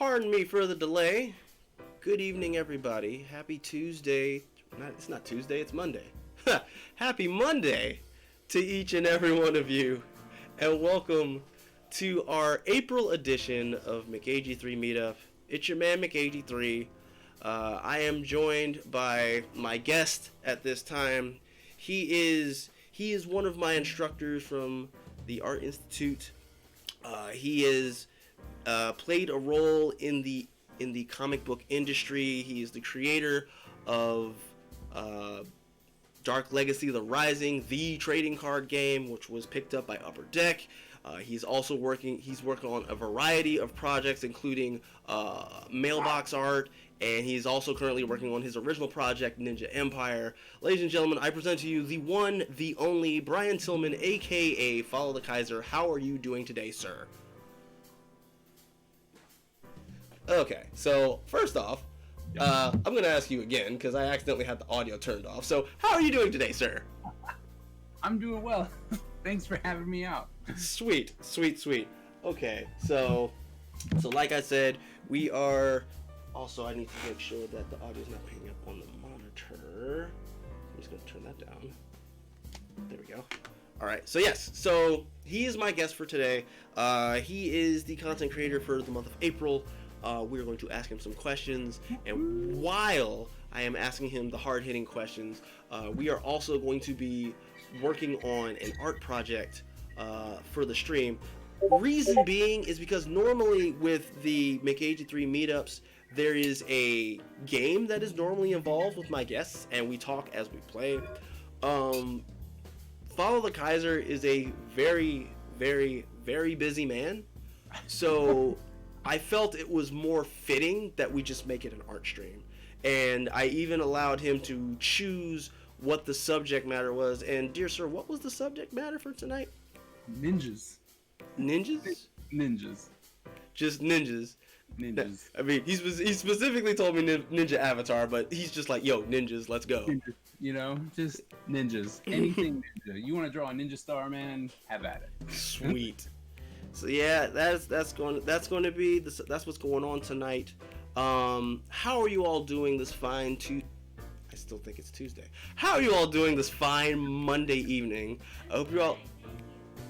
Pardon me for the delay. Good evening, everybody. Happy Tuesday. It's not Tuesday, it's Monday. Happy Monday to each and every one of you. And welcome to our April edition of McAgee3 Meetup. It's your man, McAgee3. I am joined by my guest at this time. He is one of my instructors from the Art Institute. He is played a role in the comic book industry. He is the creator of Dark Legacy: The Rising, the trading card game, which was picked up by Upper Deck. He's working on a variety of projects, including mailbox art, and he's also currently working on his original project, Ninja Empire. Ladies and gentlemen, I present to you the one, the only, Brian Tillman, aka FollowtheKaiser. How are you doing today, sir? Okay, so first off, I'm going to ask you again, because I accidentally had the audio turned off. So, how are you doing today, sir? I'm doing well. Thanks for having me out. Sweet. Okay, so like I said, we are... Also, I need to make sure that the audio is not picking up on the monitor. I'm just going to turn that down. There we go. Alright, so yes, so he is my guest for today. He is the content creator for the month of April. We're going to ask him some questions, and while I am asking him the hard-hitting questions, we are also going to be working on an art project for the stream. Reason being is because normally with the McAgee3 meetups, there is a game that is normally involved with my guests, and we talk as we play. FollowtheKaiser is a very, very, very busy man, so I felt it was more fitting that we just make it an art stream. And I even allowed him to choose what the subject matter was. And dear sir, what was the subject matter for tonight? Ninjas. Ninjas? Ninjas. Just ninjas. Ninjas. I mean, he specifically told me Ninja Avatar, but he's just like, yo, ninjas, let's go. Ninjas. You know, just ninjas. Anything ninja. You want to draw a ninja star, man? Have at it. Sweet. So yeah, that's what's going on tonight. How are you all doing this fine I still think it's Tuesday. How are you all doing this fine Monday evening? I hope you're all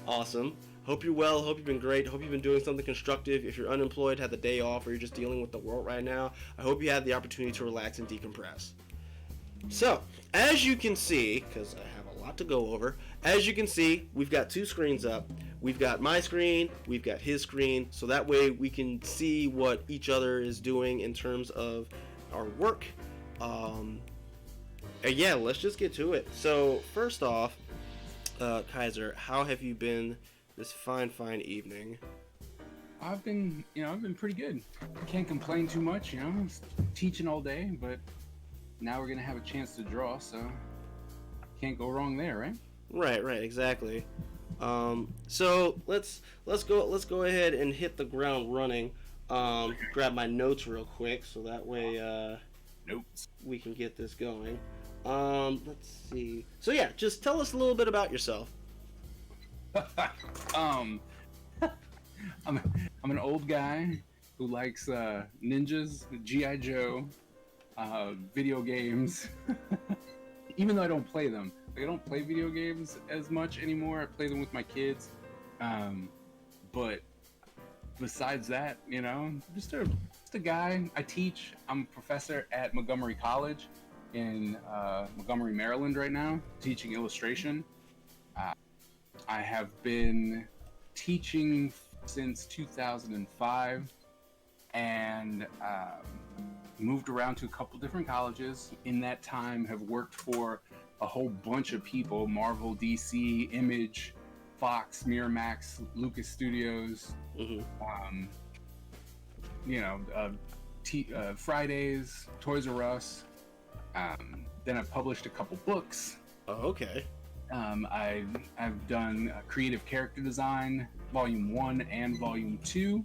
awesome. Hope you're well. Hope you've been great. Hope you've been doing something constructive. If you're unemployed, had the day off, or you're just dealing with the world right now, I hope you had the opportunity to relax and decompress. So, as you can see, because I have a lot to go over, as you can see, we've got two screens up. We've got my screen, we've got his screen, so that way we can see what each other is doing in terms of our work. Yeah, let's just get to it. So, first off, Kaiser, how have you been this fine evening? I've been pretty good. Can't complain too much, teaching all day, but now we're gonna have a chance to draw, so can't go wrong there, right? Right, exactly. So let's go ahead and hit the ground running. Grab my notes real quick so that way Notes. We can get this going. Let's see. So yeah, just tell us a little bit about yourself. I'm an old guy who likes ninjas, G.I. Joe, video games. Even though I don't play them. Like, I don't play video games as much anymore. I play them with my kids. But besides that, just a guy. I teach. I'm a professor at Montgomery College in Montgomery, Maryland right now, teaching illustration. I have been teaching since 2005 and moved around to a couple different colleges. In that time, have worked for a whole bunch of people: Marvel, DC, Image, Fox, Miramax, Lucas Studios. Mm-hmm. Fridays, Toys R Us. Then I've published a couple books. Oh, okay. I've done creative character design, Volume 1 and Volume 2.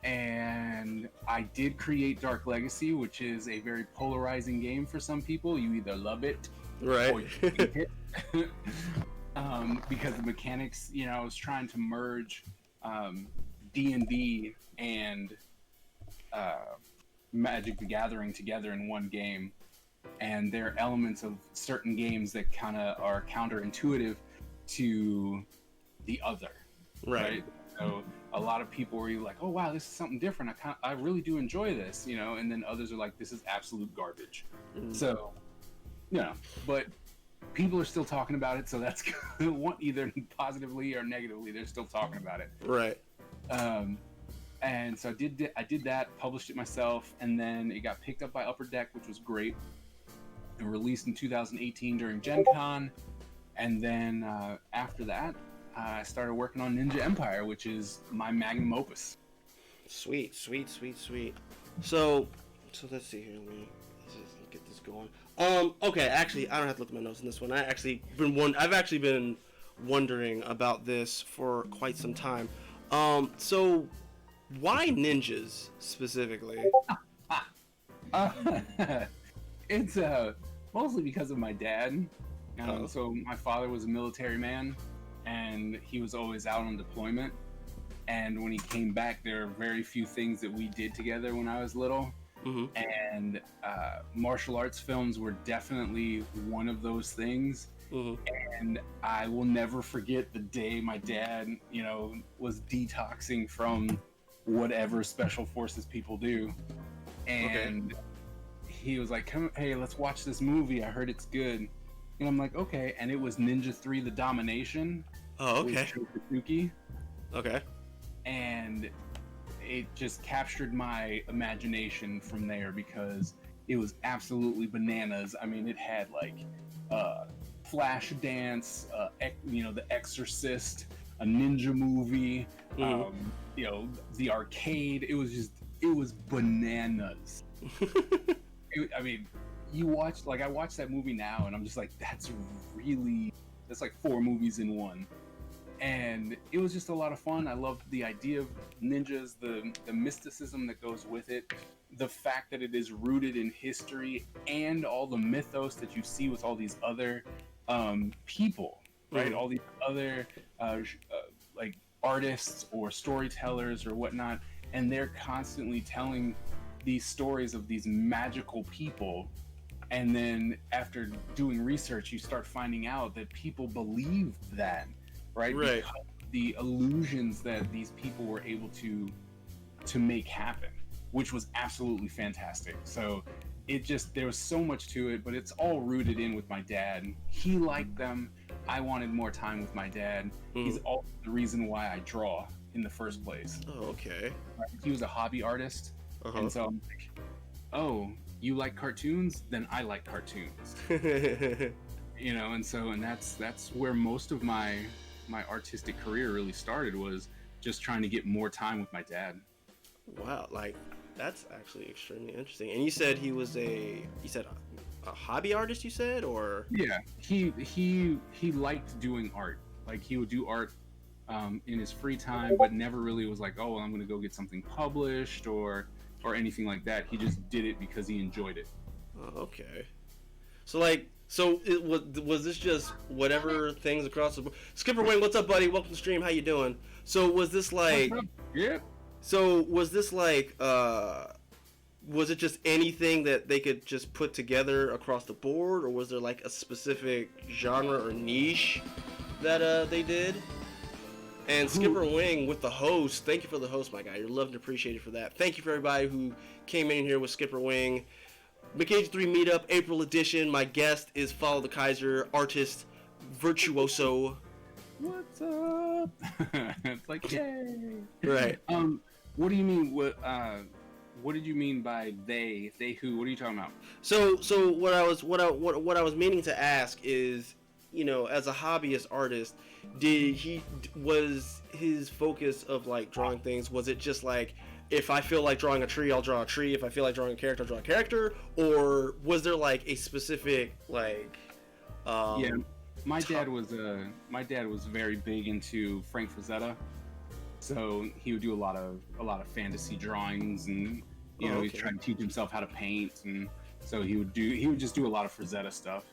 And I did create Dark Legacy, which is a very polarizing game for some people. You either love it, right, or you hate it. Because the mechanics, I was trying to merge D&D and Magic the Gathering together in one game, and there are elements of certain games that kind of are counterintuitive to the other, right? So a lot of people were like, "Oh wow, this is something different. I really do enjoy this," you know, and then others are like, "This is absolute garbage." So, you know, but people are still talking about it, so that's either positively or negatively. They're still talking about it, right? And so I did that, published it myself, and then it got picked up by Upper Deck, which was great, and released in 2018 during Gen Con. And then after that, I started working on Ninja Empire, which is my magnum opus. Sweet. So let's see here. Let's get this going. Okay, actually, I don't have to look at my notes on this one. I've actually been wondering about this for quite some time. So why ninjas specifically? It's mostly because of my dad. So my father was a military man, and he was always out on deployment. And when he came back, there are very few things that we did together when I was little. Mm-hmm. And martial arts films were definitely one of those things. Mm-hmm. And I will never forget the day my dad, you know, was detoxing from whatever special forces people do. And he was like, "Come, hey, let's watch this movie. I heard it's good." And I'm like, "Okay." And it was Ninja 3: The Domination. Oh, okay. With Suzuki. Okay. And it just captured my imagination from there because it was absolutely bananas. I mean, it had like Flash Dance, you know, The Exorcist, a ninja movie, you know, the arcade. It was bananas. I mean, I watched that movie now, and I'm just like, that's like 4 movies in one. And it was just a lot of fun. I loved the idea of ninjas, the mysticism that goes with it, the fact that it is rooted in history, and all the mythos that you see with all these other people, right? All these other like artists or storytellers or whatnot, and they're constantly telling these stories of these magical people. And then after doing research, you start finding out that people believe that. Right? Because the illusions that these people were able to make happen, which was absolutely fantastic. So there was so much to it, but it's all rooted in with my dad. He liked them. I wanted more time with my dad. He's also the reason why I draw in the first place. Oh, okay. He was a hobby artist, and so I'm like, "Oh, you like cartoons? Then I like cartoons." You know, and that's where most of my artistic career really started, was just trying to get more time with my dad. Wow, like that's actually extremely interesting. And you said he was a hobby artist, you said? Or yeah, he liked doing art. Like, he would do art in his free time, but never really was like, "Oh, I'm gonna go get something published," or anything like that. He just did it because he enjoyed it. Oh, okay. So it was this just whatever things across the board? Skipper Wayne, what's up, buddy? Welcome to the stream. How you doing? So was this like? Yeah. So was this like? Was it just anything that they could just put together across the board, or was there like a specific genre or niche that they did? And Skipper Wing with the host. Thank you for the host, my guy. You're loved and appreciated for that. Thank you for everybody who came in here with Skipper Wing. McAgee3 Meetup, April edition. My guest is FollowtheKaiser, artist, virtuoso. What's up? It's like, yay. Right. What do you mean? What did you mean by they? They who? What are you talking about? So what I was meaning to ask is, you know, as a hobbyist artist, was his focus of like drawing things, was it just like, if I feel like drawing a tree, I'll draw a tree. If I feel like drawing a character, I'll draw a character. Or was there like a specific like? Yeah, my dad was very big into Frank Frazetta, so he would do a lot of fantasy drawings, and you know, he's trying to teach himself how to paint, and so he would just do a lot of Frazetta stuff.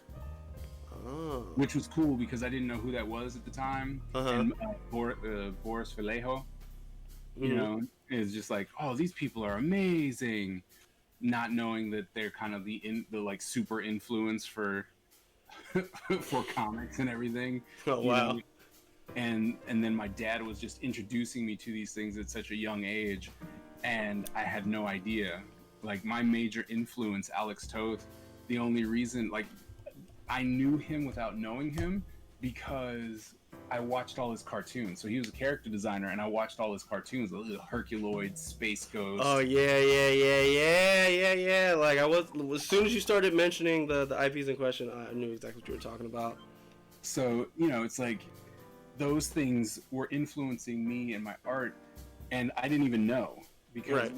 Oh. Which was cool because I didn't know who that was at the time. And Boris Vallejo. you know, is just like, oh, these people are amazing, not knowing that they're kind of the like super influence for for comics and everything, Oh you wow. know. And then my dad was just introducing me to these things at such a young age, and I had no idea. Like my major influence, Alex Toth, the only reason, like, I knew him without knowing him because I watched all his cartoons. So he was a character designer, and I watched all his cartoons, the Herculoid, Space Ghost. Oh yeah. Like I was, as soon as you started mentioning the IPs in question, I knew exactly what you were talking about. So, you know, it's like those things were influencing me and my art, and I didn't even know, because Right.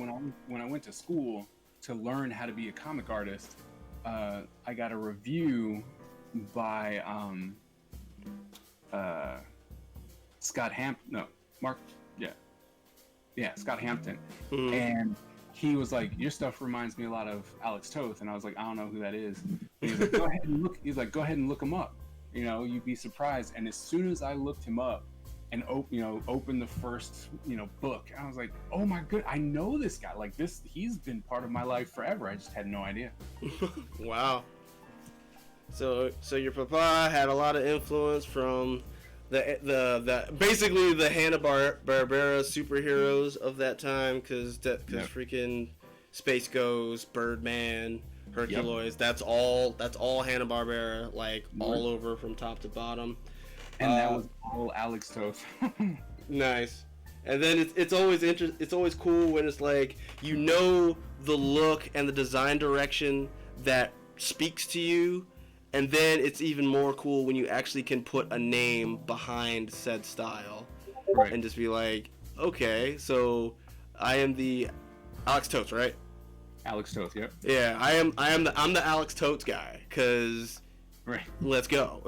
when I went to school to learn how to be a comic artist, I got a review by Scott Scott Hampton, Mhm. and he was like, "Your stuff reminds me a lot of Alex Toth," and I was like, "I don't know who that is." And he's like, "Go ahead and look." He's like, "Go ahead and look him up. You know, you'd be surprised." And as soon as I looked him up and opened the first book, I was like, "Oh my good, I know this guy. Like this, he's been part of my life forever. I just had no idea." Wow. So your papa had a lot of influence from the basically the Hanna-Barbera superheroes of that time, because Yep. freaking Space Ghost, Birdman, Herculoids, that's all Hanna-Barbera, like all over from top to bottom. And that was all Alex Toth. Nice. And then it's always it's always cool when it's like, you know, the look and the design direction that speaks to you, and then it's even more cool when you actually can put a name behind said style, Right. and just be like, okay, so I am the Alex Totes, right? Alex Toth, yep. Yeah, I'm the Alex Totes guy, cause Right. let's go.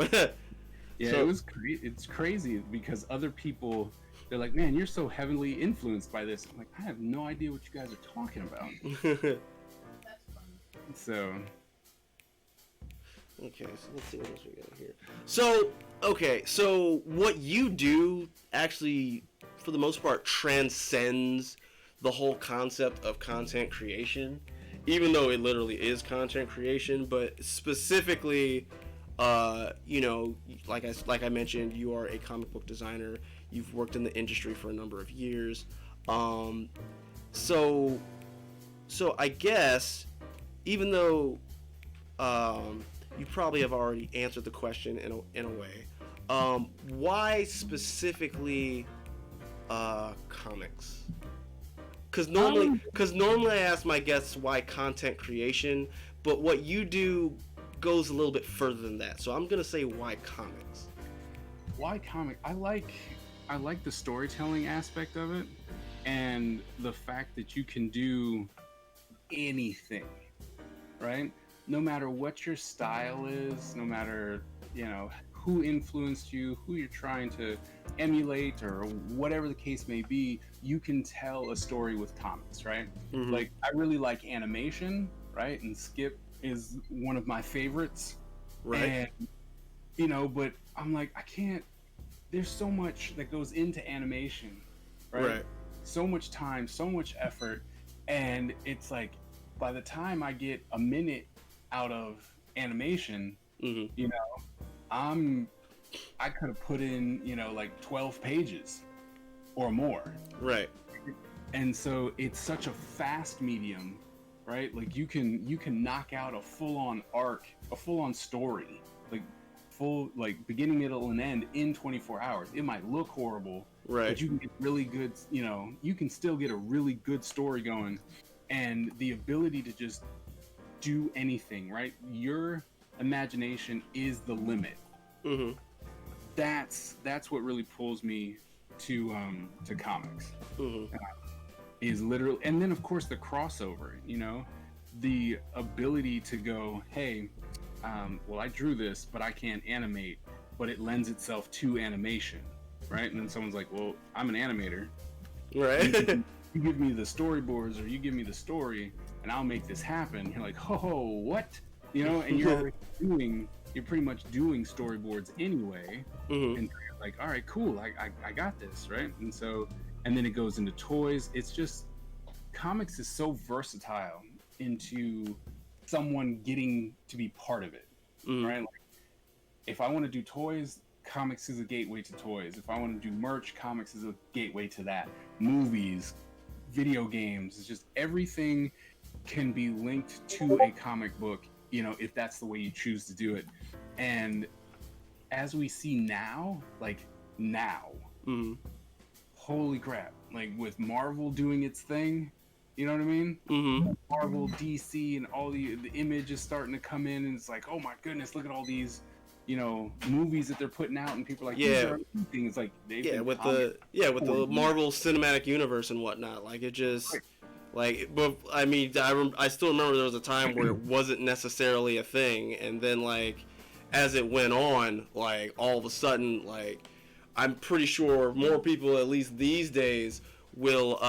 Yeah, So- it's crazy because other people, they're like, "Man, you're so heavily influenced by this." I'm like, I have no idea what you guys are talking about. So Okay, so let's see what else we got here. So, okay, so what you do actually, for the most part, transcends the whole concept of content creation, even though it literally is content creation. But specifically, you know, like I mentioned, you are a comic book designer. You've worked in the industry for a number of years. So I guess, even though you probably have already answered the question in a way, why specifically comics? Because normally I ask my guests why content creation, but what you do goes a little bit further than that. So I'm gonna say why comics. why comic? I like the storytelling aspect of it, and the fact that you can do anything, right? No matter what your style is, no matter who influenced you, who you're trying to emulate, or whatever the case may be, you can tell a story with comics, right? Mhm. Like, I really like animation, right? And Skip is one of my favorites, Right. and but I'm like, I can't. There's so much that goes into animation, right? So much time, so much effort, and it's like, by the time I get a minute out of animation, Mm-hmm. I could have put in like 12 pages or more. Right. And so it's such a fast medium, right? Like you can knock out a full-on arc, a full-on story, like full, like beginning, middle, and end in 24 hours. It might look horrible, Right. but you can get really good, you can still get a really good story going, and the ability to just do anything, right? Your imagination is the limit. Mm-hmm. That's what really pulls me to comics. Mm-hmm. Is literally, and then of course the crossover, the ability to go, hey, well, I drew this, but I can't animate, but it lends itself to animation, right? And then someone's like, well, I'm an animator. Right. You give me the storyboards, or you give me the story, and I'll make this happen. You're like, oh, what? And you're already you're pretty much doing storyboards anyway. Mm-hmm. And you're like, all right, cool, I got this, right? And so and then it goes into toys. It's just, comics is so versatile into someone getting to be part of it, right? Like, if I want to do toys, comics is a gateway to toys. If I want to do merch, comics is a gateway to that. Movies, video games, it's just everything can be linked to a comic book, you know, if that's the way you choose to do it. And as we see now, holy crap, like with Marvel doing its thing, you know what I mean? Marvel, DC, and all the Image is starting to come in, and it's like, oh my goodness, look at all these, you know, movies that they're putting out, and people are like, these are things like with the Marvel Cinematic Universe and whatnot. Like, it just like, but I mean, I still remember there was a time where it wasn't necessarily a thing, and then like as it went on, like all of a sudden, like I'm pretty sure more people, at least these days, will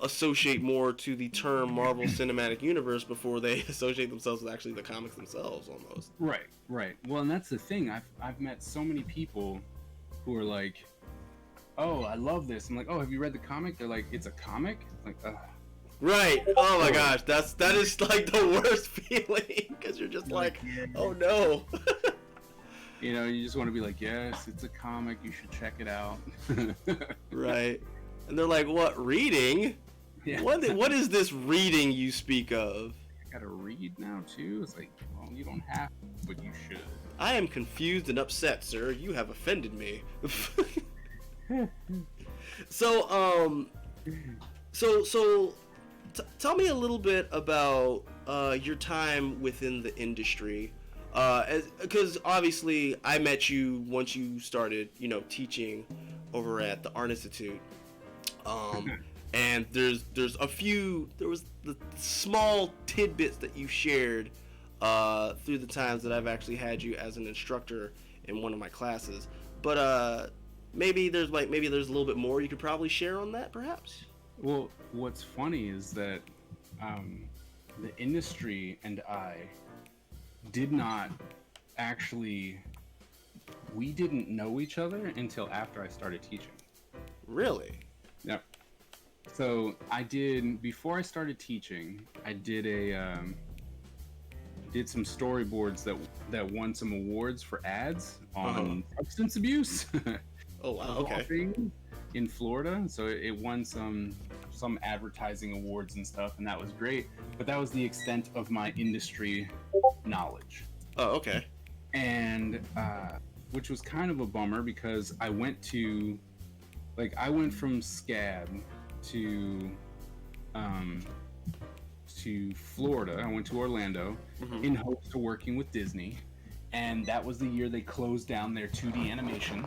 associate more to the term Marvel Cinematic Universe before they associate themselves with actually the comics themselves, almost. Right. Well, and that's the thing. I've met so many people who are like, "Oh, I love this." I'm like, "Oh, have you read the comic?" They're like, "It's a comic?" I'm like, ugh. Right. Oh my gosh, that is like the worst feeling, because you're just like, oh no. You know, you just want to be like, yes, it's a comic. You should check it out. Right. And they're like, what, reading? Yeah. What is this reading you speak of? I gotta read now, too? It's like, well, you don't have to, but you should. I am confused and upset, sir. You have offended me. So tell me a little bit about your time within the industry. Because obviously I met you once you started, you know, teaching over at the Art Institute. And there was the small tidbits that you shared through the times that I've actually had you as an instructor in one of my classes. But maybe there's a little bit more you could probably share on that, perhaps. Well, what's funny is that the industry and I did not actually, we didn't know each other until after I started teaching. Really? Yep. So before I started teaching, I did some storyboards that won some awards for ads on substance abuse. Oh wow, okay. In Florida, so it won some advertising awards and stuff, and that was great. But that was the extent of my industry knowledge. Oh, okay. And which was kind of a bummer, because I went from SCAD to Florida. I went to Orlando in hopes of working with Disney, and that was the year they closed down their 2D animation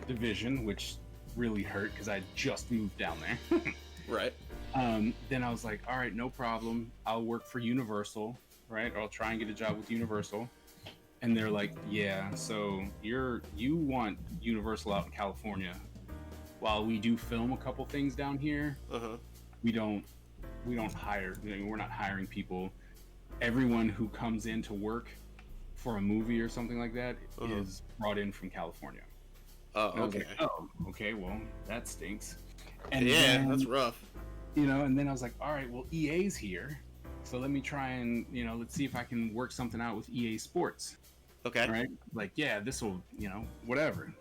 division, which really hurt because I just moved down there. Right. Then I was like, all right, no problem. I'll work for Universal, right? Or I'll try and get a job with Universal. And they're like, yeah, so you want Universal out in California. While we do film a couple things down here, we don't hire, we're not hiring people. Everyone who comes in to work for a movie or something like that is brought in from California. Oh, okay. Like, oh, okay, well, that stinks. And yeah, that's rough. You know, and then I was like, all right, well, EA's here. So let me try and, let's see if I can work something out with EA Sports. Okay. Right? Like, yeah, this will, whatever.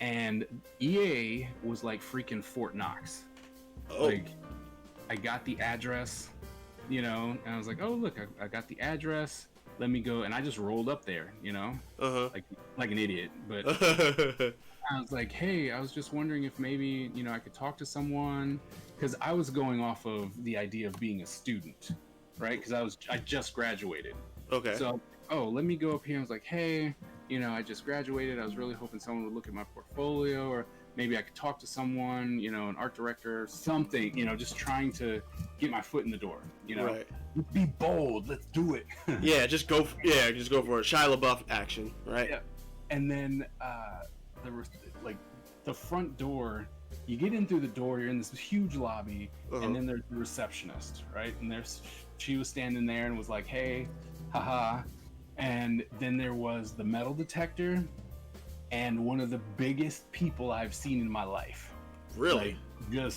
And EA was like freaking Fort Knox. Oh. Like, I got the address, and I was like, oh, look, I got the address. Let me go. And I just rolled up there, like an idiot. But I was like, hey, I was just wondering if maybe, I could talk to someone. Because I was going off of the idea of being a student, right? Because I just graduated. Okay. So, let me go up here. I was like, hey, I just graduated. I was really hoping someone would look at my portfolio, or maybe I could talk to someone, an art director, something, just trying to get my foot in the door, Right. Be bold. Let's do it. Yeah, just go for it. Shia LaBeouf action, right? Yeah. And then there was like the front door. You get in through the door, you're in this huge lobby, and then there's the receptionist, right? And she was standing there and was like, hey, haha. And then there was the metal detector and one of the biggest people I've seen in my life. Really? Like,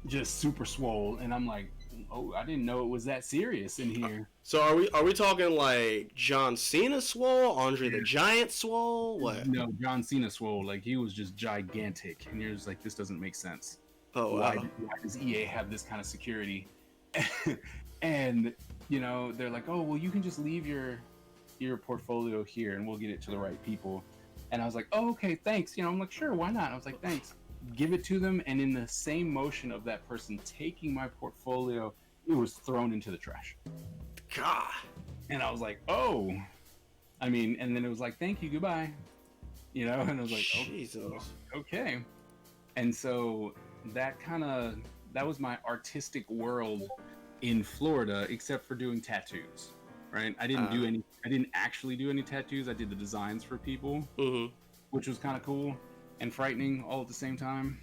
just super swole, and I'm like, oh, I didn't know it was that serious in here. So are we talking like John Cena swole, Andre the Giant swole? What? No, John Cena swole. Like, he was just gigantic, and you're just like, this doesn't make sense. Oh, Why wow. does EA have this kind of security? And you know, they're like, oh, well, you can just leave your portfolio here, and we'll get it to the right people. And I was like, oh, okay, thanks. You know, I'm like, sure, why not? I was like, thanks. Give it to them, and in the same motion of that person taking my portfolio, it was thrown into the trash. God. And I was like, oh. I mean, and then it was like, thank you, goodbye. You know, and I was like, oh, Jesus. okay. And so that was my artistic world in Florida, except for doing tattoos, right? I didn't actually do any tattoos. I did the designs for people, which was kind of cool and frightening all at the same time,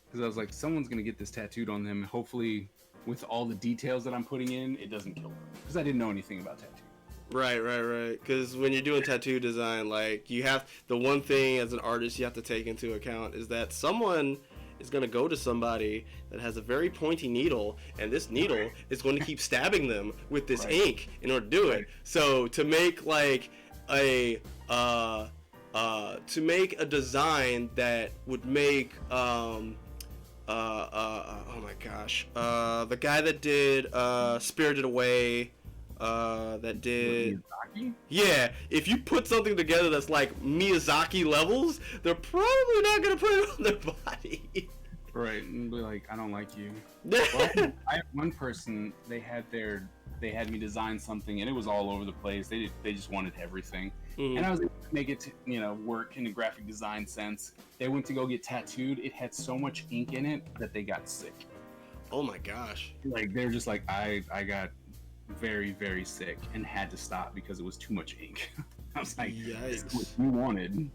because I was like, someone's gonna get this tattooed on them. Hopefully, with all the details that I'm putting in, it doesn't kill them, because I didn't know anything about tattoo. Right. Because when you're doing tattoo design, like, you have the one thing as an artist you have to take into account is that someone is going to go to somebody that has a very pointy needle, and this needle is going to keep stabbing them with this ink in order to do it. So to make like a design that would make oh my gosh, the guy that did Spirited Away, that did Miyazaki? Yeah, if you put something together that's like Miyazaki levels, they're probably not gonna put it on their body. Right, and be like, I don't like you. Well, I had one person, they had me design something, and it was all over the place. They just wanted everything, and I was able to make it to, you know, work in a graphic design sense. They went to go get tattooed. It had so much ink in it that they got sick. Oh my gosh! Like, they're just like, I got very, very sick and had to stop because it was too much ink. I was like, this is what you wanted.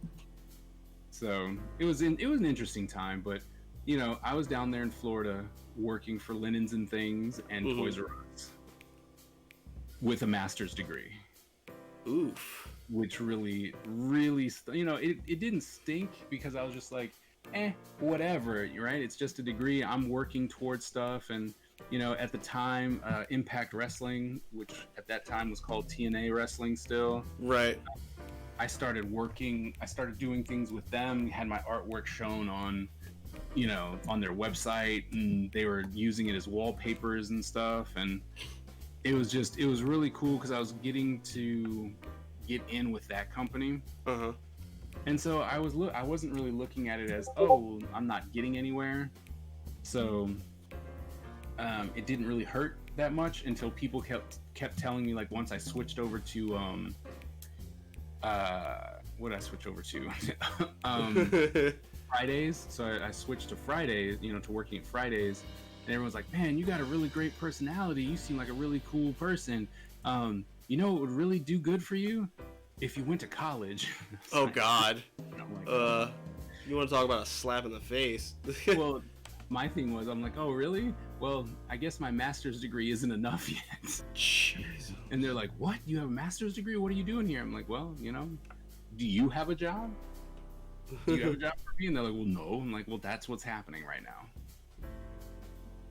So it was an interesting time, but you know, I was down there in Florida working for Linens and Things and Toys R Us with a master's degree. Oof. Which really, you know, it didn't stink, because I was just like, whatever, right? It's just a degree. I'm working towards stuff. And you know, at the time, Impact Wrestling, which at that time was called TNA Wrestling still. Right. I started doing things with them, had my artwork shown on, you know, on their website, and they were using it as wallpapers and stuff. And it was really cool, because I was getting to get in with that company. And so I wasn't really looking at it as, oh, I'm not getting anywhere. So it didn't really hurt that much until people kept telling me, like, once I switched over to what did I switch over to? Fridays. So I switched to Fridays, you know, to working at Fridays, and everyone's like, man, you got a really great personality. You seem like a really cool person. You know what would really do good for you? If you went to college. Oh God. Like, you want to talk about a slap in the face? Well, my thing was, I'm like, oh really? Well, I guess my master's degree isn't enough yet. Jeez. And they're like, what? You have a master's degree? What are you doing here? I'm like, well, you know, do you have a job? Do you have a job for me? And they're like, well, no. I'm like, well, that's what's happening right now.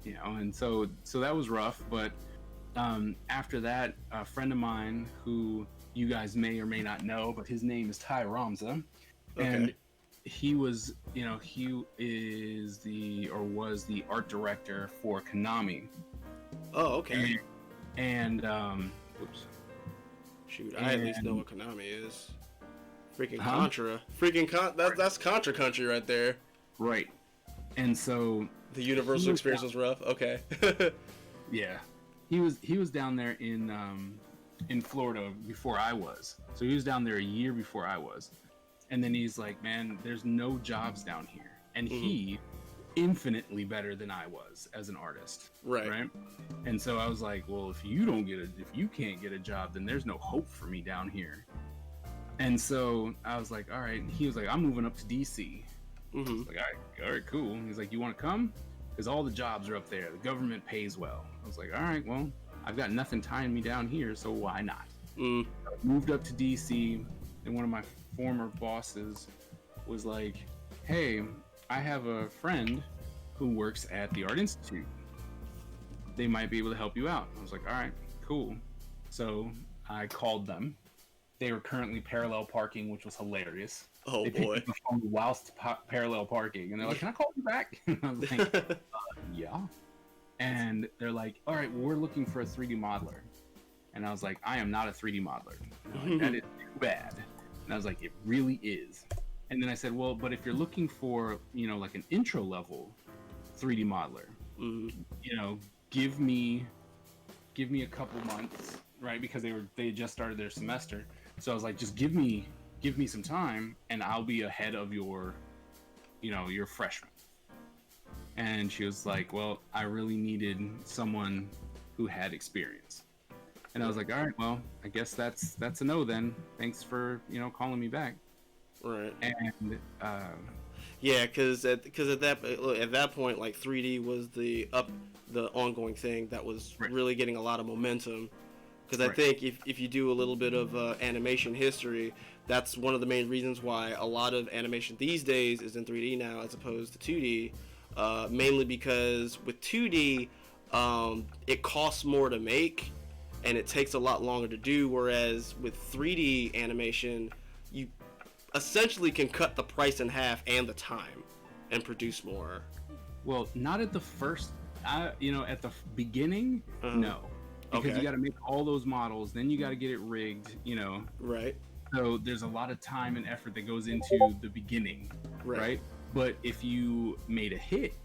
You know, and so that was rough. But after that, a friend of mine who you guys may or may not know, but his name is Ty Ramza. And he was, you know, he is was the art director for Konami. Oh, okay. And oops. Shoot, I at least know what Konami is. Freaking Contra. That's Contra country right there. Right. And so the Universal experience was rough. Okay. Yeah. He was down there in Florida before I was. So he was down there a year before I was. And then he's like, man, there's no jobs down here. And he infinitely better than I was as an artist. Right. And so I was like, well, if you can't get a job, then there's no hope for me down here. And so I was like, all right. He was like, I'm moving up to DC. I was like, all right, cool. He's like, you want to come? Because all the jobs are up there. The government pays well. I was like, all right, well, I've got nothing tying me down here, so why not? I moved up to DC, and one of my former bosses was like, hey, I have a friend who works at the Art Institute. They might be able to help you out. I was like, all right, cool. So I called them. They were currently parallel parking, which was hilarious. Oh they boy! picked up the phone whilst parallel parking, and they're like, "Can I call you back?" And I was like, "Yeah." And they're like, "All right, well, we're looking for a 3D modeler." And I was like, "I am not a 3D modeler." Like, that is too bad. And I was like, "It really is." And then I said, "Well, but if you're looking for, like an intro level 3D modeler, give me a couple months, right? Because they had just started their semester." So I was like, "Just give me some time, and I'll be ahead of your freshman." And she was like, "Well, I really needed someone who had experience." And I was like, "All right, well, I guess that's a no then. Thanks for calling me back." Right. And yeah, because at that point, like 3D was the ongoing thing that was really getting a lot of momentum. Because I think if you do a little bit of animation history, that's one of the main reasons why a lot of animation these days is in 3D now as opposed to 2D. Mainly because with 2D, it costs more to make, and it takes a lot longer to do. Whereas with 3D animation, you essentially can cut the price in half and the time, and produce more. Well, not at the first, at the beginning, no. Because you got to make all those models, then you got to get it rigged, Right. So there's a lot of time and effort that goes into the beginning, right? But if you made a hit,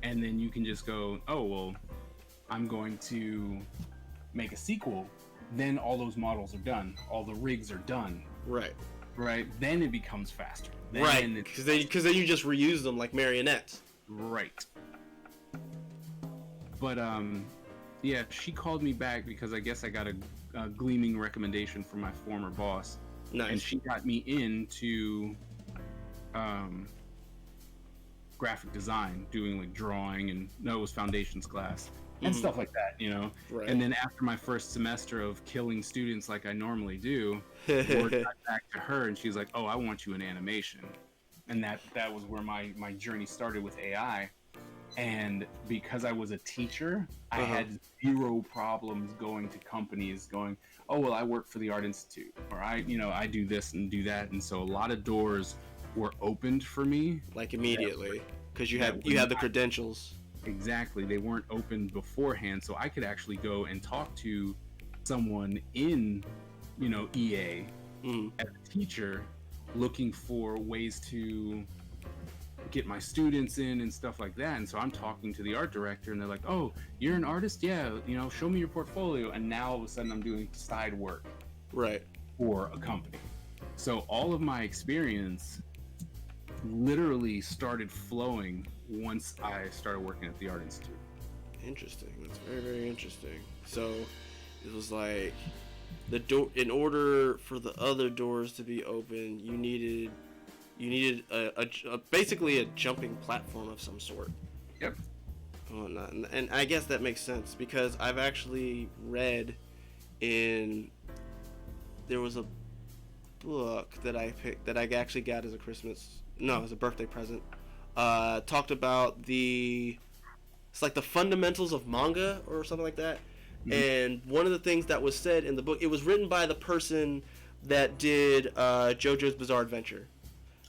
and then you can just go, oh, well, I'm going to make a sequel, then all those models are done. All the rigs are done. Right. Then it becomes faster. Because then you just reuse them like marionettes. Right. But, yeah, she called me back because I guess I got a gleaming recommendation from my former boss. Nice. And she got me into graphic design, doing like drawing, and it was foundations class and stuff like that, Right. And then after my first semester of killing students like I normally do, word got back to her, and she's like, "Oh, I want you in animation." And that was where my journey started with AI. And because I was a teacher, I had zero problems going to companies going, "Oh, well, I work for the Art Institute," or I do this and do that. And so a lot of doors were opened for me. Like immediately, because you had the credentials. Exactly. They weren't opened beforehand. So I could actually go and talk to someone in, EA as a teacher looking for ways to get my students in and stuff like that. And so I'm talking to the art director, and they're like, "Oh, you're an artist? Yeah, show me your portfolio." And now all of a sudden I'm doing side work for a company. So all of my experience literally started flowing once I started working at the Art Institute. Interesting. That's very, very interesting. So it was like the door, in order for the other doors to be open, you needed basically a jumping platform of some sort. Yep. Oh, and I guess that makes sense because I've actually read there was a book that I picked that I actually got as a birthday present. Talked about it's like the fundamentals of manga or something like that. And one of the things that was said in the book, it was written by the person that did JoJo's Bizarre Adventure.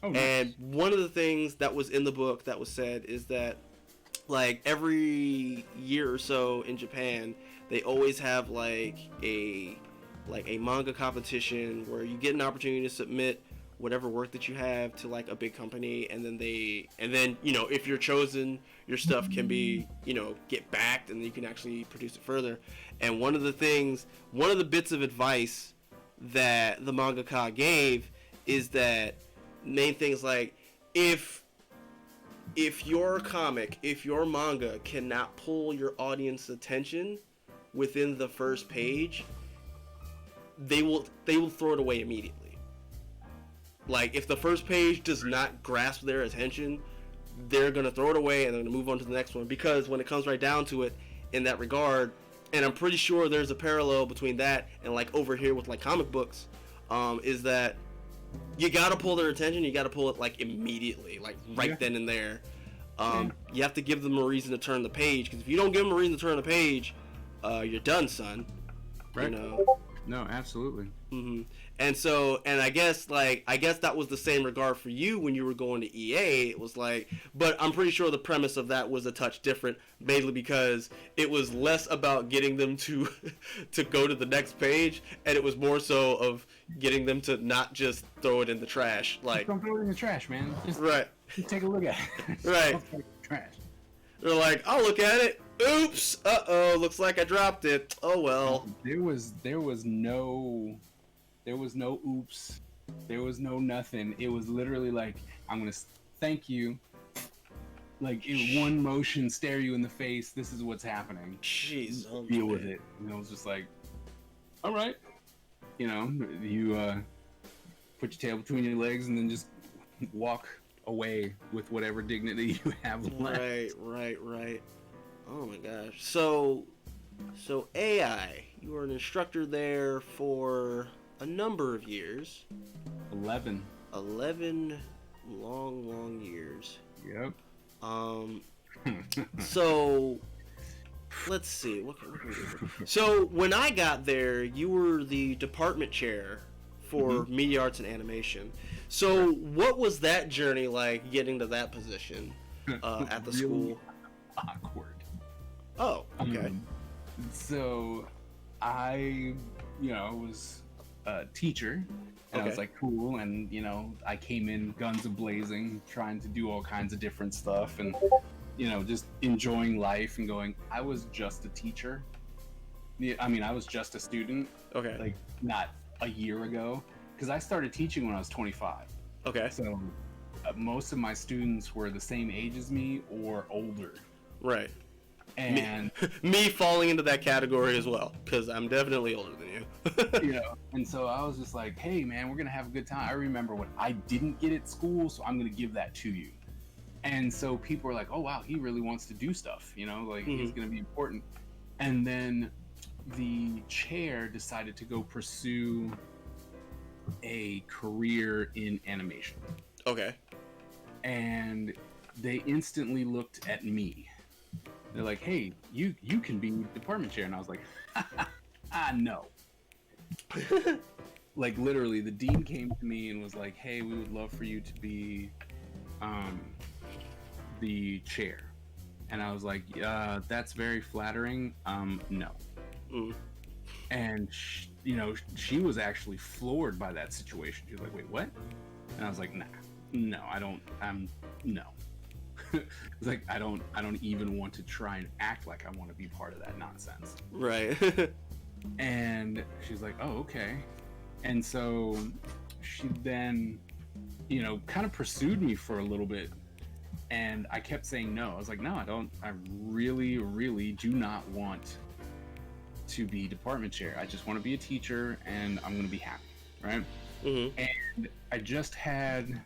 Oh, nice. And one of the things that was in the book that was said is that, like, every year or so in Japan, they always have like a manga competition where you get an opportunity to submit whatever work that you have to like a big company, and then if you're chosen, your stuff can be get backed, and then you can actually produce it further. And one of the bits of advice that the mangaka gave is that main things like if your manga cannot pull your audience attention within the first page, they will throw it away immediately. Like, if the first page does not grasp their attention, they're going to throw it away and they're going to move on to the next one. Because when it comes right down to it, in that regard, and I'm pretty sure there's a parallel between that and, like, over here with, like, comic books, is that you gotta pull their attention. You gotta pull it like immediately, like right then and there. You have to give them a reason to turn the page, because if you don't give them a reason to turn the page, you're done, son. Right. You know? No, absolutely. Mm-hmm. And I guess that was the same regard for you when you were going to EA. It was like, but I'm pretty sure the premise of that was a touch different, mainly because it was less about getting them to to go to the next page, and it was more so of getting them to not just throw it in the trash. Like, don't throw it in the trash, man. Just take a look at it. Right. Don't throw it in the trash. They're like, I'll look at it. Oops. Uh-oh. Looks like I dropped it. Oh well. There was no oops. There was no nothing. It was literally like, I'm gonna thank you. Like, in one motion, stare you in the face. This is what's happening. Jeez. Deal with it. And I was just like, all right. You know, you put your tail between your legs and then just walk away with whatever dignity you have left. Right. Oh my gosh. So AI, you were an instructor there for a number of years. 11 long years. Yep. So let's see. What can we do? So when I got there, you were the department chair for media arts and animation. So what was that journey like, getting to that position at the Really school? Awkward. Oh, okay. So I, was a teacher, and I was like, cool, and I came in guns a-blazing, trying to do all kinds of different stuff, and just enjoying life and going, I was just a teacher. I mean, I was just a student. Okay. Like, not a year ago, because I started teaching when I was 25. Okay. So most of my students were the same age as me or older. Right. And me falling into that category as well, because I'm definitely older than you. And so I was just like, hey man, we're gonna have a good time. I remember what I didn't get at school, so I'm gonna give that to you. And so people were like, oh wow, he really wants to do stuff, like he's gonna be important. And then the chair decided to go pursue a career in animation. Okay. And they instantly looked at me. They're like, hey, you can be department chair. And I was like, no. Like, literally, the dean came to me and was like, hey, we would love for you to be the chair. And I was like, that's very flattering. No. And she was actually floored by that situation. She was like, wait, what? And I was like, nah, no, I don't. No. It's like, I don't even want to try and act like I want to be part of that nonsense. Right. And she's like, oh, okay. And so she then, kind of pursued me for a little bit. And I kept saying no. I was like, no, I really, really do not want to be department chair. I just want to be a teacher, and I'm going to be happy, right? And I just had,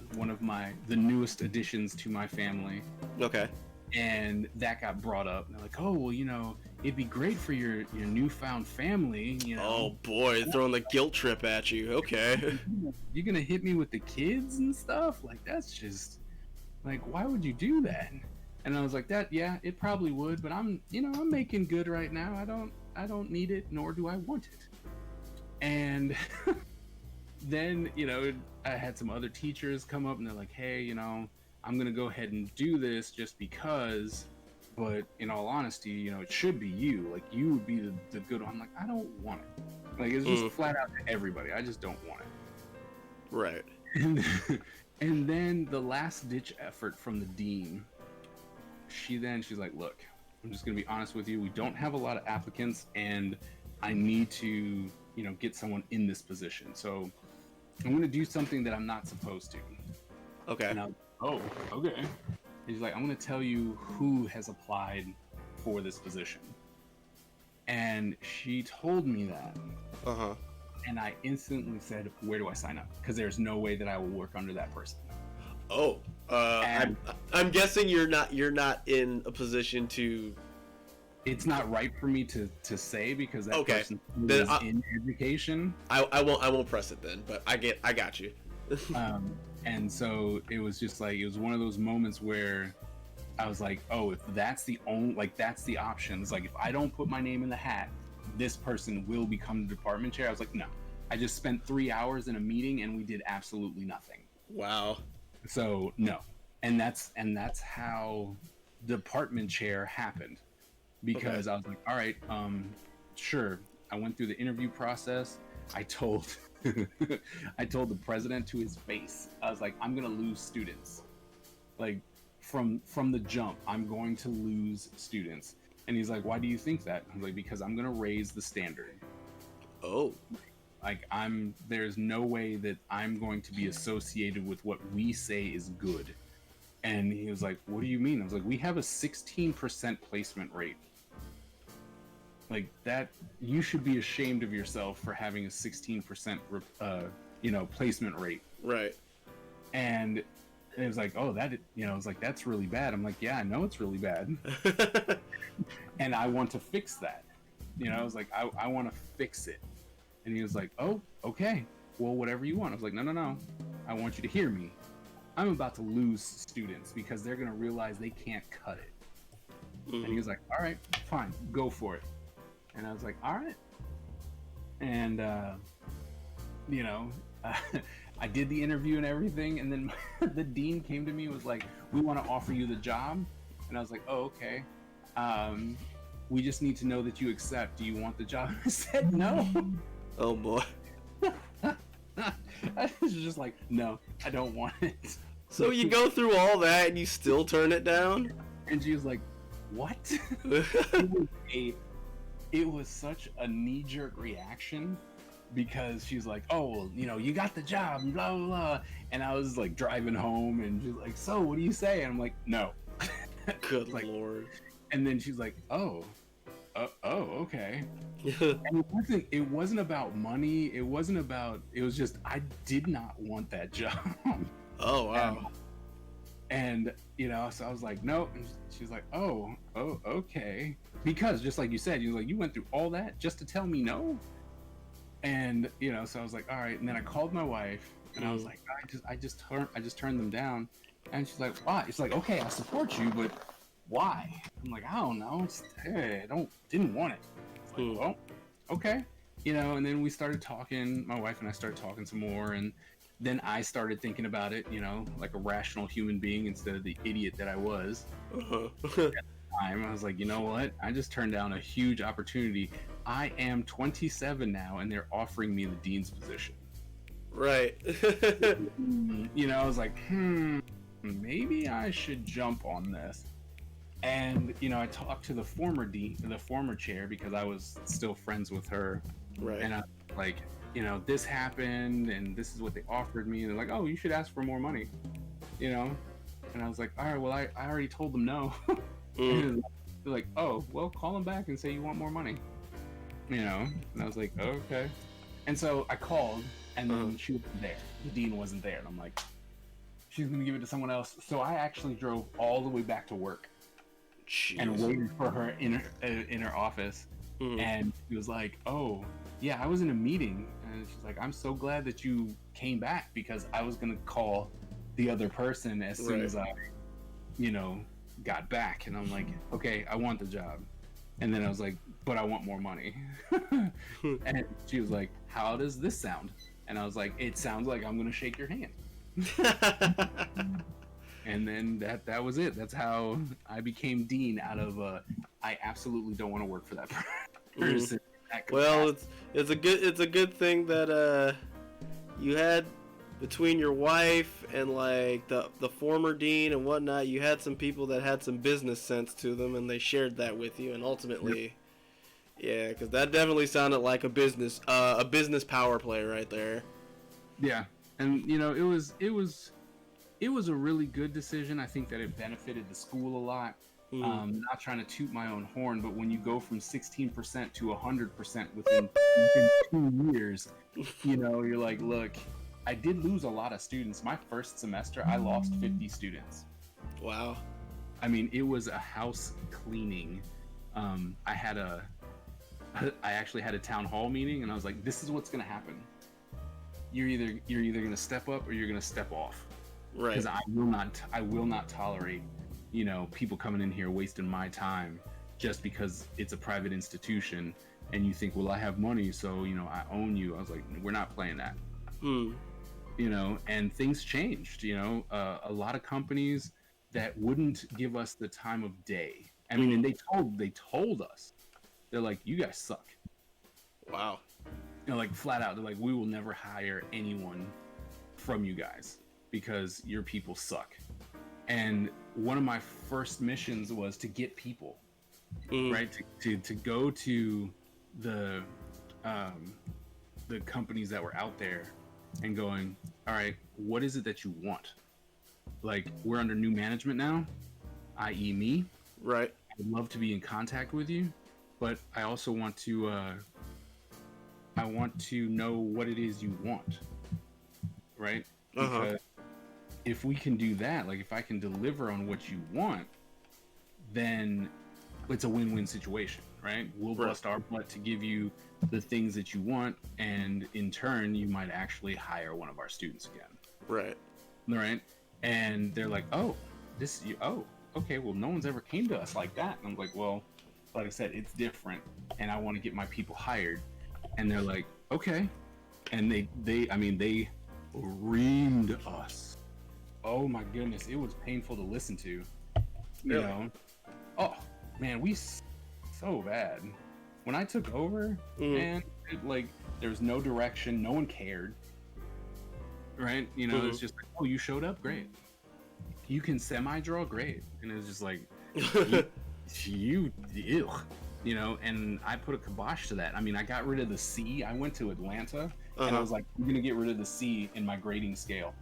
one of the newest additions to my family. Okay. And that got brought up. And they're like, oh, well, it'd be great for your newfound family, Oh boy, throwing the guilt trip at you. Okay. You're gonna hit me with the kids and stuff? Like, that's just, like, why would you do that? And I was like, yeah, it probably would, but I'm making good right now. I don't need it, nor do I want it. And then, I had some other teachers come up and they're like, hey, I'm gonna go ahead and do this just because, but in all honesty, it should be you. Like, you would be the good one. I'm like, I don't want it. Like, it's just flat out to everybody. I just don't want it. Right. And then the last ditch effort from the dean, she's like, look, I'm just gonna be honest with you. We don't have a lot of applicants, and I need to, get someone in this position. So I'm gonna do something that I'm not supposed to. Okay. And I was, oh, okay. And she's like, I'm gonna tell you who has applied for this position. And she told me that. And I instantly said, where do I sign up? Because there's no way that I will work under that person. Oh, I'm guessing you're not in a position to it's not right for me to say because that Okay. person Then is in education. I won't press it then, but I got you. And so it was just like, it was one of those moments where I was like, oh, if that's the only, like, that's the option. It's like, if I don't put my name in the hat, this person will become the department chair. I was like, no. I just spent 3 hours in a meeting and we did absolutely nothing. Wow. So no. And that's how department chair happened. Because I was like, all right, sure. I went through the interview process. I told I told the president to his face, I was like, I'm gonna lose students. Like, from the jump, I'm going to lose students. And he's like, why do you think that? I'm like, because I'm gonna raise the standard. Oh. Like, there's no way that I'm going to be associated with what we say is good. And he was like, what do you mean? I was like, we have a 16% placement rate. Like, that, you should be ashamed of yourself for having a 16% placement rate. Right. And it was like, oh, that, I was like, that's really bad. I'm like, yeah, I know it's really bad. And I want to fix that. I was like, I want to fix it. And he was like, oh, okay, well, whatever you want. I was like, no, I want you to hear me. I'm about to lose students because they're going to realize they can't cut it. Mm-hmm. And he was like, all right, fine, go for it. And I was like, all right. And, I did the interview and everything. And then the dean came to me and was like, we want to offer you the job. And I was like, oh, okay. We just need to know that you accept. Do you want the job? I said, no. Oh, boy. I was just like, no, I don't want it. So you go through all that and you still turn it down? And she was like, what? It was such a knee-jerk reaction because she's like, oh, well, you got the job, blah, blah, blah. And I was like driving home and she's like, so what do you say? And I'm like, no. Good Lord. And then she's like, oh, okay. And it wasn't about money. It was just, I did not want that job. Oh, wow. And so I was like, no. And she's like, oh, okay. Because just like you said, you went through all that just to tell me no. And, so I was like, all right. And then I called my wife and I was like, I just turned them down. And she's like, why? It's like, okay, I support you, but why? I'm like, I don't know. Didn't want it. It's like, well, okay. And then we started talking, my wife and I started talking some more. And then I started thinking about it, like a rational human being instead of the idiot that I was. Uh-huh. At the time, I was like, you know what? I just turned down a huge opportunity. I am 27 now, and they're offering me the dean's position. Right. I was like, maybe I should jump on this. And, I talked to the former dean, the former chair, because I was still friends with her. Right. And I was like, this happened and this is what they offered me. And they're like, oh, you should ask for more money, And I was like, all right, well, I already told them no. And they're like, oh, well, call them back and say you want more money, And I was like, oh, okay. And so I called and then she wasn't there. The dean wasn't there. And I'm like, she's going to give it to someone else. So I actually drove all the way back to work. Jeez. And waited for her in her office. And she was like, oh, yeah, I was in a meeting. And she's like, I'm so glad that you came back because I was going to call the other person as soon as I, got back. And I'm like, okay, I want the job. And then I was like, but I want more money. And she was like, how does this sound? And I was like, it sounds like I'm going to shake your hand. And then that was it. That's how I became dean out of I absolutely don't want to work for that person. Well, it's a good thing that you had between your wife and like the former dean and whatnot, you had some people that had some business sense to them and they shared that with you, and ultimately yeah, because that definitely sounded like a business power play right there. Yeah. And it was a really good decision. I think that it benefited the school a lot. Not trying to toot my own horn, but when you go from 16% to 100% within 2 years, you're like, look, I did lose a lot of students. My first semester, I lost 50 students. Wow. I mean, it was a house cleaning I actually had a town hall meeting, and I was like, this is what's going to happen. You're either going to step up or you're going to step off. Right. Because I will not tolerate, people coming in here wasting my time just because it's a private institution and you think, well, I have money, so, I own you. I was like, we're not playing that. And things changed, a lot of companies that wouldn't give us the time of day. I mean, and they told us, they're like, you guys suck. Wow. Like flat out, they're like, we will never hire anyone from you guys because your people suck. And one of my first missions was to get people, right? To go to the companies that were out there and going, all right, what is it that you want? Like, we're under new management now, i.e. me. Right. I'd love to be in contact with you, but I also want to know what it is you want, right? Because if we can do that, like if I can deliver on what you want, then it's a win-win situation, right? We'll bust our butt to give you the things that you want, and in turn, you might actually hire one of our students again. Right. Right? And they're like, oh, okay, well, no one's ever came to us like that. And I'm like, well, like I said, it's different, and I want to get my people hired. And they're like, okay. And they reamed us. Oh my goodness, it was painful to listen to. Really? Oh man, we so bad. When I took over, man, there was no direction, no one cared. Right? It's just like, oh, you showed up, great. You can semi-draw, great. And it was just like, and I put a kibosh to that. I mean, I got rid of the C. I went to Atlanta, and I was like, I'm gonna get rid of the C in my grading scale.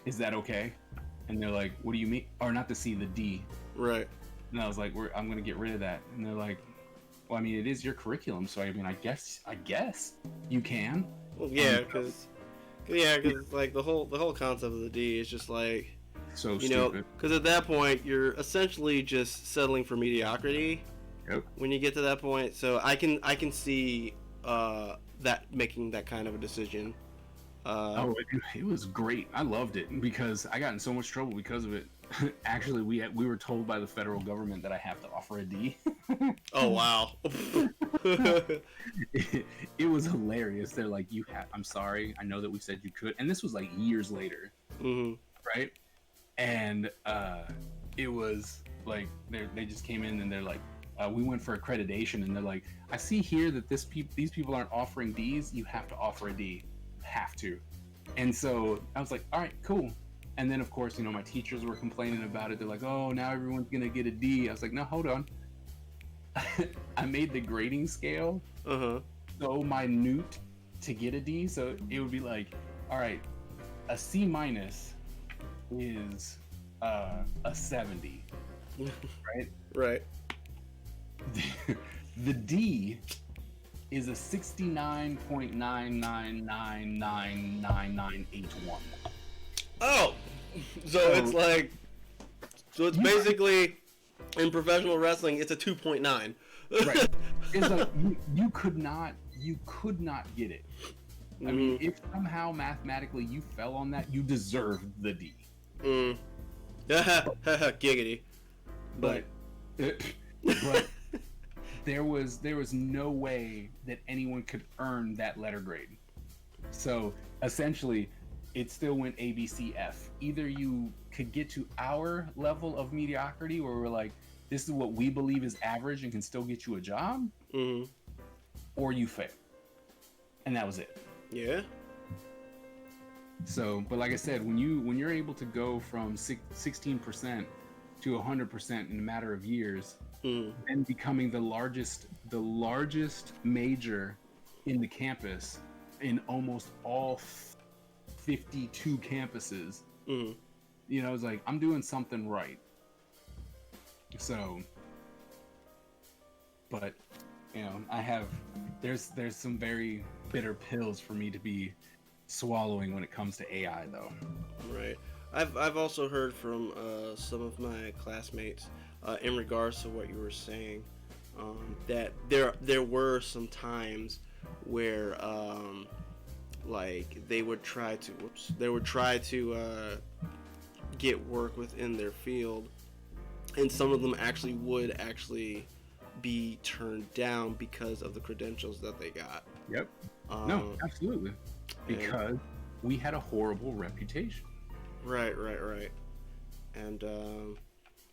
Is that okay? And they're like, what do you mean? Or not the C, the D. Right. And I was like, I'm gonna get rid of that. And they're like, well, I mean, it is your curriculum, so I mean, I guess you can. Well, yeah, because like the whole concept of the D is just like, so stupid. Because at that point you're essentially just settling for mediocrity. Yep. When you get to that point, so I can see that making that kind of a decision. It was great. I loved it because I got in so much trouble because of it. Actually, we were told by the federal government that I have to offer a D. Oh wow. It was hilarious. They're like, I'm sorry. I know that we said you could, and this was like years later, right? And it was like they just came in and they're like, we went for accreditation, and they're like, I see here that these people aren't offering Ds. You have to offer a D. Have to. And so I was like, all right, cool. And then of course, my teachers were complaining about it. They're like, oh, now everyone's gonna get a D. I was like, no, hold on. I made the grading scale so minute to get a D. So it would be like, all right, a C minus is a 70, right? Right. The D is a 69.9999981. Oh, so it's like, it's basically in professional wrestling, it's a 2.9. Right. It's like you could not get it. I mean, if somehow mathematically you fell on that, you deserved the D. Giggity. But there was no way that anyone could earn that letter grade. So essentially, it still went A, B, C, F. Either you could get to our level of mediocrity, where we're like, this is what we believe is average and can still get you a job, or you fail. And that was it. Yeah. So, but like I said, when you're able to go from 16% to 100% in a matter of years, and becoming the largest major in the campus in almost all 52 campuses, it's like, I'm doing something right. So, but there's some very bitter pills for me to be swallowing when it comes to AI, though. Right. I've also heard from some of my classmates in regards to what you were saying, that there were some times where like they would try to get work within their field, and some of them would be turned down because of the credentials that they got. Yep. No, absolutely. Because we had a horrible reputation. Right.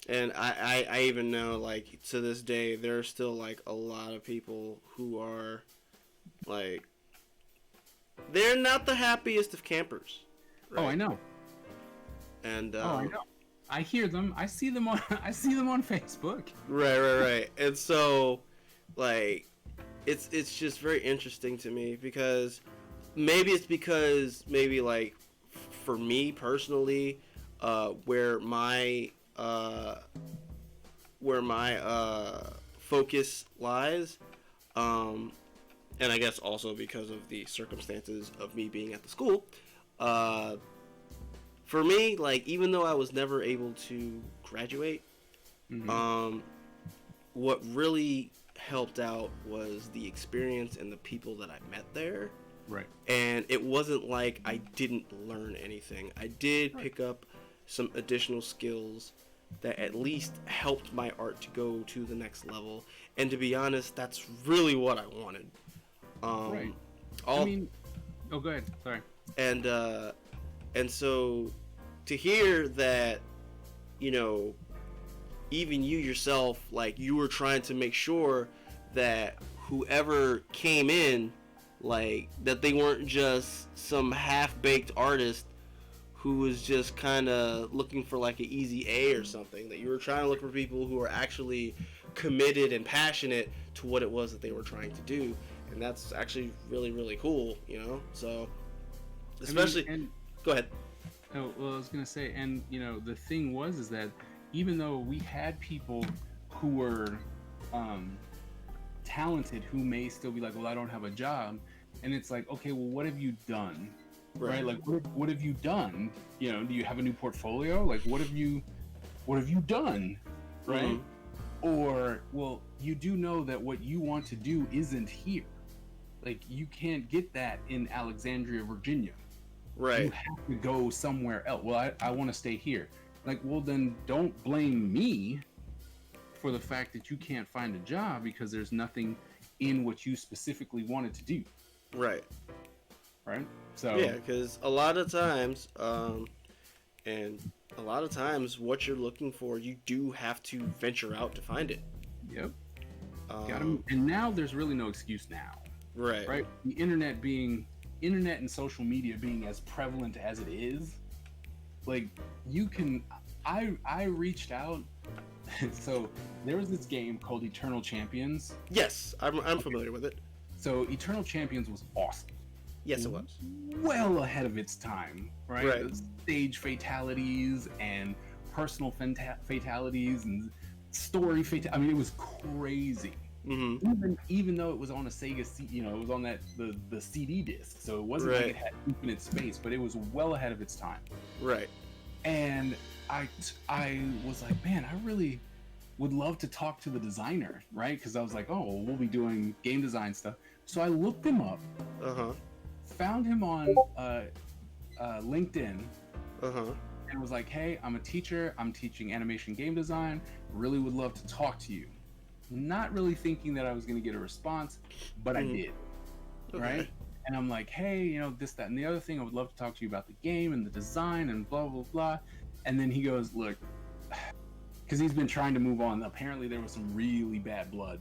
And I even know, like, to this day, there are still, like, a lot of people who are, like, they're not the happiest of campers. Right? Oh, I know. And I know. I hear them. I see them on Facebook. Right. And so, like, it's just very interesting to me because maybe like for me personally, where my focus lies, and I guess also because of the circumstances of me being at the school, for me, like, even though I was never able to graduate, what really helped out was the experience and the people that I met there. Right. And it wasn't like I didn't learn anything. I did pick up some additional skills that at least helped my art to go to the next level. And to be honest, that's really what I wanted. Right. Oh, go ahead. Sorry. And so to hear that, you know, even you yourself, like, you were trying to make sure that whoever came in, like, that they weren't just some half-baked artist who was just kind of looking for, like, an easy A or something, that you were trying to look for people who were actually committed and passionate to what it was that they were trying to do. And that's actually really, really cool, you know? So, especially... Go ahead. Oh, well, I was going to say, and, you know, the thing is that even though we had people who were talented who may still be like, well, I don't have a job, and it's like, okay, well, what have you done? Right? Like, what have you done? You know, do you have a new portfolio? Like, what have you done? Right? Or, well, you do know that what you want to do isn't here. Like, you can't get that in Alexandria, Virginia. Right. You have to go somewhere else. Well, I want to stay here. Like, well, then don't blame me for the fact that you can't find a job because there's nothing in what you specifically wanted to do. Right. So yeah, because a lot of times, what you're looking for, you do have to venture out to find it. Yep. And now there's really no excuse now. Right. The internet and social media being as prevalent as it is, like, you can. I reached out. So there was this game called Eternal Champions. Yes, I'm familiar with it. So Eternal Champions was awesome. Yes, it was. Well ahead of its time, right? Stage fatalities and personal fatalities and story fatalities. I mean, it was crazy. Even though it was on a Sega, it was on the CD disc, so it wasn't like it had infinite space, but it was well ahead of its time. Right. And I was like, man, I really would love to talk to the designer, right? Because I was like, oh, well, we'll be doing game design stuff. So I looked him up, found him on LinkedIn, and was like, hey, I'm a teacher. I'm teaching animation game design. Really would love to talk to you. Not really thinking that I was going to get a response, but I did, right? And I'm like, hey, you know, this, that, and the other thing. I would love to talk to you about the game and the design and blah, blah, blah. And then he goes, look, because he's been trying to move on. Apparently there was some really bad blood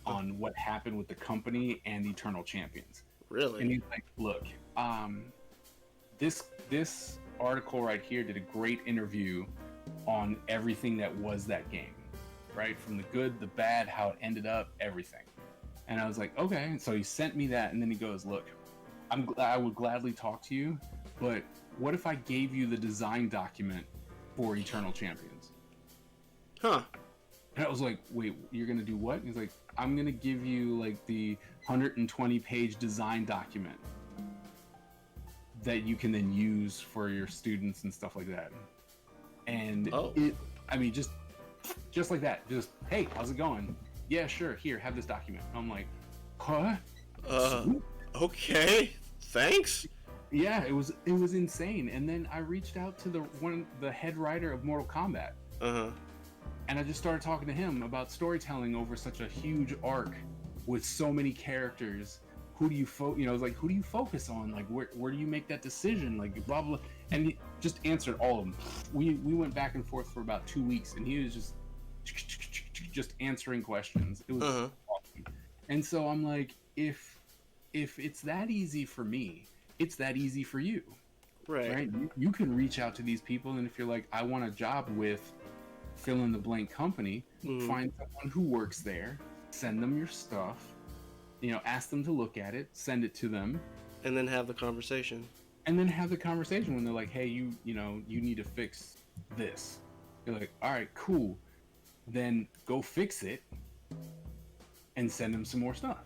on what happened with the company and Eternal Champions. Really? And he's like, look, this article right here did a great interview on everything that was that game. Right, from the good, the bad, how it ended up, everything. And I was like, okay. And so he sent me that, and then he goes, look, I would gladly talk to you, but what if I gave you the design document for Eternal Champions? And I was like, wait, you're gonna do what? And he's like, I'm gonna give you like the 120-page design document that you can then use for your students and stuff like that. And just just like that. Just, hey, how's it going? Yeah, sure. Here, have this document. I'm like, huh? Okay, thanks. Yeah, it was insane. And then I reached out to the head writer of Mortal Kombat. And I just started talking to him about storytelling over such a huge arc with so many characters. Who do you who do you focus on? Like, where do you make that decision? Like, blah blah. And he just answered all of them. We went back and forth for about 2 weeks, and he was just answering questions. It was awesome. And so I'm like, if it's that easy for me, it's that easy for you. Right? You can reach out to these people, and if you're like, I want a job with fill in the blank company, find someone who works there, send them your stuff, ask them to look at it, send it to them, and then have the conversation. And then have the conversation when they're like, hey, you need to fix this. You're like, all right, cool. Then go fix it and send them some more stuff.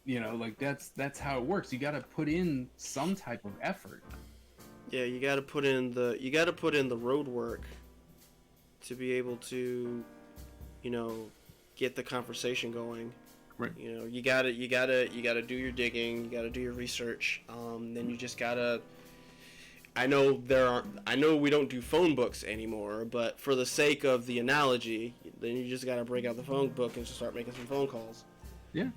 Like that's how it works. You got to put in some type of effort. Yeah, you got to put in the road work to be able to, get the conversation going. Right. You gotta do your digging. You gotta do your research. Then you just gotta. I know we don't do phone books anymore, but for the sake of the analogy, then you just gotta break out the phone book and just start making some phone calls. Yeah.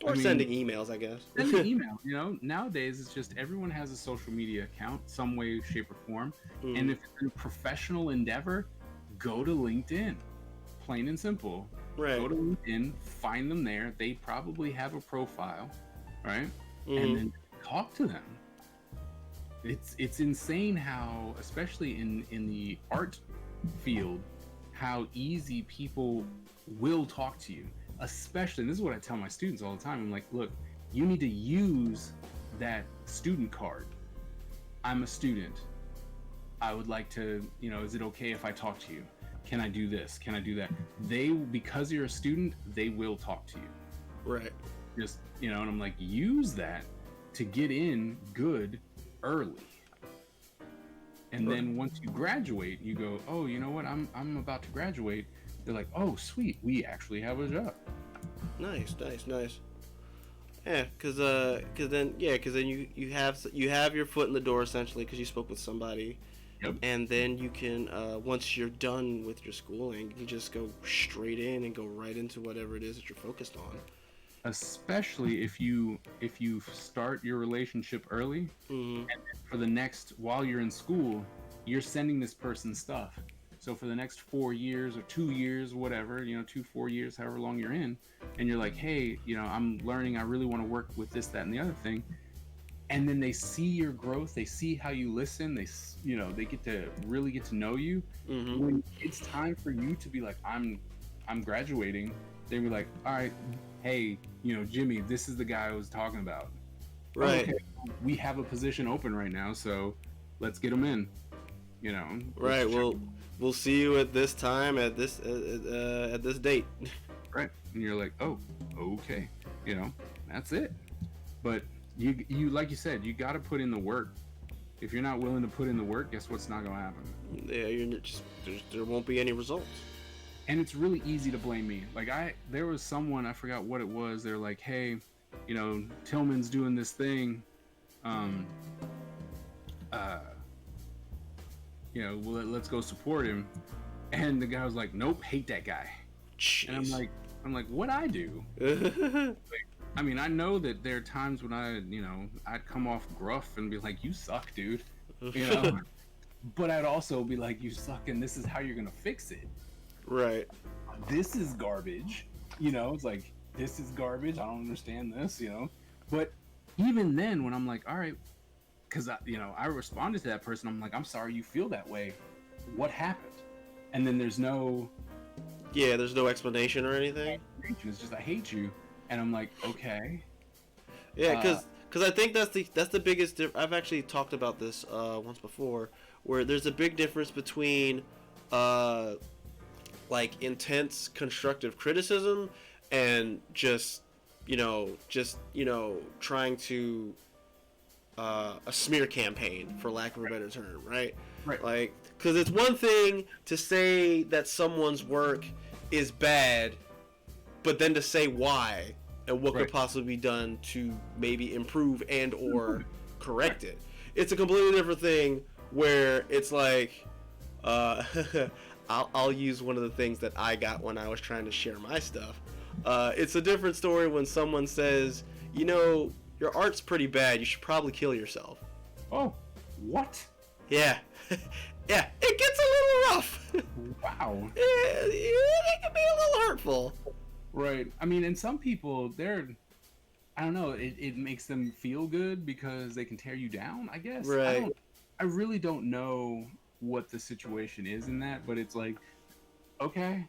Or sending emails, I guess. Sending email. Nowadays it's just everyone has a social media account, some way, shape, or form. And if it's a professional endeavor, go to LinkedIn. Plain and simple. Right. Go to LinkedIn, find them there. They probably have a profile, right? And then talk to them. It's insane how, especially in the art field, how easy people will talk to you. Especially, and this is what I tell my students all the time. I'm like, look, you need to use that student card. I'm a student. I would like to, is it okay if I talk to you? Can I do this? Can I do that? Because you're a student, they will talk to you. Right. Just, and I'm like, use that to get in good early. And then once you graduate, you go, oh, you know what? I'm about to graduate. They're like, oh, sweet. We actually have a job. Nice. Yeah, because then you have your foot in the door essentially because you spoke with somebody. Yep. And then you can, once you're done with your schooling, you can just go straight in and go right into whatever it is that you're focused on. Especially if you start your relationship early, and for the next, while you're in school, you're sending this person stuff. So for the next 4 years or 2 years, whatever, 4 years, however long you're in, and you're like, hey, I'm learning, I really want to work with this, that, and the other thing. And then they see your growth, they see how you listen, they get to know you. When it's time for you to be like, I'm graduating, they be like, all right, hey, Jimmy, this is the guy I was talking about. Right. Okay, we have a position open right now, so let's get him in. Right. We'll see you at this time at this date. Right. And you're like, oh, okay. That's it. But you like you said, you got to put in the work. If you're not willing to put in the work, guess what's not going to happen? Yeah, there won't be any results. And it's really easy to blame me. Like there was someone, I forgot what it was. They're like, hey, Tillman's doing this thing. Well, let's go support him. And the guy was like, nope, hate that guy. Jeez. And I'm like, what'd I do? I mean, I know that there are times when I'd come off gruff and be like, you suck, dude. But I'd also be like, you suck, and this is how you're gonna fix it. Right. This is garbage. It's like, this is garbage. I don't understand this, But even then, when I'm like, all right, because I responded to that person. I'm like, I'm sorry you feel that way. What happened? And then there's no explanation or anything. It's just, I hate you. And I'm like, okay. Yeah, because I think that's the biggest I've actually talked about this once before, where there's a big difference between like intense constructive criticism and just trying to a smear campaign, for lack of a better term, right? Right. Like, because it's one thing to say that someone's work is bad, but then to say why and what could possibly be done to maybe improve and or correct it. It's a completely different thing where it's like, I'll use one of the things that I got when I was trying to share my stuff. It's a different story when someone says, you know, your art's pretty bad, you should probably kill yourself. Oh, what? Yeah. Yeah, it gets a little rough. Wow. It can be a little hurtful. Right. I mean, and some people, I don't know, it makes them feel good because they can tear you down, I guess. Right. I really don't know what the situation is in that, but it's like, okay.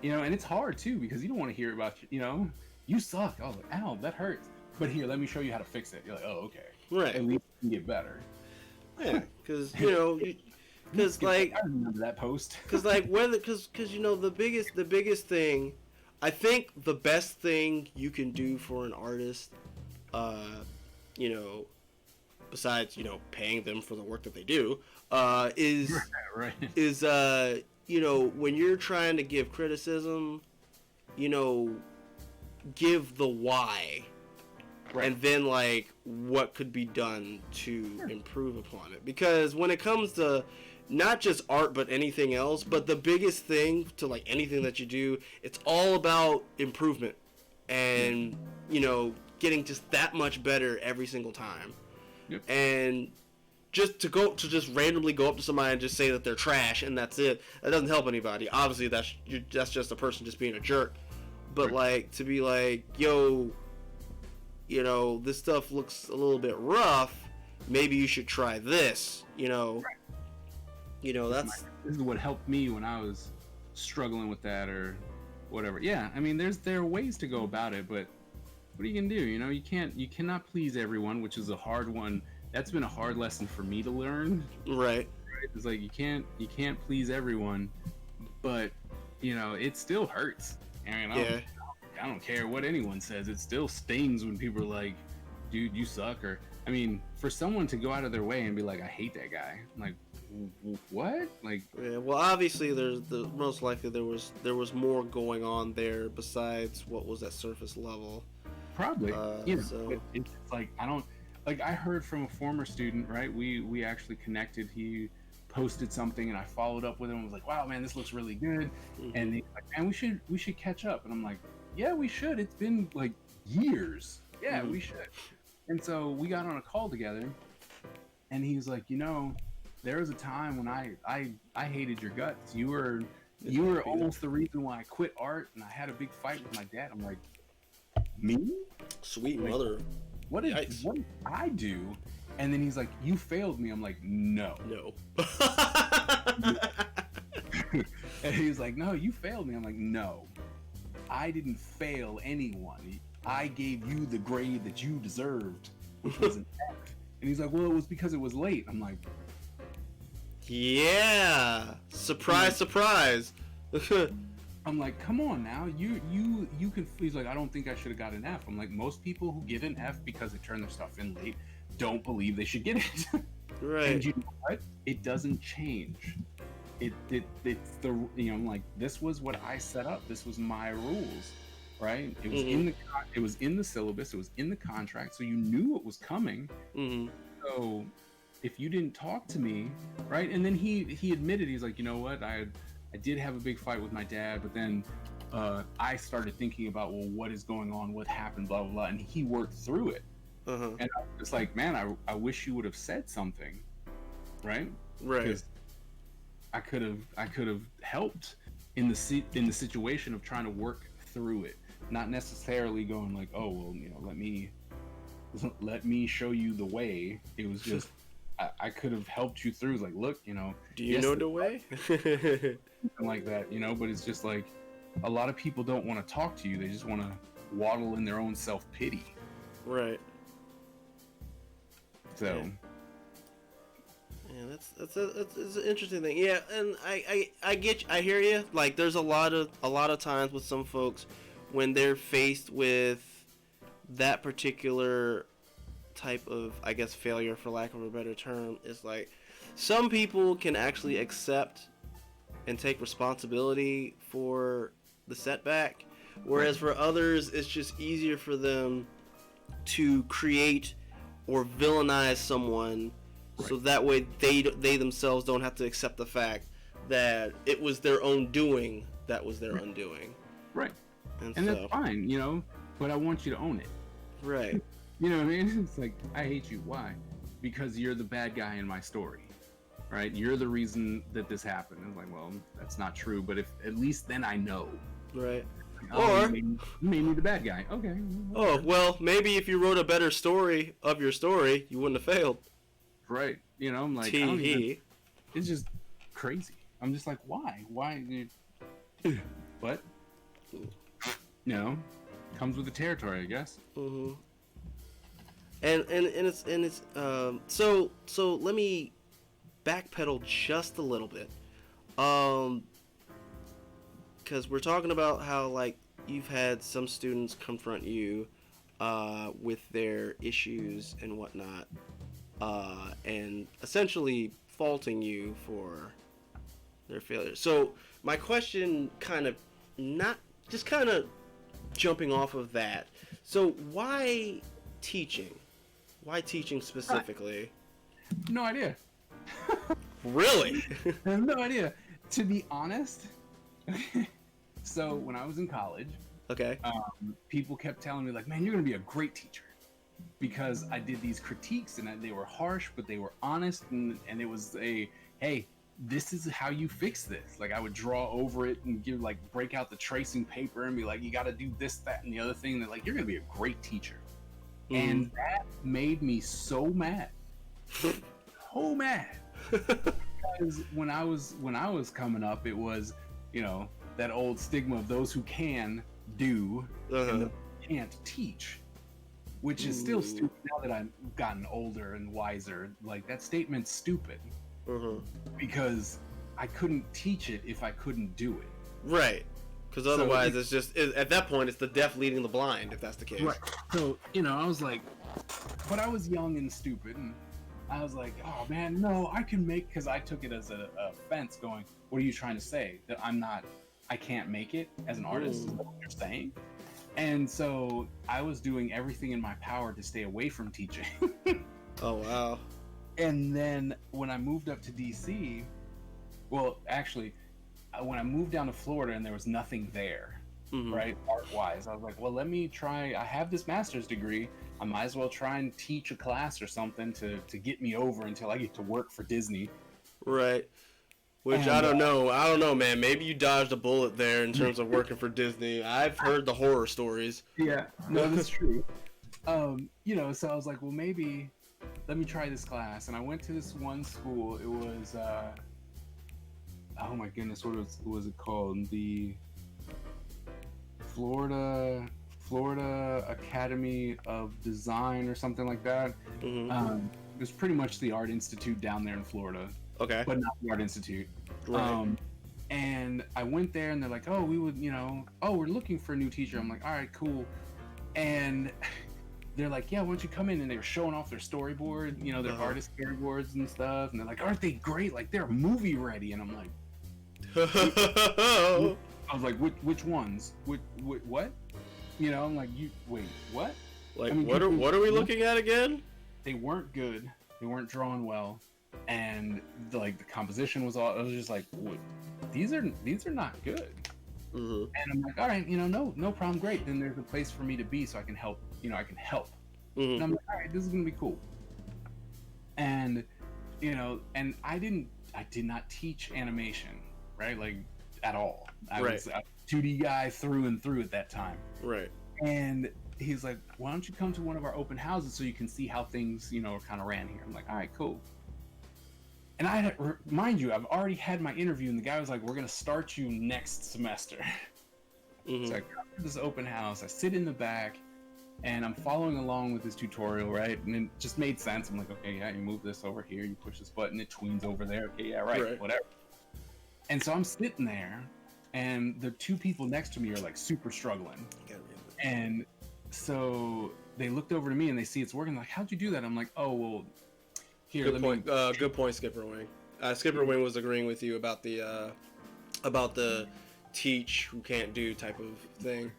You know, and it's hard too because you don't want to hear about, you know, you suck. Oh, ow, that hurts. But here, let me show you how to fix it. You're like, oh, okay. Right. At least you can get better. Yeah, because, you know, because like, I remember that post. Because like because you know the biggest thing, I think the best thing you can do for an artist, you know, besides, you know, paying them for the work that they do, is you know, when you're trying to give criticism, you know, give the why. Right. And then, like, what could be done to improve upon it. Because when it comes to not just art, but anything else, but the biggest thing to, like, anything that you do, it's all about improvement. And, you know, getting just that much better every single time. Yep. And just to just randomly go up to somebody and just say that they're trash and that's it, that doesn't help anybody. Obviously, that's just a person just being a jerk. But, like, to be like, yo, you know, this stuff looks a little bit rough. Maybe you should try this. You know, you know, this is what helped me when I was struggling with that or whatever. Yeah, I mean, there are ways to go about it, but what are you gonna do? You know, you cannot please everyone, which is a hard one. That's been a hard lesson for me to learn. Right. It's like you can't please everyone, but you know, it still hurts. I mean, I don't care what anyone says. It still stings when people are like, dude, you suck. Or, I mean, for someone to go out of their way and be like, I hate that guy. I'm like, what? Like, yeah, well, obviously most likely there was more going on there besides what was at surface level. Probably. So. It's like, I heard from a former student, right? We actually connected. He posted something and I followed up with him and was like, wow, man, this looks really good. Mm-hmm. And he's like, man, we should catch up. And I'm like, yeah, we should. It's been like years. Yeah, we should. And so we got on a call together and he's like, you know, there was a time when I hated your guts. You were almost the reason why I quit art and I had a big fight with my dad. I'm like, me? Sweet mother. What did I do? And then he's like, you failed me. I'm like, no. And he's like, no, you failed me. I'm like, no. I didn't fail anyone. I gave you the grade that you deserved, which was an F. And he's like, well, it was because it was late. I'm like, yeah, surprise, surprise. I'm like, come on now, you can. He's like, I don't think I should have got an F. I'm like, most people who get an F because they turn their stuff in late don't believe they should get it. Right. And you know what? It doesn't change. It's the, you know, I'm like, this was what I set up. This was my rules, right? It was it was in the syllabus. It was in the contract, so you knew it was coming. So if you didn't talk to me, right? And then he admitted, he's like, you know what? I did have a big fight with my dad, but then I started thinking about, well, what is going on? What happened? Blah blah blah. And he worked through it. And I was like, man, I wish you would have said something, right? Right. Because I could have helped in the situation of trying to work through it, not necessarily going like, oh well, you know, let me show you the way. It was just I could have helped you through. Like, look, you know, do you know the way? Something like that, you know. But it's just like a lot of people don't want to talk to you. They just want to waddle in their own self-pity. Right. So. Yeah, that's an interesting thing. Yeah, and I hear you. Like, there's a lot of times with some folks when they're faced with that particular type of, I guess, failure, for lack of a better term, is like some people can actually accept and take responsibility for the setback, whereas for others it's just easier for them to create or villainize someone, so that way they themselves don't have to accept the fact that it was their own doing that was their undoing. Right. And so, that's fine, you know, but I want you to own it. Right. You know what I mean? It's like, I hate you. Why? Because you're the bad guy in my story, right? You're the reason that this happened. It's like, well, that's not true, but if at least then I know. Right. Oh, you made me the bad guy. Okay. Oh, well, maybe if you wrote a better story of your story, you wouldn't have failed. Right. You know, I'm like, it's just crazy. I'm just like, why? Why? What? You know, comes with the territory, I guess. Mm-hmm. And it's so let me backpedal just a little bit, because we're talking about how, like, you've had some students confront you with their issues and whatnot, and essentially faulting you for their failures. So my question, kind of jumping off of that, so why teaching? Why teaching specifically? No idea. Really? I have no idea. To be honest, so when I was in college, okay, people kept telling me, like, man, you're going to be a great teacher. Because I did these critiques, and they were harsh, but they were honest, and it was hey, this is how you fix this. Like, I would draw over it and break out the tracing paper and be like, you got to do this, that, and the other thing. That, like, you're going to be a great teacher. And that made me so mad. So mad. Because when I was coming up, it was, you know, that old stigma of those who can do and those who can't teach, which is still stupid now that I've gotten older and wiser. Like, that statement's stupid. Because I couldn't teach it if I couldn't do it. Right. Because otherwise, it's just, at that point, it's the deaf leading the blind, if that's the case. Right. So, you know, I was like, but I was young and stupid, and I was like, oh man, no, I can make, because I took it as a offense, going, what are you trying to say? That I can't make it as an artist? Is that what you're saying? And so I was doing everything in my power to stay away from teaching. Oh, wow. And then when I moved up to DC, well, actually, when I moved down to Florida and there was nothing there, right, art-wise, I was like, well, let me try. I have this master's degree. I might as well try and teach a class or something to get me over until I get to work for Disney. Right. Which, I don't know, man. Maybe you dodged a bullet there in terms of working for Disney. I've heard the horror stories. Yeah, no, that's true. You know, so I was like, well, maybe let me try this class. And I went to this one school. It was, oh my goodness, what was it called? The Florida Academy of Design or something like that. It was pretty much the Art Institute down there in Florida. Okay. But not the Art Institute. Right. And I went there and they're like, oh, we would, you know, oh, we're looking for a new teacher. I'm like, all right, cool. And they're like, yeah, why don't you come in? And they were showing off their storyboard, you know, their artist storyboards and stuff. And they're like, aren't they great? Like, they're movie ready. And I'm like, I was like, which ones? What? You know, I'm like, wait, what? Like, I mean, what are we looking at again? They weren't good. They weren't drawn well. And the composition was all, I was just like, what? These are not good. And I'm like, all right, you know, no problem, great. Then there's a place for me to be so I can help, you know, I can help. And I'm like, all right, this is gonna be cool. And, you know, and I did not teach animation, right? Like, at all. I was a 2D guy through and through at that time. Right. And he's like, why don't you come to one of our open houses so you can see how things, you know, kind of ran here? I'm like, all right, cool. And mind you, I've already had my interview, and the guy was like, we're going to start you next semester. So I come to this open house, I sit in the back, and I'm following along with this tutorial, right? And it just made sense. I'm like, okay, yeah, you move this over here, you push this button, it tweens over there. Okay, yeah, right. Whatever. And so I'm sitting there, and the two people next to me are like super struggling. And so they looked over to me and they see it's working. Like, how'd you do that? I'm like, oh, well, here, Good point. Good point, Skipper Wing. Skipper Wing was agreeing with you about the teach who can't do type of thing.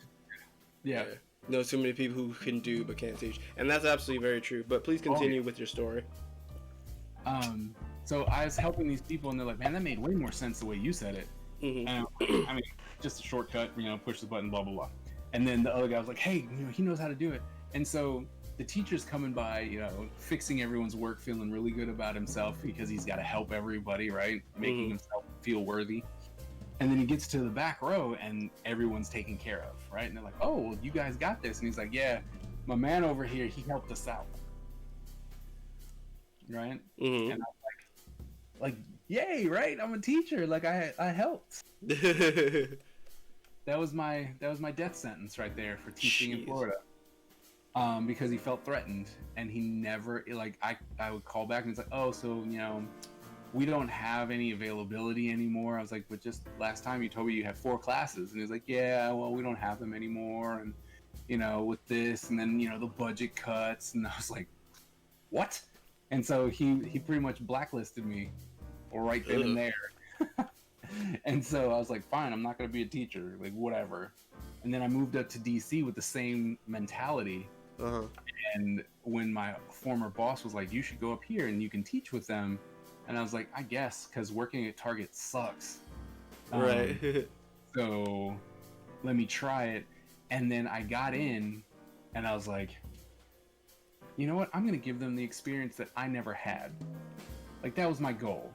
Yeah. Know too many people who can do but can't teach, and that's absolutely very true. But please continue with your story. So I was helping these people, and they're like, "Man, that made way more sense the way you said it." Mm-hmm. And I mean, just a shortcut, push the button, blah blah blah. And then the other guy was like, "Hey, he knows how to do it." And so the teacher's coming by, fixing everyone's work, feeling really good about himself because he's got to help everybody, right? Making himself feel worthy. And then he gets to the back row and everyone's taken care of, right? And they're like, "Oh, well, you guys got this." And he's like, "Yeah, my man over here, he helped us out." Right? Mm-hmm. And I'm like, yay, right? I'm a teacher. Like I helped. That was my death sentence right there for teaching in Florida. Because he felt threatened, and he never, I would call back and it's like, "Oh, so we don't have any availability anymore." I was like, "But just last time you told me you had 4 classes." And he's like, "Yeah, well, we don't have them anymore, and with this, and then the budget cuts." And I was like, "What?" And so he pretty much blacklisted me right then and there. And so I was like, "Fine, I'm not going to be a teacher, like whatever." And then I moved up to DC with the same mentality. And when my former boss was like, "You should go up here and you can teach with them," and I was like, "I guess, because working at Target sucks." Right. So let me try it. And then I got in, and I was like, "You know what? I'm going to give them the experience that I never had." Like, that was my goal.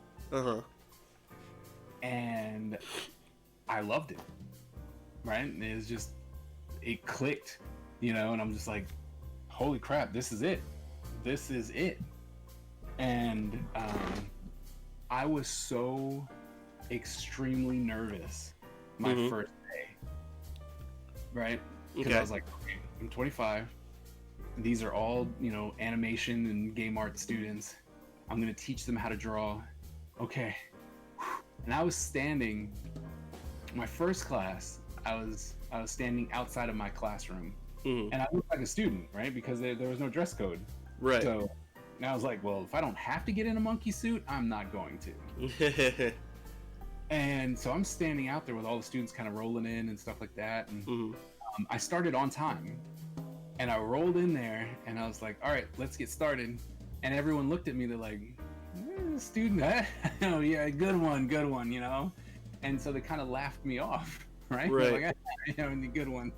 And I loved it. Right? And it was just, it clicked, and I'm just like, holy crap, this is it. This is it. And I was so extremely nervous my first day. Right? Because I was like, okay, I'm 25. These are all, animation and game art students. I'm going to teach them how to draw. Okay. And I was standing, my first class, I was standing outside of my classroom. And I looked like a student, right? Because there was no dress code. Right. So and I was like, well, if I don't have to get in a monkey suit, I'm not going to. And so I'm standing out there with all the students kind of rolling in and stuff like that. And I started on time. And I rolled in there, and I was like, all right, let's get started. And everyone looked at me. They're like, student, oh, yeah, good one, And so they kind of laughed me off, right? Right. Like, good one.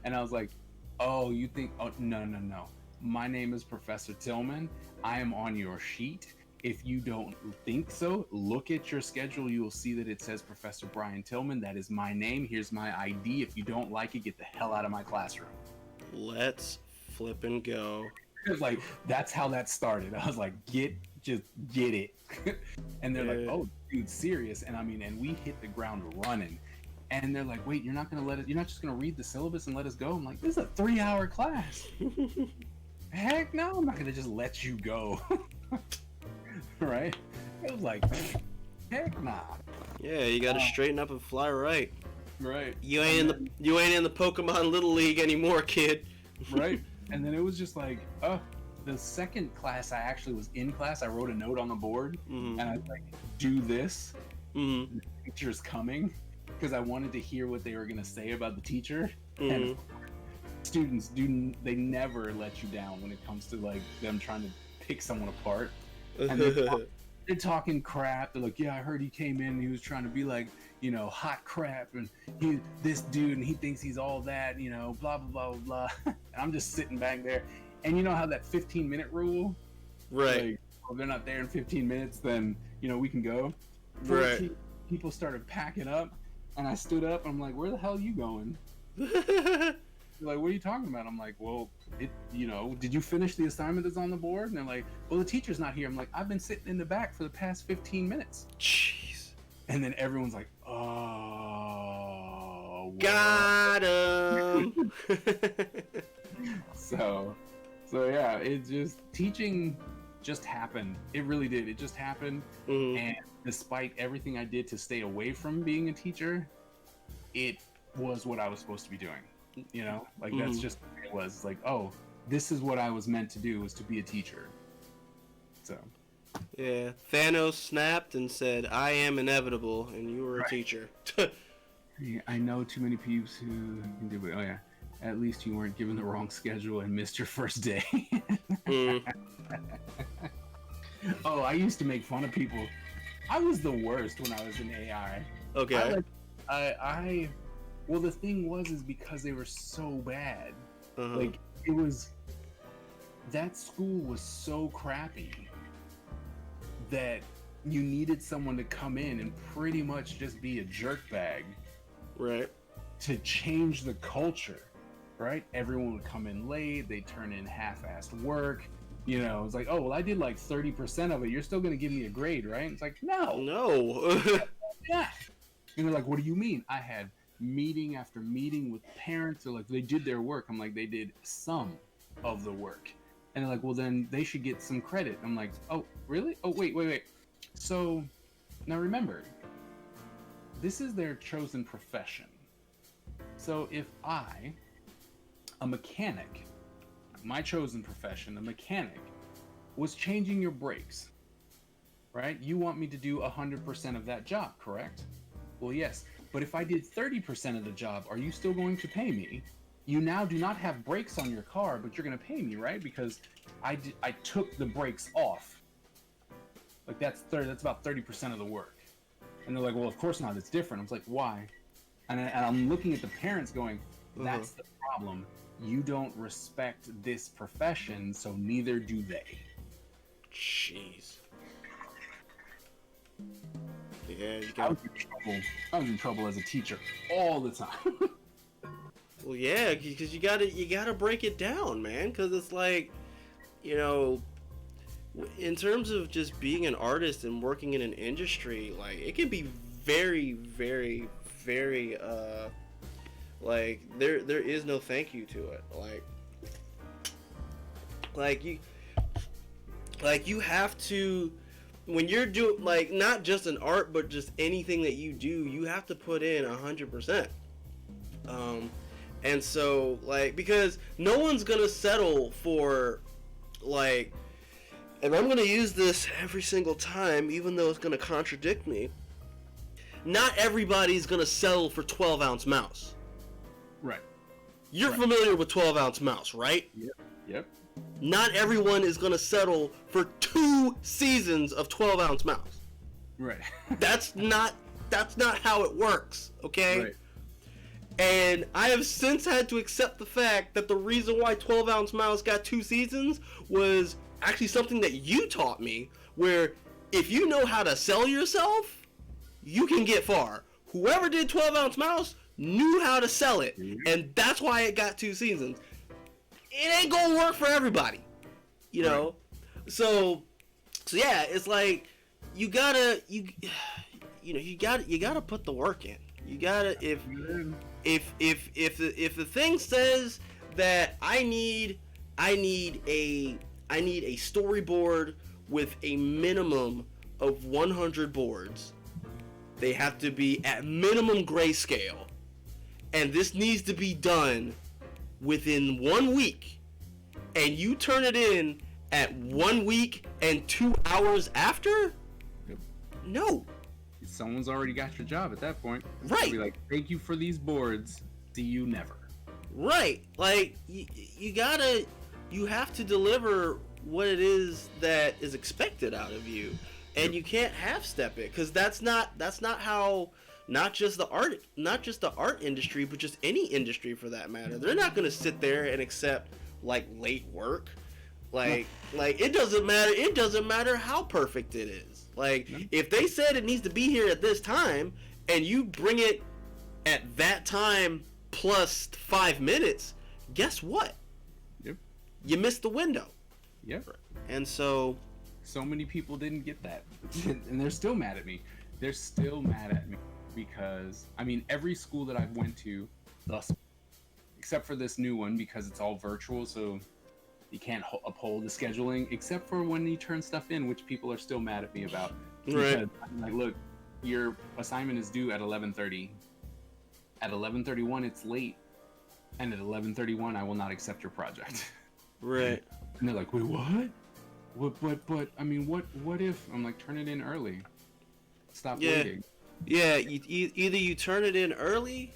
And I was like, oh, you think, oh, no. My name is Professor Tillman. I am on your sheet. If you don't think so, look at your schedule. You will see that it says Professor Brian Tillman. That is my name. Here's my ID. If you don't like it, get the hell out of my classroom. Let's flip and go. It was like, that's how that started. I was like, just get it. And they're like, oh, dude, serious. And and we hit the ground running. And they're like, wait, you're not just gonna read the syllabus and let us go? I'm like, this is a 3-hour class. Heck no, I'm not gonna just let you go. Right? It was like, heck nah. Yeah, you gotta straighten up and fly right. Right. You ain't in the Pokemon Little League anymore, kid. Right. And then it was just like, oh, the second class I actually was in class, I wrote a note on the board, and I was like, do this. The teacher's coming, because I wanted to hear what they were gonna say about the teacher. And students they never let you down when it comes to like them trying to pick someone apart. And they're talking crap. They're like, yeah, I heard he came in and he was trying to be like, hot crap, and this dude, and he thinks he's all that, blah blah blah blah. And I'm just sitting back there, and you know how that 15-minute rule, right? Like, if they're not there in 15 minutes, then we can go. Right. People started packing up, and I stood up. I'm like, where the hell are you going? They're like, what are you talking about? I'm like, well, did you finish the assignment that's on the board? And they're like, well, the teacher's not here. I'm like, I've been sitting in the back for the past 15 minutes. Jeez. And then everyone's like, oh, got him. So yeah, it just, teaching just happened. It really did. It just happened. And despite everything I did to stay away from being a teacher, it was what I was supposed to be doing. Like, that's just what it was. Like, oh, this is what I was meant to do, was to be a teacher. So. Yeah, Thanos snapped and said, "I am inevitable," and you were a teacher. Yeah, I know too many peeps who can do it. Oh yeah, at least you weren't given the wrong schedule and missed your first day. Oh, I used to make fun of people. I was the worst when I was in AI. Okay. Well, the thing is because they were so bad. Uh-huh. Like, that school was so crappy that you needed someone to come in and pretty much just be a jerkbag. Right. To change the culture, right? Everyone would come in late, they turn in half-assed work. You know, it's like, oh, well, I did like 30% of it. You're still going to give me a grade, right? It's like, no. Yeah. And they're like, what do you mean? I had meeting after meeting with parents. They're like, they did their work. I'm like, they did some of the work. And they're like, well, then they should get some credit. I'm like, oh, really? Oh, wait. So, now remember, this is their chosen profession. So if I, a mechanic, my chosen profession, a mechanic, was changing your brakes, right? You want me to do 100% of that job, correct? Well, yes. But if I did 30% of the job, are you still going to pay me? You now do not have brakes on your car, but you're going to pay me, right? Because I took the brakes off. Like, that's about 30% of the work. And they're like, well, of course not. It's different. I was like, why? And I'm looking at the parents going, that's the problem. You don't respect this profession, so neither do they. Jeez. Yeah, I was in trouble as a teacher all the time. Well, yeah, because you gotta break it down, man. Because it's like, you know, in terms of just being an artist and working in an industry, like, it can be very, very, very, like, there is no thank you to it. Like you have to, when you're doing, like, not just an art, but just anything that you do, you have to put in 100%. And so, like, because no one's gonna settle for, like, and I'm gonna use this every single time, even though it's gonna contradict me. Not everybody's gonna settle for 12-ounce mouse. Right. You're familiar with 12-ounce mouse, right? Yep. Not everyone is gonna settle for 2 seasons of 12-ounce mouse. Right. That's not how it works, okay? Right. And I have since had to accept the fact that the reason why 12-ounce mouse got 2 seasons was actually something that you taught me, where if you know how to sell yourself, you can get far. Whoever did 12-ounce mouse knew how to sell it, and that's why it got 2 seasons. It ain't gonna work for everybody, you know. Right. So yeah, it's like you gotta put the work in. You gotta if the thing says that I need a storyboard with a minimum of 100 boards. They have to be at minimum grayscale. And this needs to be done within 1 week. And you turn it in at 1 week and 2 hours after? Yep. No. Someone's already got your job at that point. Right. They'll be like, thank you for these boards. See you never. Right. Like, you have to deliver what it is that is expected out of you. And you can't half-step it, because that's not how, not just the art industry, but just any industry for that matter. They're not going to sit there and accept, like, late work. Like it doesn't matter how perfect it is. Like, if they said it needs to be here at this time, and you bring it at that time plus 5 minutes, guess what? Yep. You missed the window. Yep. And so many people didn't get that, and they're still mad at me. They're still mad at me because, I mean, every school that I've went to thus, except for this new one, because it's all virtual, so you can't uphold the scheduling, except for when you turn stuff in, which people are still mad at me about. Right. Because I'm like, look, your assignment is due at 11:30. At 11:31, it's late, and at 11:31, I will not accept your project. Right. And they're like, wait, what? But I mean, what if I'm like, turn it in early. Stop waiting. Yeah, either you turn it in early,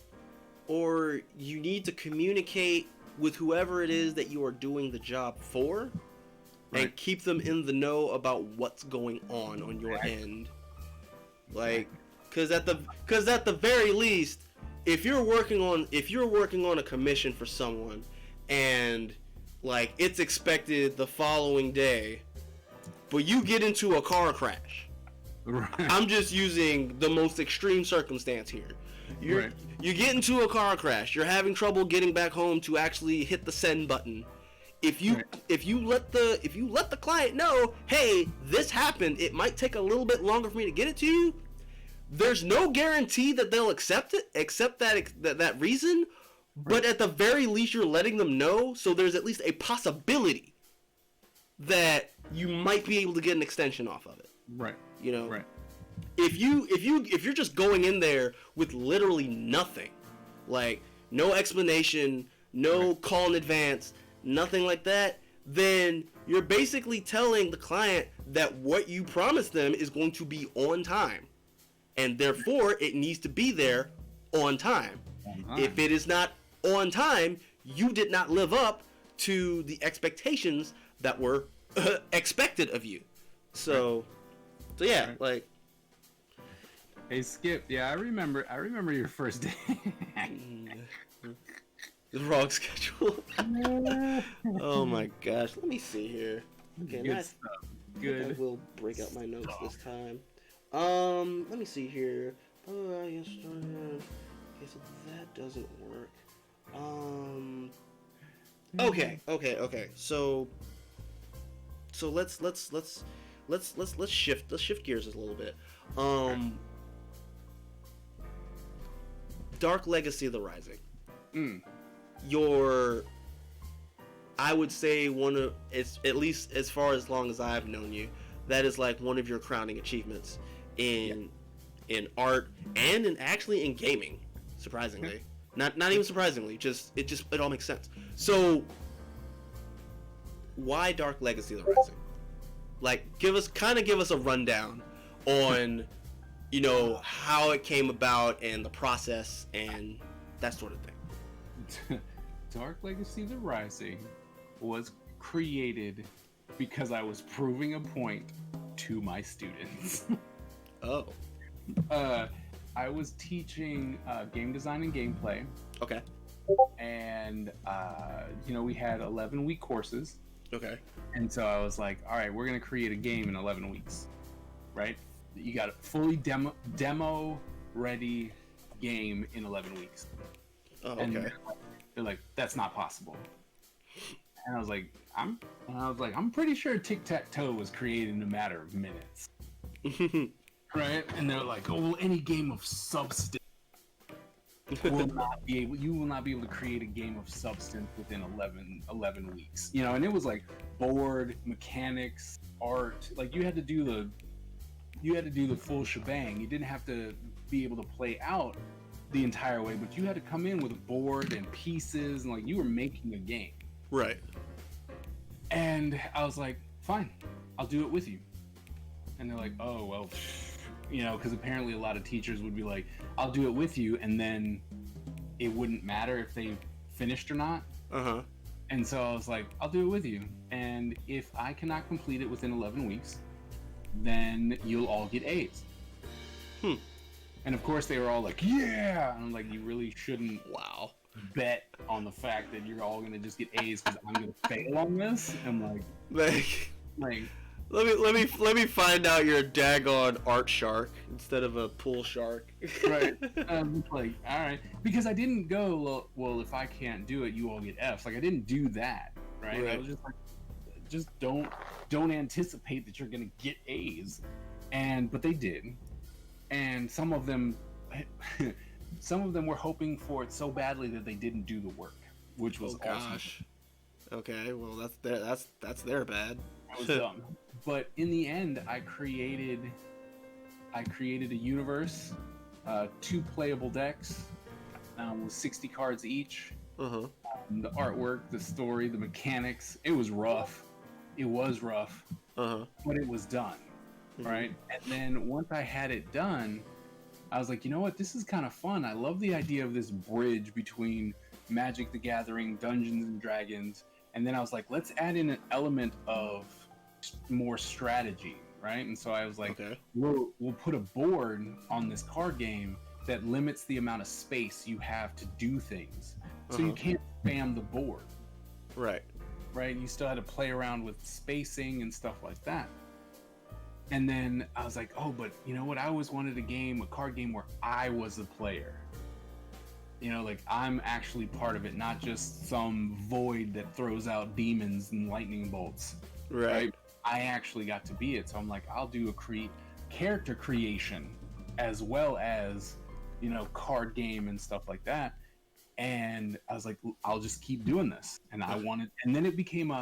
or you need to communicate with whoever it is that you are doing the job for, and keep them in the know about what's going on your end. Like, because at the very least, if you're working on a commission for someone, and like it's expected the following day, but you get into a car crash. Right. I'm just using the most extreme circumstance here. You get into a car crash. You're having trouble getting back home to actually hit the send button. If you let the client know, hey, this happened. It might take a little bit longer for me to get it to you. There's no guarantee that they'll accept that reason. But at the very least, you're letting them know, so there's at least a possibility that you might be able to get an extension off of it. Right. You know, right. If you're just going in there with literally nothing, like no explanation, no call in advance, nothing like that, then you're basically telling the client that what you promised them is going to be on time, and therefore it needs to be there on time. If it is not on time, you did not live up to the expectations that were expected of you. So yeah, like. Hey Skip, yeah, I remember your first day. The wrong schedule. Oh my gosh, let me see here. Okay, Good stuff. Good. I will break out my notes this time. Let me see here. Okay, so that doesn't work. Okay. So let's shift gears a little bit. Dark Legacy of the Rising. I would say it's at least as far as long as I've known you, that is like one of your crowning achievements in art and in gaming. Surprisingly, not even surprisingly, it all makes sense. So, why Dark Legacy of the Rising? Like, give us a rundown on, how it came about and the process and that sort of thing. Dark Legacy of the Rising was created because I was proving a point to my students. Oh. I was teaching game design and gameplay. Okay. And, we had 11-week courses. Okay. And so I was like, all right, we're going to create a game in 11 weeks, right? You got a fully demo ready game in 11 weeks. Oh, okay. And they're like, that's not possible. And I was like, I'm pretty sure tic-tac-toe was created in a matter of minutes. Right? And they're like, oh, well, any game of substance you will not be able to create a game of substance within 11 weeks. And it was like board, mechanics, art. Like you had to do the full shebang. You didn't have to be able to play out the entire way, but you had to come in with a board and pieces, and like you were making a game. Right. And I was like, fine, I'll do it with you. And they're like, oh, well, because apparently a lot of teachers would be like, I'll do it with you, and then it wouldn't matter if they finished or not. Uh-huh. And so I was like, I'll do it with you. And if I cannot complete it within 11 weeks, then you'll all get A's. And of course they were all like, yeah! And I'm like, you really shouldn't bet on the fact that you're all gonna just get A's because I'm gonna fail on this. And like let me find out you're a daggone art shark instead of a pool shark. Right. I'm like, all right, because I didn't go, well, if I can't do it, you all get F's. Like I didn't do that, right? I was just like, just don't anticipate that you're gonna get A's, but they did, and some of them were hoping for it so badly that they didn't do the work, which was gosh. Awesome. Okay, well that's their bad. That was dumb. But in the end, I created a universe, 2 playable decks with 60 cards each. The artwork, the story, the mechanics, it was rough. It was rough, but it was done, right? And then once I had it done, I was like, you know what? This is kind of fun. I love the idea of this bridge between Magic the Gathering, Dungeons and Dragons. And then I was like, let's add in an element of more strategy, right? And so I was like, we'll put a board on this card game that limits the amount of space you have to do things. So you can't spam the board. Right. Right? You still had to play around with spacing and stuff like that. And then I was like, oh, but you know what? I always wanted a card game where I was the player. You know, like I'm actually part of it, not just some void that throws out demons and lightning bolts. Right? I actually got to be it. So I'm like, I'll do character creation as well as, you know, card game and stuff like that. And I was like, I'll just keep doing this. And and then it became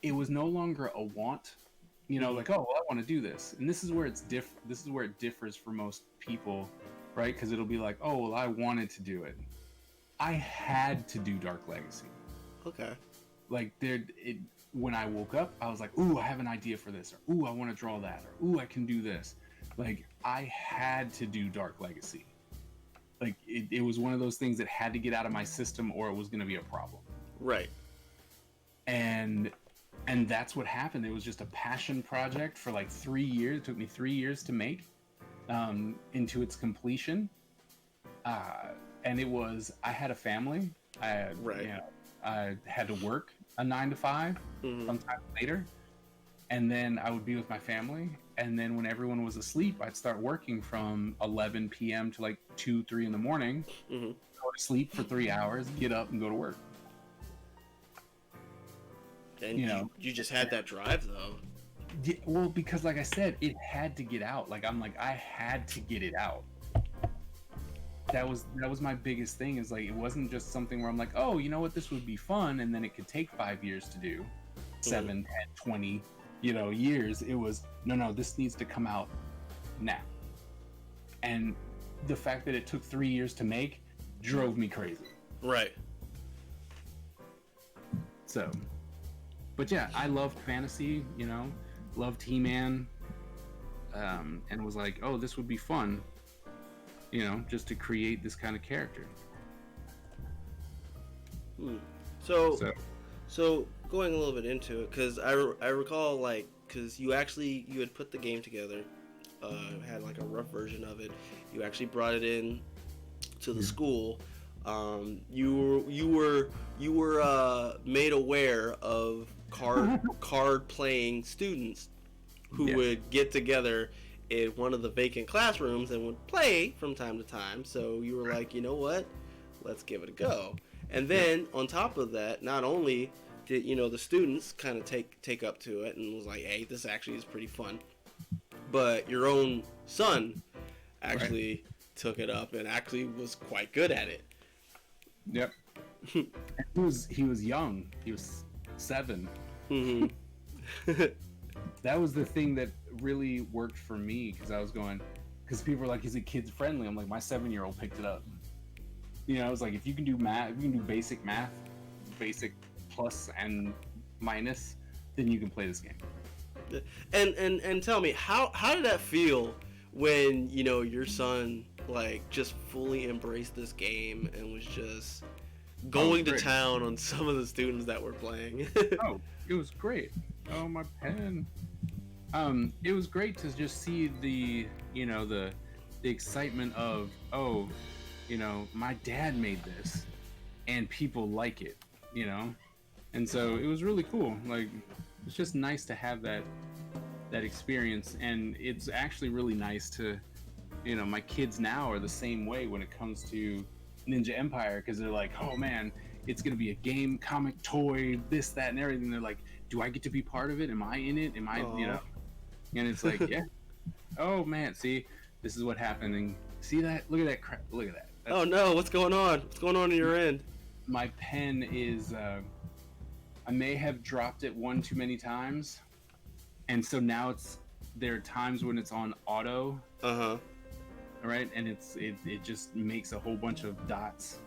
it was no longer a want, you know, like, oh, well, I want to do this. And this is where this is where it differs for most people, right? Because it'll be like, oh, well, I wanted to do it. I had to do Dark Legacy. Okay. Like when I woke up, I was like, ooh, I have an idea for this, or ooh, I want to draw that, or ooh, I can do this. Like I had to do Dark Legacy. Like it was one of those things that had to get out of my system or it was going to be a problem. Right. And that's what happened. It was just a passion project for like 3 years. It took me 3 years to make into its completion. And it was, I had a family. I had to work a 9 to 5 sometime later. And then I would be with my family. And then when everyone was asleep, I'd start working from 11 p.m. to like 2, 3 in the morning. Go to sleep for 3 hours, get up and go to work. And you just had that drive though. Yeah, well, because like I said, it had to get out. Like I had to get it out. That was my biggest thing, is like it wasn't just something where I'm like, oh, you know what, this would be fun, and then it could take 5 years to do, 7, 10, 20, years. It was no, this needs to come out now. And the fact that it took 3 years to make drove me crazy. Right. So, but yeah, I loved fantasy, loved He-Man, and was like, oh, this would be fun, just to create this kind of character. So going a little bit into it, because I recall, because you had put the game together, had like a rough version of it. You actually brought it in to the school. You were made aware of card playing students who would get together in one of the vacant classrooms and would play from time to time. So you were like, you know what, let's give it a go. And then on top of that, not only did the students kind of take up to it and was like, hey, this actually is pretty fun, but your own son actually took it up and actually was quite good at it. Yep. He was young. He was 7. That was the thing that really worked for me, because people were like, is it kids friendly? I'm like, my 7-year-old picked it up. I was like, if you can do math, if you can do basic math, basic plus and minus, then you can play this game. And tell me, how did that feel when your son just fully embraced this game and was just going to town on some of the students that were playing? Oh, it was great. Oh, my pen. It was great to just see the excitement of, my dad made this and people like it, and so it was really cool. Like, it's just nice to have that experience, and it's actually really nice to, my kids now are the same way when it comes to Ninja Empire, because they're like, oh man, it's gonna be a game, comic, toy, this, that, and everything. They're like, do I get to be part of it? Am I in it? Am I, And it's like, yeah. Oh man, see, this is what happened. And see that? Look at that crap. Look at that. Oh no, what's going on? What's going on in your end? My pen is, I may have dropped it one too many times. And so now there are times when it's on auto. Right, and it just makes a whole bunch of dots,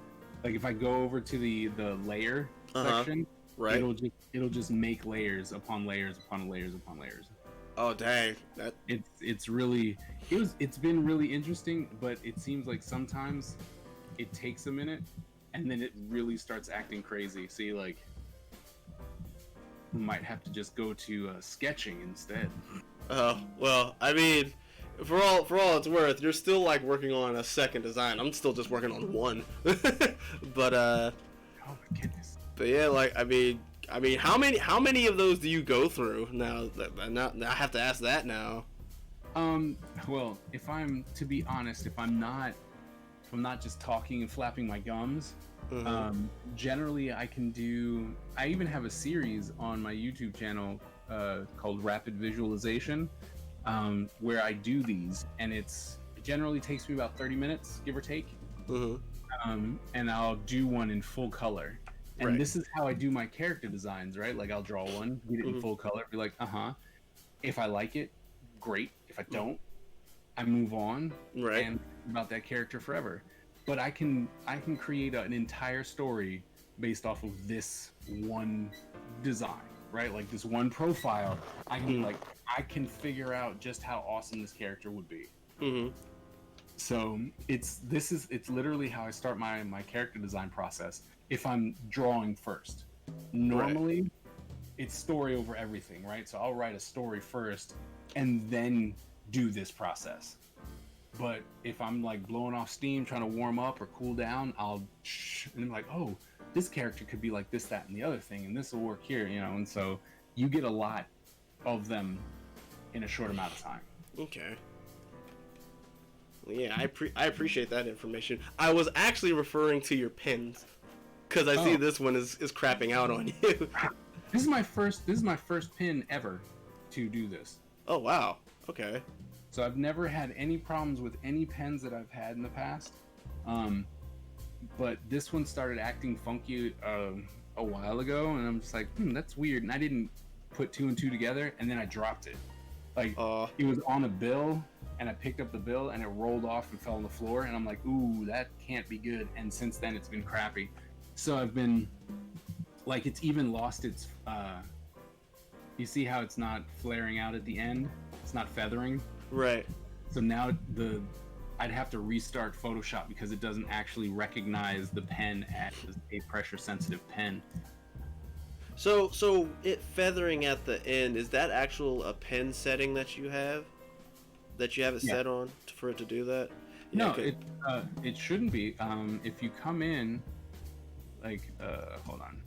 Like if I go over to the layer section, Right. it'll just make layers upon layers upon layers upon layers. Oh dang, that It's been really interesting, but it seems like sometimes it takes a minute and then it really starts acting crazy. See, like we might have to just go to sketching instead. Oh well, I mean, for all it's worth, you're still like working on a second design. I'm still just working on one. But Oh my goodness. but yeah, like I mean, how many of those do you go through now? Now I have to ask that now. Well, if I'm to be honest, if I'm not just talking and flapping my gums, generally I even have a series on my YouTube channel called Rapid Visualization, where I do these, and it generally takes me about 30 minutes, give or take. And I'll do one in full color. And Right. this is how I do my character designs, right? Like I'll draw one, get it in full color, be like, if I like it, great. If I don't, I move on Right. and about that character forever. But I can create an entire story based off of this one design, right? Like this one profile. I can figure out just how awesome this character would be. So it's literally how I start my character design process. If I'm drawing first, normally it's story over everything, right? So I'll write a story first and then do this process. But if I'm like blowing off steam, trying to warm up or cool down, and I'm like, oh, this character could be like this, that, and the other thing, and this will work here, you know. And so you get a lot of them in a short amount of time. Okay. Well, yeah, I appreciate that information. I was actually referring to your pins, because I see this one is crapping out on you. This is my first pin ever to do this. Oh wow. Okay. So I've never had any problems with any pens that I've had in the past. But this one started acting funky a while ago, and I'm just like, that's weird. And I didn't put two and two together, and then I dropped it. Like it was on a bill, and I picked up the bill, and it rolled off and fell on the floor, and I'm like, ooh, that can't be good. And since then, it's been crappy. So I've been like, it's even lost its. You see how it's not flaring out at the end? It's not feathering. Right. So now I'd have to restart Photoshop because it doesn't actually recognize the pen as a pressure sensitive pen. So it feathering at the end, is that a pen setting that you have it set on for it to do that? Yeah, No, okay. it shouldn't be. If you come in, like, hold on.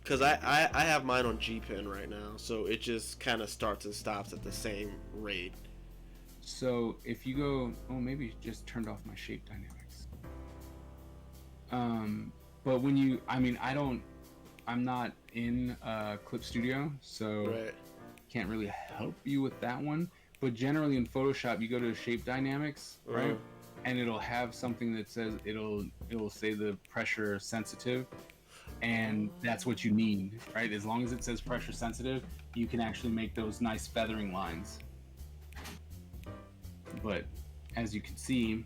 Because I have mine on G pen right now, so it just kind of starts and stops at the same rate. So if you go, maybe it just turned off my shape dynamics. But when you, I'm not in Clip Studio, so can't really help you with that one. But generally in Photoshop, you go to shape dynamics, right? And it'll have something that says it'll say the pressure sensitive, and that's what you need, right? As long as it says pressure sensitive, you can actually make those nice feathering lines. But as you can see,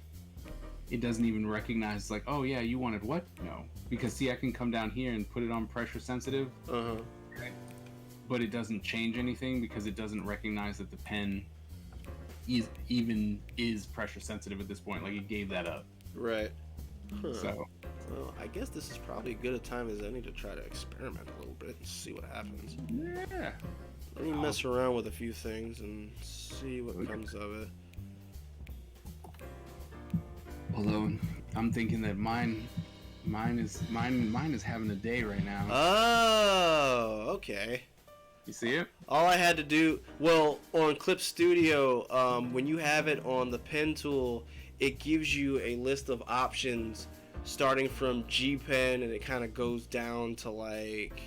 it doesn't even recognize, like, oh yeah, you wanted what? No, because see, I can come down here and put it on pressure sensitive, okay. But it doesn't change anything because it doesn't recognize that the pen is pressure sensitive at this point. Like, it gave that up. Right. Huh. So, well, I guess this is probably as good a time as any to try to experiment a little bit and see what happens. yeah. Let me mess around with a few things and see what comes of it. Although I'm thinking that mine is having a day right now. Oh, okay. You see it? All I had to do, well, on Clip Studio, when you have it on the pen tool, it gives you a list of options starting from G pen, and it kind of goes down to like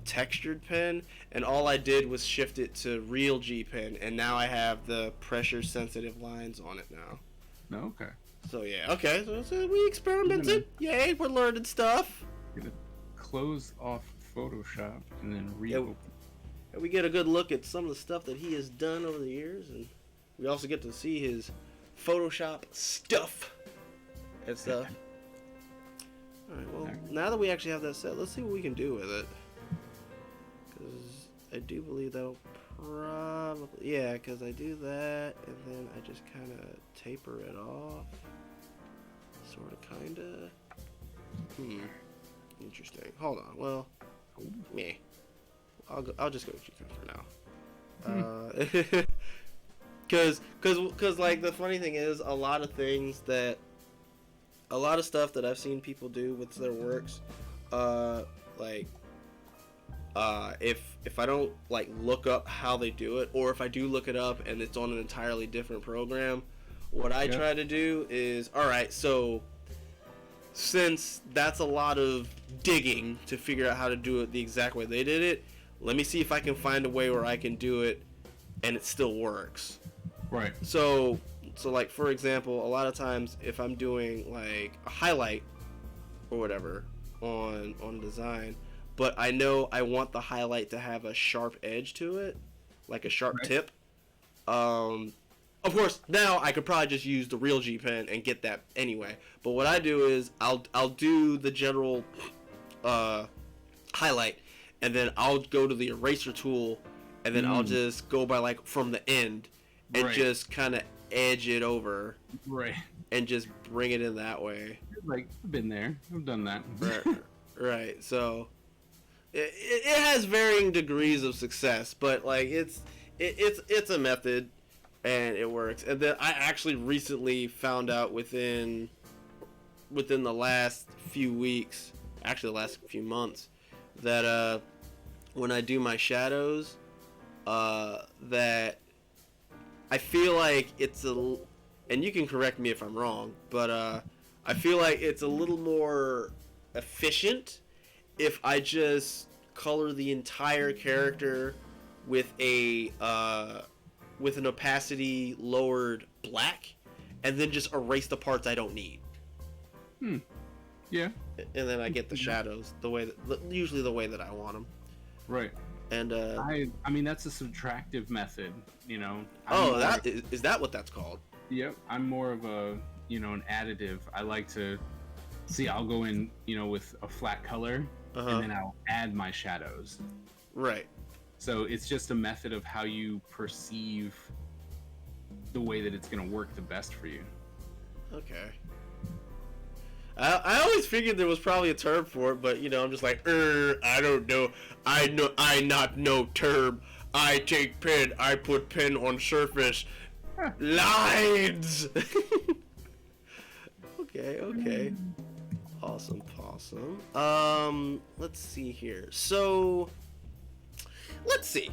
textured pen, and all I did was shift it to real G pen, and now I have the pressure sensitive lines on it now. No, okay. So yeah, okay, so we experimented. Yay, we're learning stuff. Gonna close off Photoshop and then reopen. And we get a good look at some of the stuff that he has done over the years, and we also get to see his Photoshop stuff and stuff. All right. Well, now that we actually have that set, let's see what we can do with it. Because I do believe that'll probably, yeah. Because I do that, and then I just kind of taper it off, sort of, kind of. Interesting. Hold on. Well, me. I'll just go with G-Cut for now. Cause like the funny thing is, a lot of stuff that I've seen people do with their works, if I don't like look up how they do it, or if I do look it up and it's on an entirely different program, what I try to do is, all right, so since that's a lot of digging to figure out how to do it the exact way they did it, let me see if I can find a way where I can do it and it still works. Right. So like, for example, a lot of times if I'm doing like a highlight or whatever on design, but I know I want the highlight to have a sharp edge to it, like a sharp tip. Of course, now I could probably just use the real G pen and get that anyway. But what I do is I'll do the general highlight, and then I'll go to the eraser tool, and then I'll just go by like from the end and just kind of edge it over, and just bring it in that way. Like, I've been there, I've done that. Right. So it has varying degrees of success, but like it's a method. And it works. And then I actually recently found out within the last few weeks, actually the last few months, that when I do my shadows, that I feel like it's and you can correct me if I'm wrong, but I feel like it's a little more efficient if I just color the entire character with with an opacity lowered black, and then just erase the parts I don't need. Yeah. And then I get the shadows usually the way that I want them. Right. And I mean, that's a subtractive method, you know. Is that what that's called? Yep. I'm more of a, an additive. I like to see. I'll go in, with a flat color, and then I'll add my shadows. Right. So it's just a method of how you perceive the way that it's going to work the best for you. Okay. I always figured there was probably a term for it, but I'm just like, I don't know. I not know term. I take pen. I put pen on surface. Lines. Okay. Awesome. Let's see here. So. Let's see,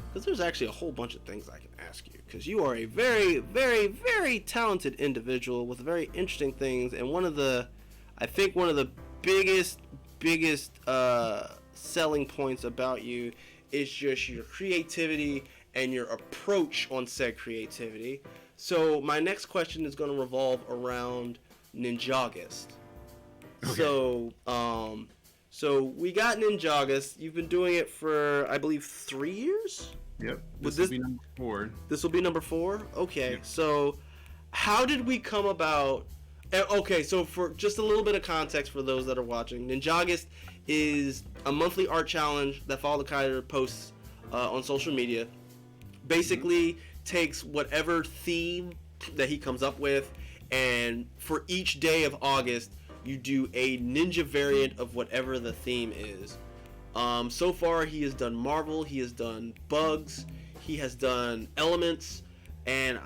because there's actually a whole bunch of things I can ask you, because you are a very, very, very talented individual with very interesting things, and I think one of the biggest selling points about you is just your creativity and your approach on said creativity. So my next question is going to revolve around Ninjagus. Okay. So we got Ninjagus. You've been doing it for, I believe, 3 years? Yep. This will be number 4. This will be number 4? Okay. Yep. So how did we come about... Okay, so for just a little bit of context for those that are watching, Ninjagus is a monthly art challenge that FollowtheKaiser posts on social media. Basically takes whatever theme that he comes up with, and for each day of August... you do a ninja variant of whatever the theme is. So far, he has done Marvel, he has done Bugs, he has done Elements, and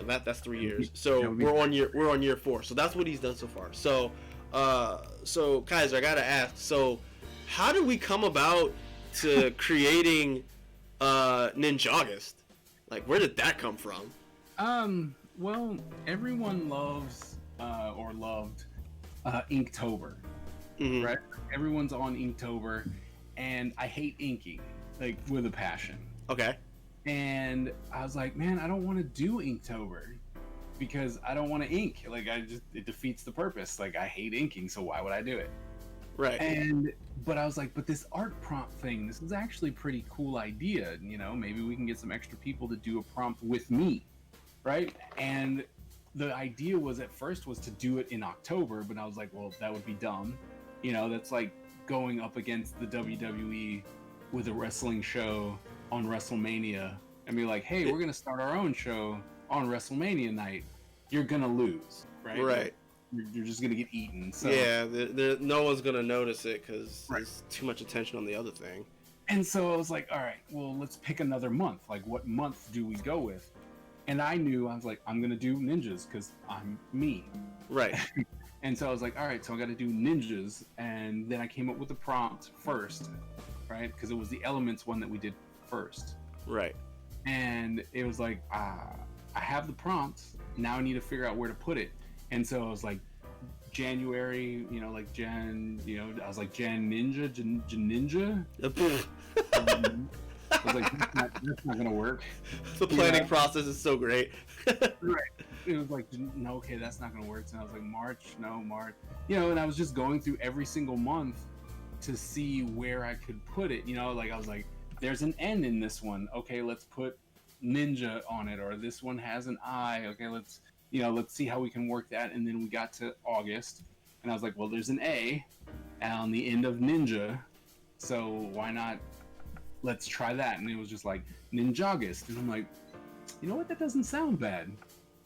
that's 3 years. So we're on year 4. So that's what he's done so far. So Kaiser, I gotta ask. So how did we come about to creating Ninjagus? Like, where did that come from? Well, everyone loves or loved. Inktober, right? Everyone's on Inktober, and I hate inking, like, with a passion. Okay. And I was like, man, I don't want to do Inktober because I don't want to ink. Like, it defeats the purpose. Like, I hate inking, so why would I do it? Right. But I was like, but this art prompt thing, this is actually a pretty cool idea. Maybe we can get some extra people to do a prompt with me, right? And the idea was at first was to do it in October, but I was like, well, that would be dumb. That's like going up against the WWE with a wrestling show on WrestleMania and be like, hey, we're going to start our own show on WrestleMania night. You're going to lose, right? Right. You're just going to get eaten. So yeah, no one's going to notice it because there's too much attention on the other thing. And so I was like, all right, well, let's pick another month. Like, what month do we go with? And I was like, I'm going to do ninjas because I'm me. Right. And so I was like, all right, so I got to do ninjas. And then I came up with the prompt first, right? Because it was the elements one that we did first. Right. And it was like, I have the prompt. Now I need to figure out where to put it. And so I was like, January, like Jan, I was like Jan Ninja, Jan Ninja. I was like, that's not gonna work. The planning process is so great. Right. It was like, no, okay, that's not gonna work. And I was like, March. And I was just going through every single month to see where I could put it. Like I was like, there's an N in this one. Okay, let's put ninja on it. Or this one has an I. Okay, let's see how we can work that. And then we got to August, and I was like, well, there's an A on the end of ninja, so why not? Let's try that. And it was just like Ninjagist, and I'm like, you know what? That doesn't sound bad.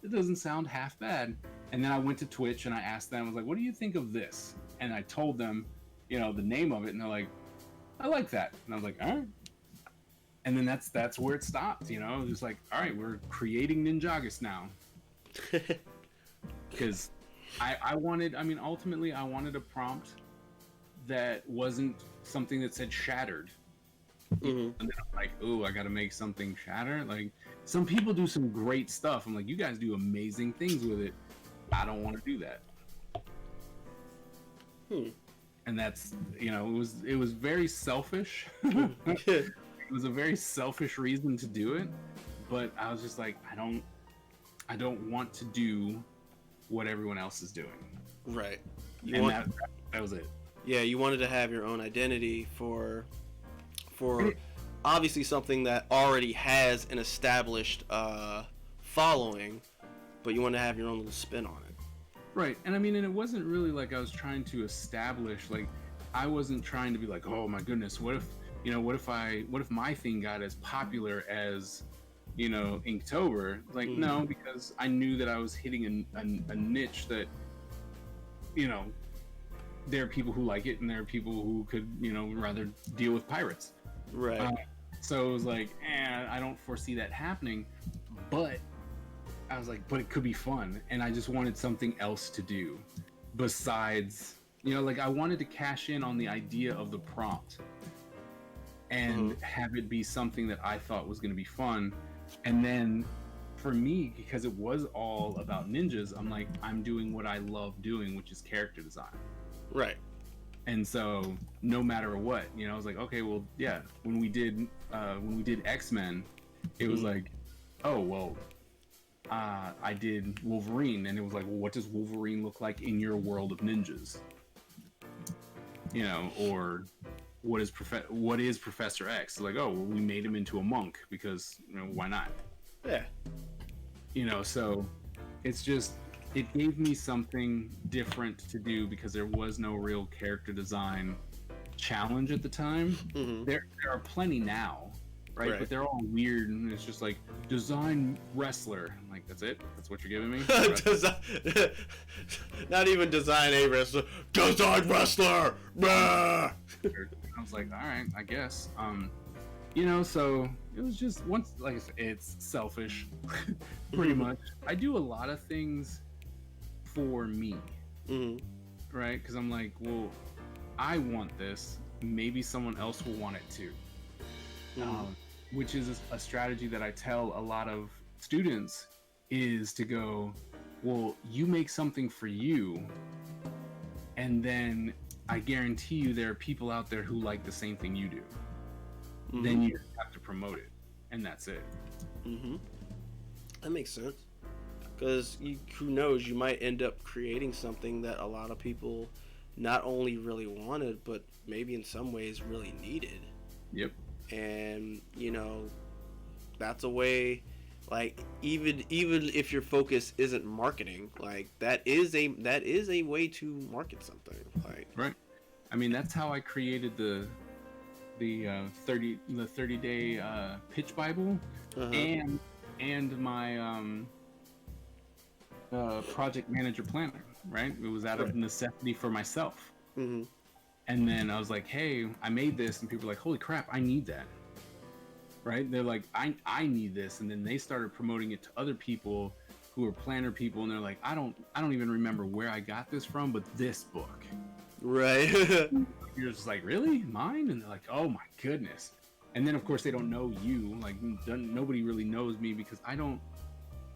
It doesn't sound half bad. And then I went to Twitch and I asked them, I was like, what do you think of this? And I told them, the name of it, and they're like, I like that. And I was like, all right. And then that's where it stopped. It was just like, all right, we're creating Ninjagist now. Because ultimately I wanted a prompt that wasn't something that said shattered. Mm-hmm. And then I'm like, ooh, I gotta make something shatter. Like, some people do some great stuff. I'm like, you guys do amazing things with it. I don't want to do that. And that's, it was very selfish. It was a very selfish reason to do it, but I was just like, I don't want to do what everyone else is doing. Right. That was it. Yeah, you wanted to have your own identity for obviously something that already has an established following, but you want to have your own little spin on it. Right. And and it wasn't really like I was trying to establish, like, I wasn't trying to be like, oh my goodness, what if my thing got as popular as Inktober? Like, no, because I knew that I was hitting a niche that, there are people who like it and there are people who could, rather deal with pirates. Right. So it was like, I don't foresee that happening, but I was like, but it could be fun. And I just wanted something else to do besides, I wanted to cash in on the idea of the prompt and have it be something that I thought was going to be fun. And then for me, because it was all about ninjas, I'm like, I'm doing what I love doing, which is character design. Right. And so no matter what, I was like, okay, well, yeah, when we did X-Men, it was like, oh, well, I did Wolverine, and it was like, well, what does Wolverine look like in your world of ninjas? Or what is Professor X? Like, oh, well, we made him into a monk because, why not? Yeah. So it's just, it gave me something different to do because there was no real character design challenge at the time. There are plenty now, right? But they're all weird, and it's just like, design wrestler. I'm like, that's it? That's what you're giving me? Not even design a wrestler. Design wrestler! I was like, all right, I guess. So it was just, once, like I said, it's selfish, pretty much. I do a lot of things for me, right? Because I'm like, well, I want this. Maybe someone else will want it too. Which is a strategy that I tell a lot of students, is to go, well, you make something for you, and then I guarantee you there are people out there who like the same thing you do. Then you have to promote it, and that's it. That makes sense. Because who knows, you might end up creating something that a lot of people not only really wanted, but maybe in some ways really needed. Yep. And, that's a way Like even if your focus isn't marketing, like that is a way to market something. Like Right. I mean, that's how I created the 30-day pitch Bible, and my project manager planner. Right. It was out of necessity for myself. Mm-hmm. And then I was like, hey, I made this, and people were like, holy crap, I need that. Right? They're like, I need this, and then they started promoting it to other people who are planner people, and they're like, I don't even remember where I got this from, but this book. Right. You're just like, really? Mine? And they're like, oh my goodness. And then of course they don't know you. Like nobody really knows me because I'm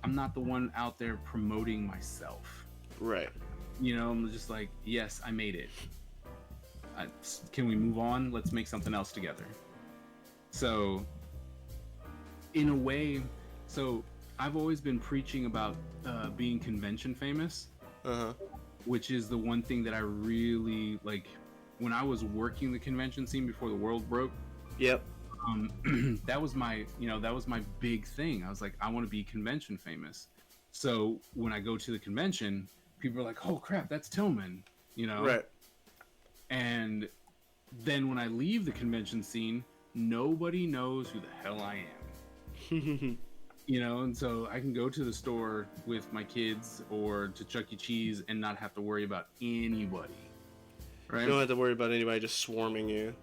not the one out there promoting myself. Right. You know, I'm just like, yes, I made it. Can we move on? Let's make something else together. So, in a way, I've always been preaching about being convention famous, which is the one thing that I really like. When I was working the convention scene before the world broke, yep, that was my big thing. I was like, I want to be convention famous. So when I go to the convention, people are like, "Oh crap, that's Tillman," you know, right. And then when I leave the convention scene, nobody knows who the hell I am. You know, and so I can go to the store with my kids or to Chuck E. Cheese and not have to worry about anybody. Right? You don't have to worry about anybody just swarming you.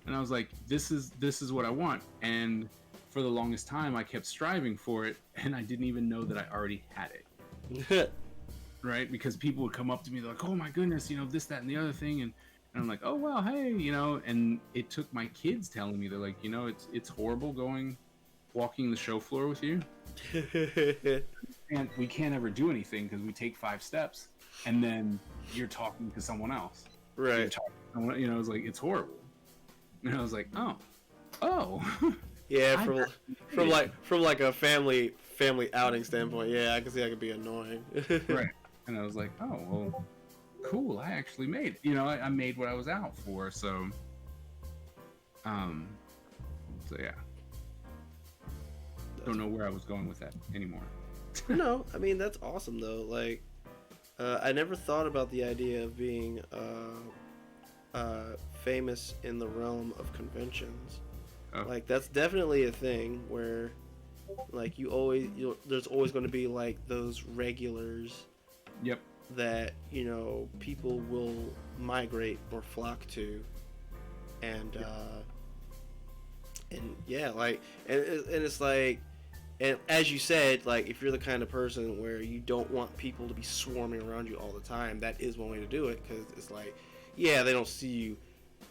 And I was like, this is what I want. And for the longest time, I kept striving for it, and I didn't even know that I already had it. Right? Because people would come up to me, they're like, oh my goodness, you know, this, that, and the other thing. And I'm like, oh, well, hey, you know, and it took my kids telling me, they're like, you know, it's horrible walking the show floor with you. And we can't ever do anything because we take 5 steps and then you're talking to someone else. Right. You know, it's like, it's horrible. And I was like, oh. Yeah, from like a family outing standpoint, yeah, I can see that could be annoying. Right. And I was like, oh, well, cool, I actually made it. You know, I made what I was out for, so yeah. Don't know where I was going with that anymore. No, I mean, that's awesome though. Like, I never thought about the idea of being famous in the realm of conventions. Oh. Like, that's definitely a thing where, like, there's always going to be like those regulars. Yep. That, you know, people will migrate or flock to, and yeah, like, and it's like. And as you said, like, if you're the kind of person where you don't want people to be swarming around you all the time, that is one way to do it, because it's like, yeah, they don't see you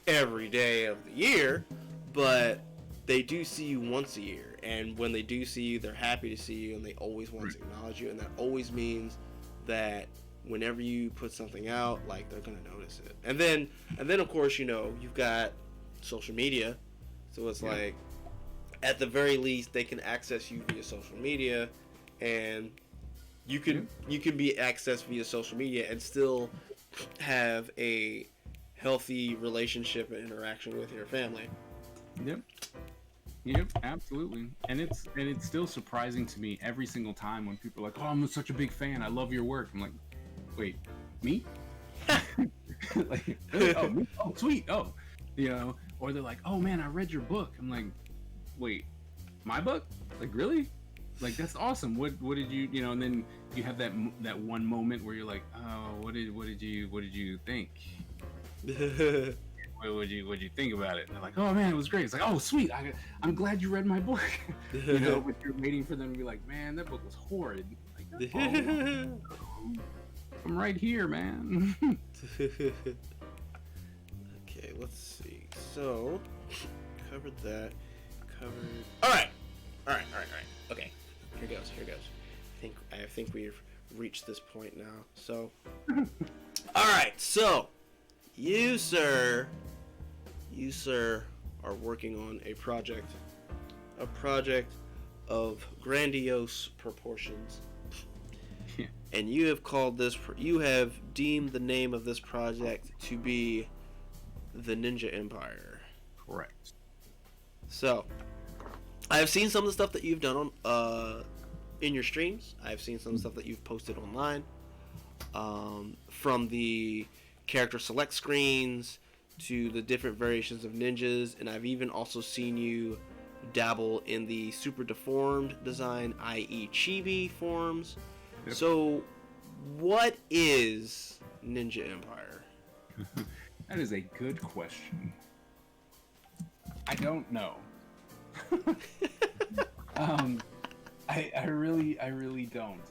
every day of the year, but they do see you once a year. And when they do see you, they're happy to see you, and they always want to acknowledge you. And that always means that whenever you put something out, like, they're going to notice it. And then, of course, you know, you've got social media. So it's like, at the very least, they can access you via social media, and you can be accessed via social media and still have a healthy relationship and interaction with your family. Yep, absolutely. And it's still surprising to me every single time when people are like, "Oh, I'm such a big fan. I love your work." I'm like, "Wait, me?" Like, really? Oh, me? Oh, sweet. Oh, you know, or they're like, "Oh man, I read your book." I'm like, wait, my book? Like, really? Like, that's awesome. What did you, you know? And then you have that one moment where you're like, oh, what did you think? What did you think about it? And they're like, oh man, it was great. It's like, oh sweet, I'm glad you read my book. You know, but you're waiting for them to be like, man, that book was horrid. Like, oh, I'm right here, man. Okay, let's see. So, covered that. All right. Okay, here goes. I think we've reached this point now. So, all right. So, you sir, are working on a project of grandiose proportions, and you have deemed the name of this project to be the Ninja Empire. Correct. So, I've seen some of the stuff that you've done on in your streams. I've seen some of the stuff that you've posted online. From the character select screens to the different variations of ninjas, and I've even also seen you dabble in the super deformed design, i.e. chibi forms. Yep. So, what is Ninja Empire? That is a good question. I don't know. I really don't.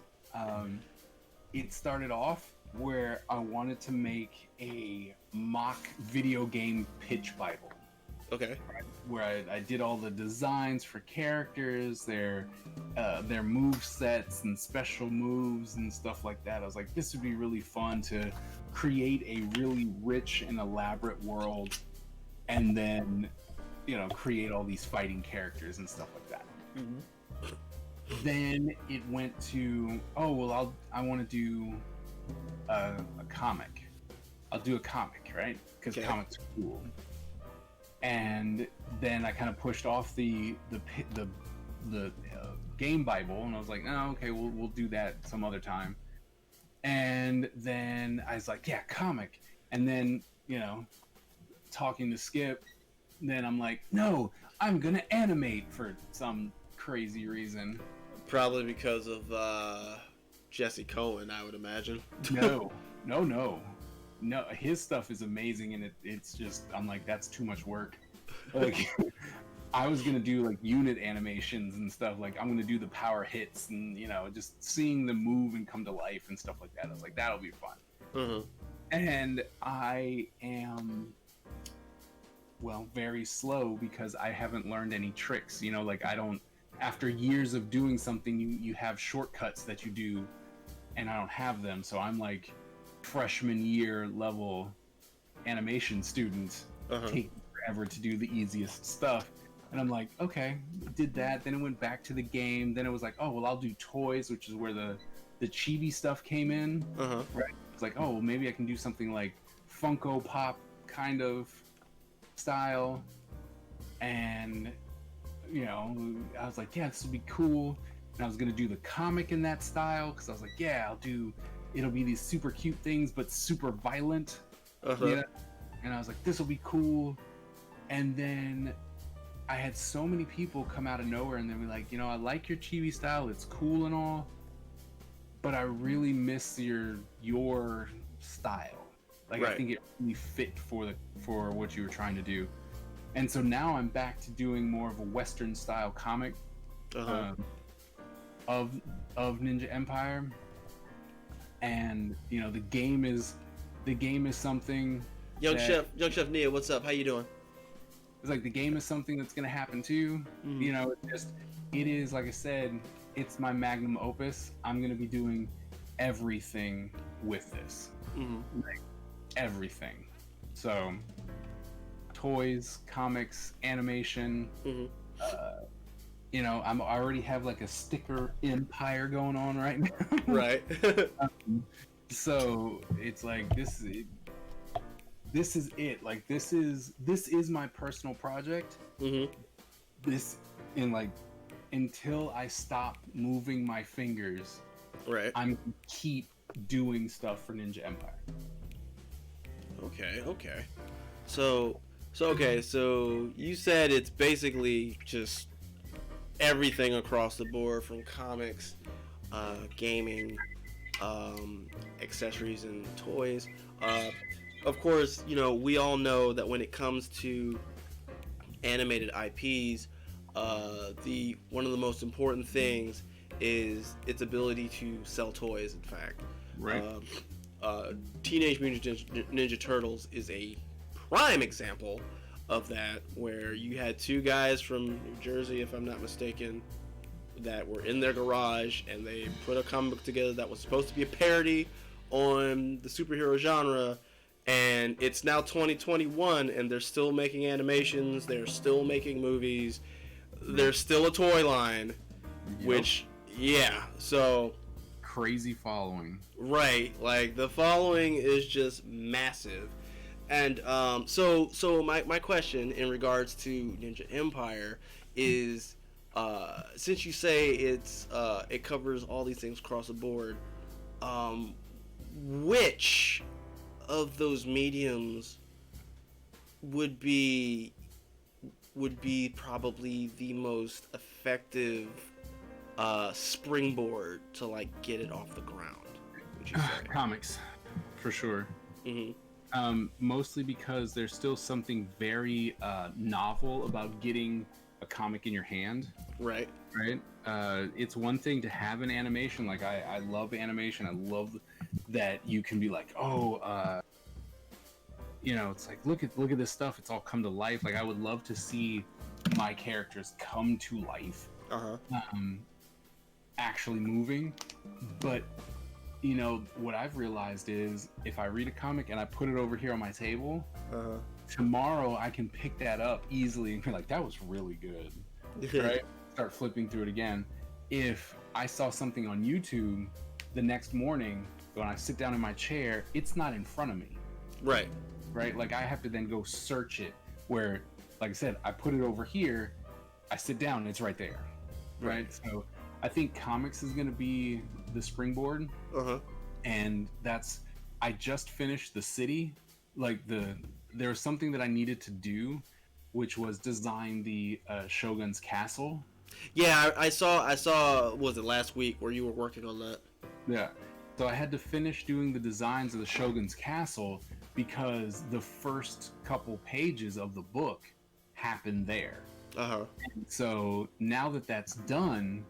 It started off where I wanted to make a mock video game pitch Bible. Okay. Where I did all the designs for characters, their move sets and special moves and stuff like that. I was like, this would be really fun to create a really rich and elaborate world, and then, you know, create all these fighting characters and stuff like that. Mm-hmm. Then it went to, oh well, I want to do a comic. I'll do a comic, right? Because comics are cool. And then I kind of pushed off the game Bible, and I was like, no, okay, we'll do that some other time. And then I was like, yeah, comic. And then, you know, talking to Skip, then I'm like, no, I'm gonna animate for some crazy reason. Probably because of Jesse Cohen, I would imagine. No, his stuff is amazing, and it's just, I'm like, that's too much work. Like, I was gonna do like unit animations and stuff. Like, I'm gonna do the power hits and, you know, just seeing them move and come to life and stuff like that. I was like, that'll be fun. Mm-hmm. And I am, well, very slow because I haven't learned any tricks. You know, like, I don't. After years of doing something, you have shortcuts that you do, and I don't have them. So I'm like freshman year level animation student, taking forever to do the easiest stuff. And I'm like, okay, did that. Then it went back to the game. Then it was like, oh, well, I'll do toys, which is where the chibi stuff came in. Right? It's like, oh, well, maybe I can do something like Funko Pop kind of style. And, you know, I was like, yeah, this would be cool. And I was going to do the comic in that style, because I was like, yeah, it'll be these super cute things, but super violent. You know? And I was like, this will be cool. And then I had so many people come out of nowhere, and they were like, you know, I like your chibi style, it's cool and all, but I really miss your style. Like, I think it really fit for what you were trying to do. And so now I'm back to doing more of a Western style comic of Ninja Empire. And, you know, the game is something. Young Chef Nia, what's up? How you doing? It's like, the game is something that's going to happen too. You know, it is, like I said, it's my magnum opus. I'm going to be doing everything with this. Like, everything. So, toys, comics, animation. You know, I already have like a sticker empire going on right now. Right. So it's like, this is it. Like, this is my personal project. This, in like, until I stop moving my fingers, I'm gonna keep doing stuff for Ninja Empire. Okay. So you said it's basically just everything across the board, from comics, gaming, accessories, and toys. Of course, you know, we all know that when it comes to animated IPs, one of the most important things is its ability to sell toys. In fact, Teenage Mutant Ninja Turtles is a prime example of that, where you had two guys from New Jersey, if I'm not mistaken, that were in their garage, and they put a comic book together that was supposed to be a parody on the superhero genre, and it's now 2021, and they're still making animations, they're still making movies, there's still a toy line, which, so... Crazy following. Right, like, the following is just massive. And so my question in regards to Ninja Empire is, since you say it covers all these things across the board, which of those mediums would be probably the most effective springboard to like get it off the ground? Would you say? Comics, for sure. Mostly because there's still something very novel about getting a comic in your hand. Right. It's one thing to have an animation. Like I love animation. I love that you can be like, it's like look at this stuff. It's all come to life. Like I would love to see my characters come to life. Actually moving. But what I've realized is if I read a comic and I put it over here on my table, tomorrow I can pick that up easily and be like, that was really good. Right? Start flipping through it again. If I saw something on YouTube the next morning, when I sit down in my chair, it's not in front of me. Right? Like I have to then go search it where, like I said, I put it over here, I sit down and it's right there. Right? So I think comics is going to be the springboard. And I just finished The City. Like there was something that I needed to do, which was design the Shogun's castle. Yeah, I saw, was it last week where you were working on that? Yeah. So I had to finish doing the designs of the Shogun's castle because the first couple pages of the book happened there. And so now that that's done,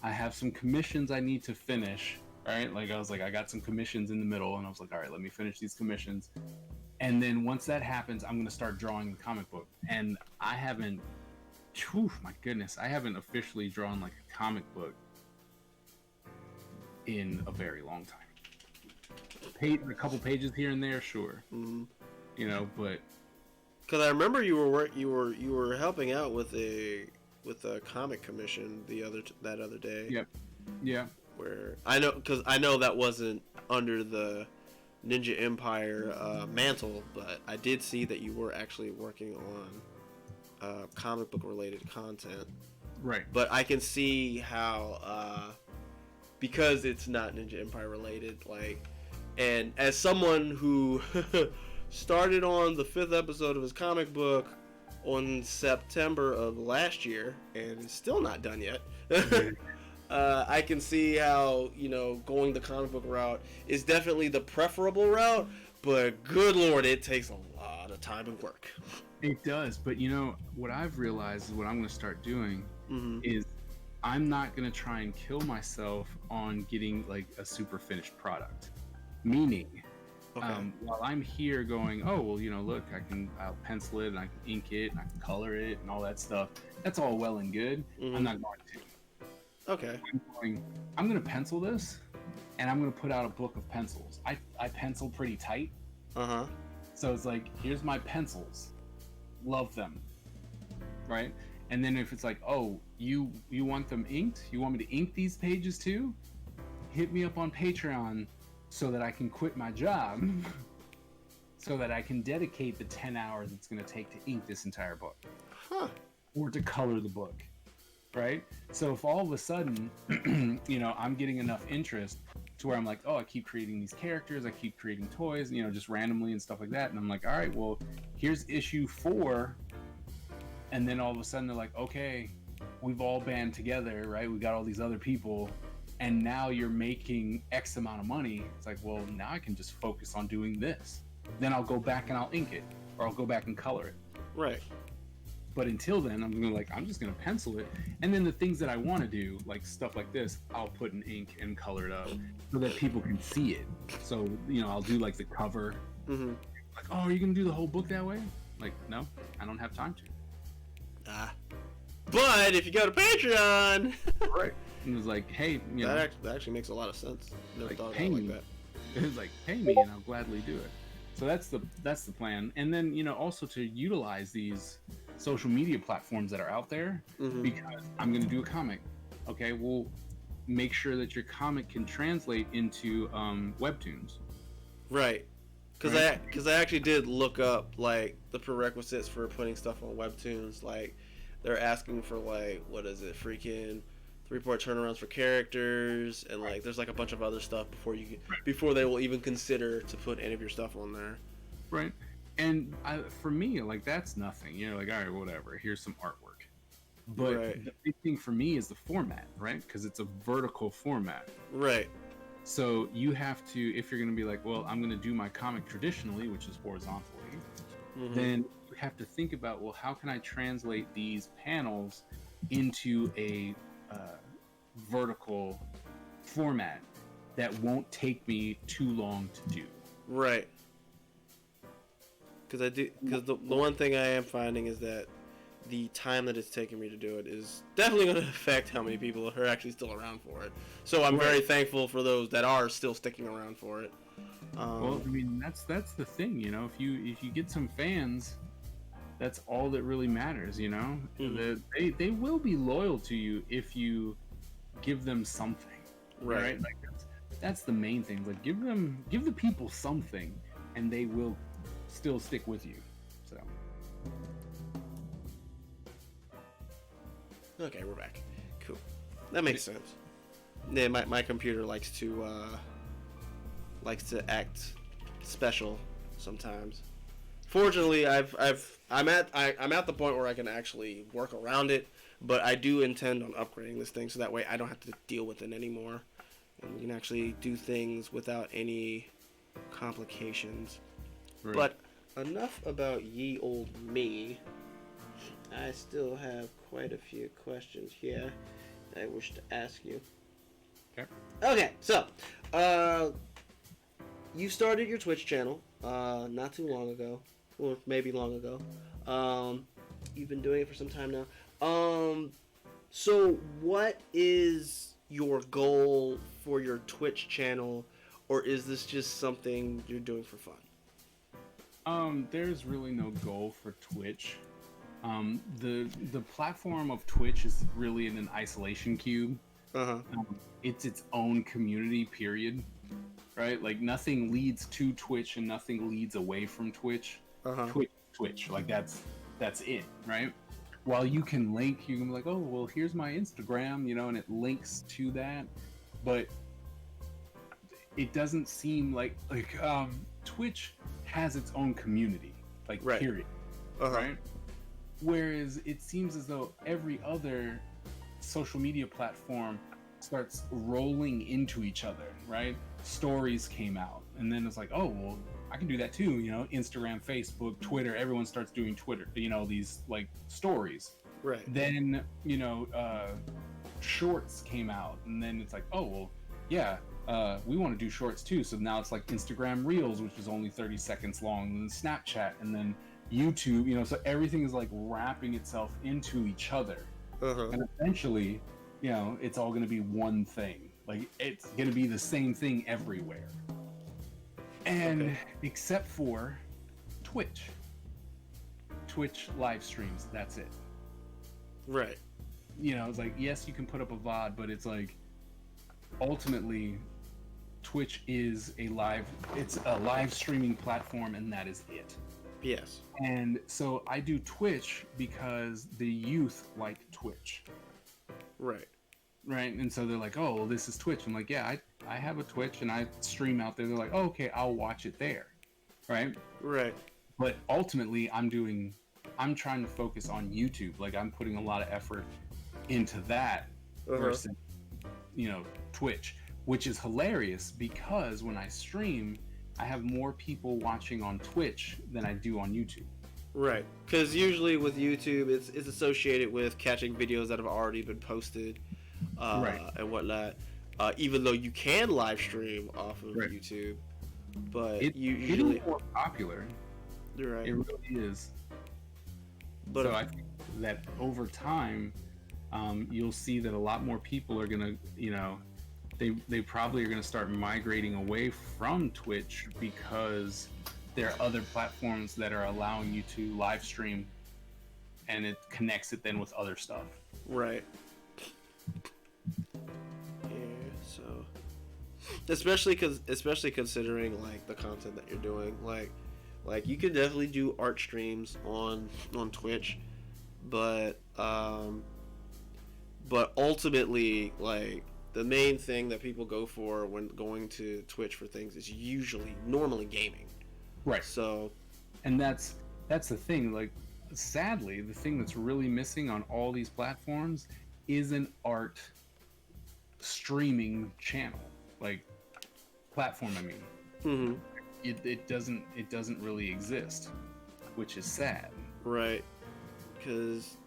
I have some commissions I need to finish. Right? Like I got some commissions in the middle and I was like, all right, let me finish these commissions. And then once that happens, I'm going to start drawing the comic book. And I haven't officially drawn like a comic book in a very long time. A couple pages here and there, sure. But because I remember you were helping out with a comic commission that other day. Yep. Yeah. Where I know that wasn't under the Ninja Empire mantle, but I did see that you were actually working on comic book related content. Right. But I can see how because it's not Ninja Empire related, like, and as someone who started on the 5th episode of his comic book on September of last year and is still not done yet. I can see how, going the comic book route is definitely the preferable route, but good Lord, it takes a lot of time and work. It does, but what I've realized is what I'm going to start doing is I'm not going to try and kill myself on getting like a super finished product. Meaning, while I'm here going, look, I'll pencil it and I can ink it and I can color it and all that stuff. That's all well and good. I'm not going to. Okay. I'm going to pencil this, and I'm going to put out a book of pencils. I pencil pretty tight. So it's like, here's my pencils. Love them. Right? And then if it's like, oh, you want them inked? You want me to ink these pages too? Hit me up on Patreon so that I can quit my job so that I can dedicate the 10 hours it's going to take to ink this entire book. Or to color the book. Right? So if all of a sudden, I'm getting enough interest to where I'm like, oh, I keep creating these characters, I keep creating toys, just randomly and stuff like that. And I'm like, all right, well, here's issue 4. And then all of a sudden they're like, okay, we've all band together, right? We got all these other people. And now you're making X amount of money. It's like, well, now I can just focus on doing this. Then I'll go back and I'll ink it, or I'll go back and color it. Right. But until then, I'm just gonna pencil it, and then the things that I want to do, like stuff like this, I'll put in ink and color it up so that people can see it. So I'll do like the cover. Like, oh, are you gonna do the whole book that way? Like, no, I don't have time to. But if you go to Patreon, right? And it was like, hey, that actually makes a lot of sense. Never thought about it like that. It was like, pay me, and I'll gladly do it. So that's the plan, and then also to utilize these social media platforms that are out there, because I'm going to do a comic. Okay, well, make sure that your comic can translate into webtoons. Right. Because I actually did look up like the prerequisites for putting stuff on webtoons. Like they're asking for like, what is it, freaking 3-part turnarounds for characters, and like there's like a bunch of other stuff before they will even consider to put any of your stuff on there. Right. And for me, like, that's nothing. You know, like, all right, whatever. Here's some artwork. But Right. the big thing for me is the format, right? Because it's a vertical format. Right. So you have to, if you're going to be like, well, I'm going to do my comic traditionally, which is horizontally, then you have to think about, well, how can I translate these panels into a vertical format that won't take me too long to do? Right. Because the one thing I am finding is that the time that it's taking me to do it is definitely going to affect how many people are actually still around for it. So I'm very thankful for those that are still sticking around for it. Well, I mean, that's the thing, you know. If you get some fans, that's all that really matters, you know. They will be loyal to you if you give them something, right? Like that's the main thing. Like give the people something, and they will still stick with you. So okay, we're back. Cool. That makes sense. Yeah, my computer likes to act special sometimes. Fortunately, I'm at the point where I can actually work around it, but I do intend on upgrading this thing so that way I don't have to deal with it anymore, and we can actually do things without any complications. Right. But enough about ye old me. I still have quite a few questions here that I wish to ask you. Okay, so you started your Twitch channel not too long ago, or maybe long ago. You've been doing it for some time now. So what is your goal for your Twitch channel, or is this just something you're doing for fun? There's really no goal for Twitch. The platform of Twitch is really in an isolation cube. It's its own community, period. Right? Like nothing leads to Twitch and nothing leads away from Twitch. Twitch. Like that's it, right? While you can link, you can be like, oh, well, here's my Instagram, you know, and it links to that. But it doesn't seem like Twitch has its own community, like period. Right? Whereas it seems as though every other social media platform starts rolling into each other, right? Stories came out, and then it's like, oh, well, I can do that too, you know, Instagram, Facebook, Twitter, everyone starts doing Twitter, you know, these like stories. Right. Then, you know, shorts came out, and then it's like, oh, well, yeah, we want to do shorts too. So now it's like Instagram Reels, which is only 30 seconds long, and then Snapchat, and then YouTube, you know, so everything is like wrapping itself into each other. And eventually, you know, it's all going to be one thing. Like, it's going to be the same thing everywhere. And except for Twitch. Twitch live streams, that's it. Right. You know, it's like, yes, you can put up a VOD, but it's like, ultimately, Twitch is a live streaming platform, and that is it. Yes. And so I do Twitch because the youth like Twitch. Right. Right. And so they're like, oh, well, this is Twitch. I'm like, yeah, I have a Twitch and I stream out there. They're like, oh, okay, I'll watch it there. Right. Right. But ultimately, I'm trying to focus on YouTube. Like, I'm putting a lot of effort into that versus, you know, Twitch, which is hilarious because when I stream, I have more people watching on Twitch than I do on YouTube. Right, because usually with YouTube, it's associated with catching videos that have already been posted, and whatnot. Even though you can live stream off of YouTube, but it is more popular. Right. It really is. But so I think that over time, you'll see that a lot more people are gonna, you know, they probably are going to start migrating away from Twitch because there are other platforms that are allowing you to live stream, and it connects it then with other stuff. Right. Yeah. So, especially considering like the content that you're doing, like you could definitely do art streams on Twitch, but ultimately, like, the main thing that people go for when going to Twitch for things is normally gaming. Right. So, and that's the thing. Like, sadly, the thing that's really missing on all these platforms is an art streaming channel, like platform. I mean, mm-hmm. it doesn't really exist, which is sad. Right. Because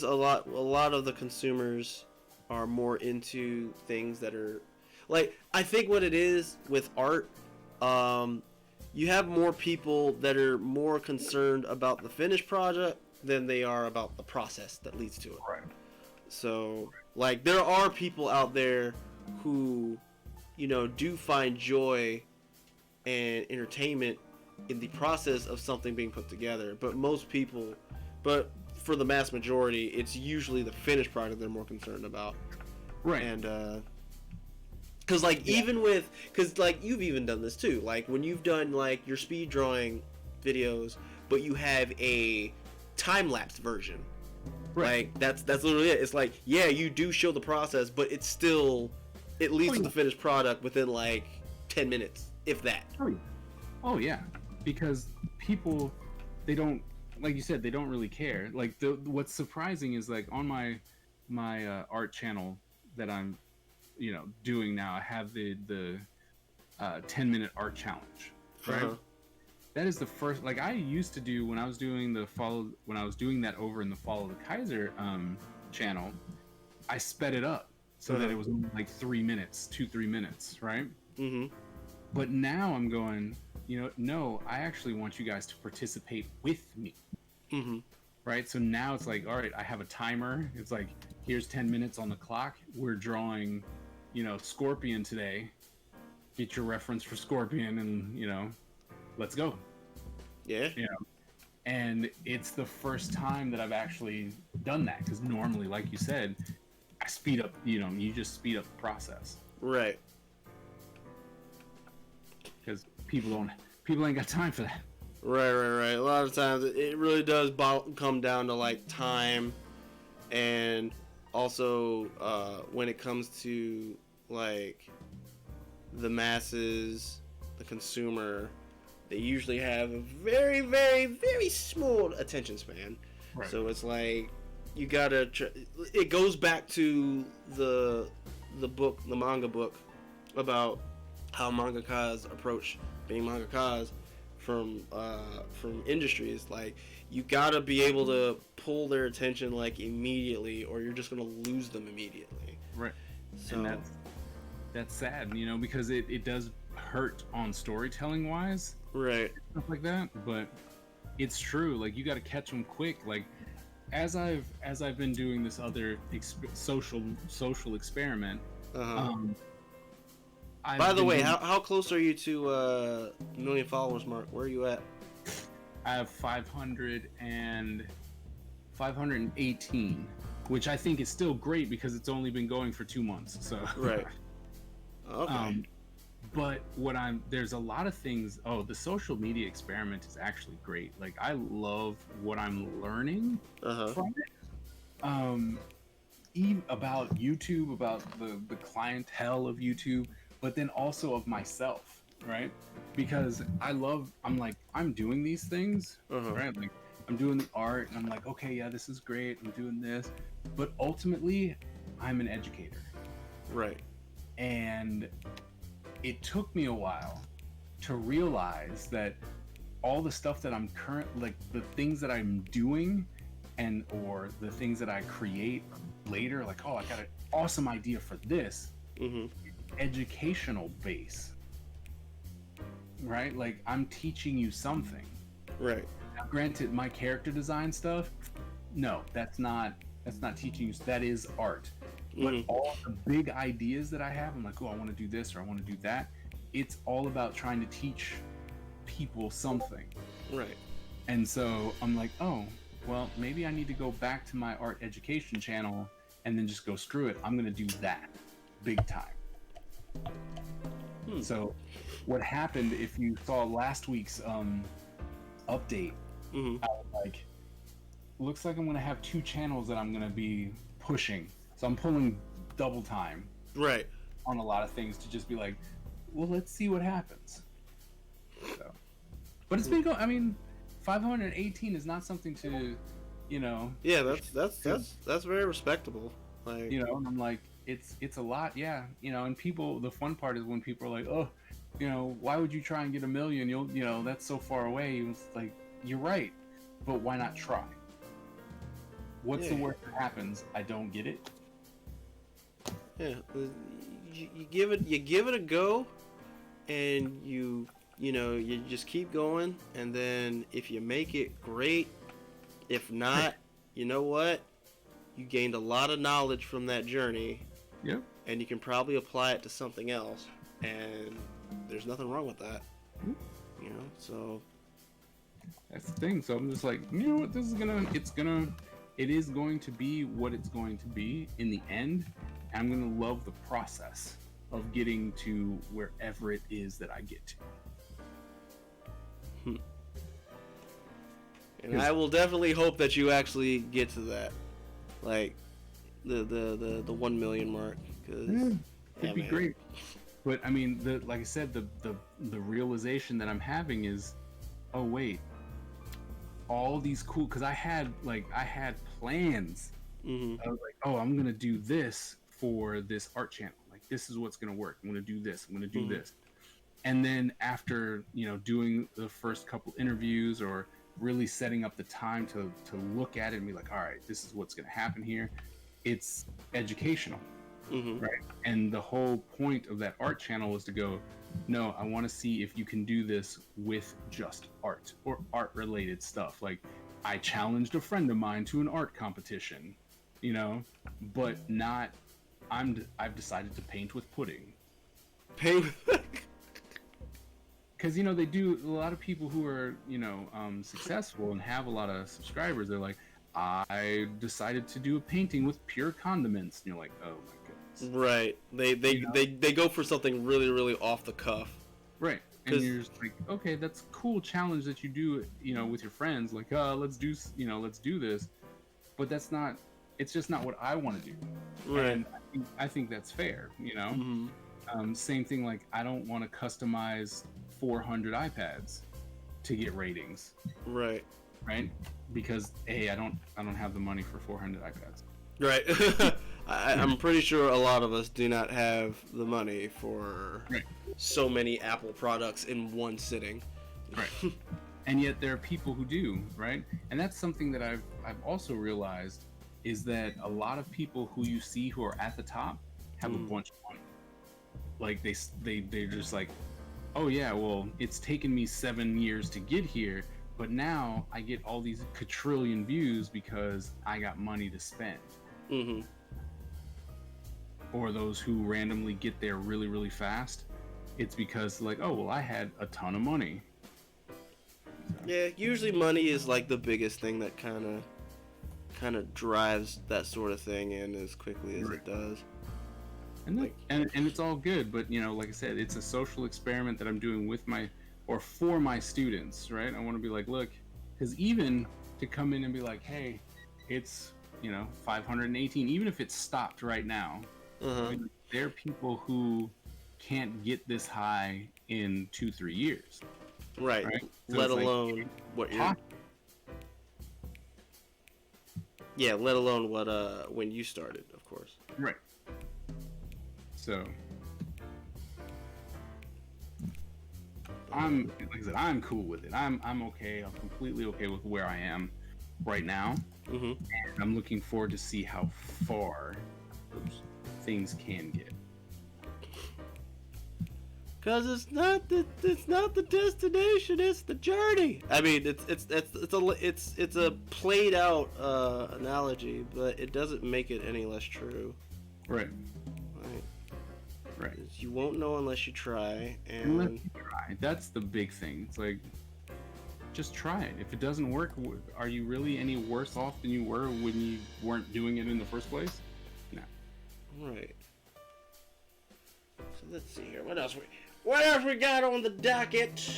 a lot of the consumers are more into things that are, like, I think what it is with art, you have more people that are more concerned about the finished project than they are about the process that leads to it. Right. So, like, there are people out there who, do find joy and entertainment in the process of something being put together. But for the mass majority, it's usually the finished product they're more concerned about. Right. And, because, like, you've even done this too. Like, when you've done, like, your speed drawing videos, but you have a time-lapse version. Right. Like, that's literally it. It's like, yeah, you do show the process, but it leads to the finished product within, like, 10 minutes, if that. Oh yeah. Because people, they don't, like you said, they don't really care. Like, what's surprising is, like, on my art channel that I'm doing now, I have the 10-minute art challenge, right? Uh-huh. That is the first, like, I used to do when I was doing that over in the FollowtheKaiser channel, I sped it up so that it was like 3 minutes, 2-3 minutes, right? Mm-hmm. But now I'm going, no, I actually want you guys to participate with me. Mm-hmm. Right? So now it's like, all right, I have a timer. It's like, here's 10 minutes on the clock. We're drawing, Scorpion today. Get your reference for Scorpion and, let's go. Yeah. And it's the first time that I've actually done that, because normally, like you said, I speed up, you just speed up the process. Right. Because people ain't got time for that. Right. A lot of times it really does come down to, like, time, and also when it comes to, like, the masses, the consumer, they usually have a very, very, very small attention span. Right. So it's like, you gotta it goes back to the manga book about how mangakas approach being mangakas from industries. Like, you gotta be able to pull their attention, like, immediately, or you're just gonna lose them immediately. Right. So, and that's sad, because it does hurt on storytelling wise, right, stuff like that. But it's true. Like, you got to catch them quick. Like, as I've been doing this other social experiment. By the way, how close are you to 1 million followers mark? Where are you at? I have 518, which I think is still great because it's only been going for 2 months. So right. Okay. But there's a lot of things. Oh, the social media experiment is actually great. Like, I love what I'm learning from it. Even about YouTube, about the clientele of YouTube, but then also of myself, right? Because I'm doing these things, right? Like, I'm doing the art, and I'm like, okay, yeah, this is great. I'm doing this, but ultimately, I'm an educator, right? And it took me a while to realize that all the stuff that I'm the things that I'm doing, or the things that I create later, like, oh, I got an awesome idea for this, educational base, right? Like, I'm teaching you something, right? Now, granted, my character design stuff, no, that's not teaching you. That is art. But all the big ideas that I have, I'm like, oh, I want to do this or I want to do that. It's all about trying to teach people something. Right. And so I'm like, oh, well, maybe I need to go back to my art education channel and then just go, screw it. I'm going to do that big time. So what happened, if you saw last week's update, I was like, looks like I'm gonna have 2 channels that I'm gonna be pushing. So I'm pulling double time Right. on a lot of things to just be like, well, let's see what happens. So, but it's been going. I mean, 518 is not something to, you know. Yeah, that's very respectable. Like, You know, and I'm like, it's a lot, yeah. You know, and people. The fun part is when people are like, oh, you know, why would you try and get 1 million? You know, that's so far away. It's like, you're right, but why not try? What's the worst that happens? I don't get it. yeah, you give it a go, and you know, you just keep going, and then if you make it, great. If not, you know what? You gained a lot of knowledge from that journey. Yep. And you can probably apply it to something else, and there's nothing wrong with that. You know, so That's the thing. So I'm just like, you know what? It is going to be what it's going to be in the end. And I'm gonna love the process of getting to wherever it is that I get to. And I will definitely hope that you actually get to that, like the 1 million mark, because It'd be great. But I mean, like I said, the realization that I'm having is, oh wait, all these cool, because I had plans. Mm-hmm. I was like, oh, I'm gonna do this for this art channel. Like, this is what's gonna work. I'm gonna do this. I'm gonna do this. And then after, you know, doing the first couple interviews or really setting up the time to look at it and be like, all right, this is what's gonna happen here. It's educational, right? And the whole point of that art channel was to go, no, I want to see if you can do this with just art or art related stuff. Like, I challenged a friend of mine to an art competition, you know, but not, I've decided to paint with pudding. Paint with Because, you know, they do, a lot of people who are, you know, successful and have a lot of subscribers, they're like, I decided to do a painting with pure condiments. And you're like, oh my goodness. Right. They go for something really, really off the cuff. Right. And you're just like, okay, that's a cool challenge that you do, you know, with your friends. Like, let's do this. But that's not, it's just not what I want to do. Right. And I think that's fair, you know? Same thing, like, I don't want to customize 400 iPads to get ratings. Right. Right? Because I don't have the money for 400 iPads. Right. I'm pretty sure a lot of us do not have the money for so many Apple products in one sitting. Right. And yet there are people who do, right? And that's something that I've also realized is that a lot of people who you see who are at the top have a bunch of money. Like they're just like, oh yeah, well, it's taken me 7 years to get here, but now I get all these quadrillion views because I got money to spend. Or those who randomly get there really, really fast, it's because, like, oh, well, I had a ton of money. So. Yeah, usually money is like the biggest thing that kind of drives that sort of thing in as quickly as it does. And it's all good, but, you know, like I said, it's a social experiment that I'm doing for my students, right? I want to be like, look, because even to come in and be like, hey, it's, you know, 518, even if it's stopped right now, there are people who can't get this high in 2-3 years. Right. So let alone like, what you're... Yeah, let alone what when you started, of course. Right. So like I said, I'm cool with it. I'm okay. I'm completely okay with where I am right now. And I'm looking forward to see how far those things can get. Cause it's not the destination, it's the journey. I mean, it's a played out analogy, but it doesn't make it any less true. Right. You won't know unless you try, and unless you try. That's the big thing. It's like, just try it. If it doesn't work, are you really any worse off than you were when you weren't doing it in the first place? No. Right. So let's see here. What else we got on the docket?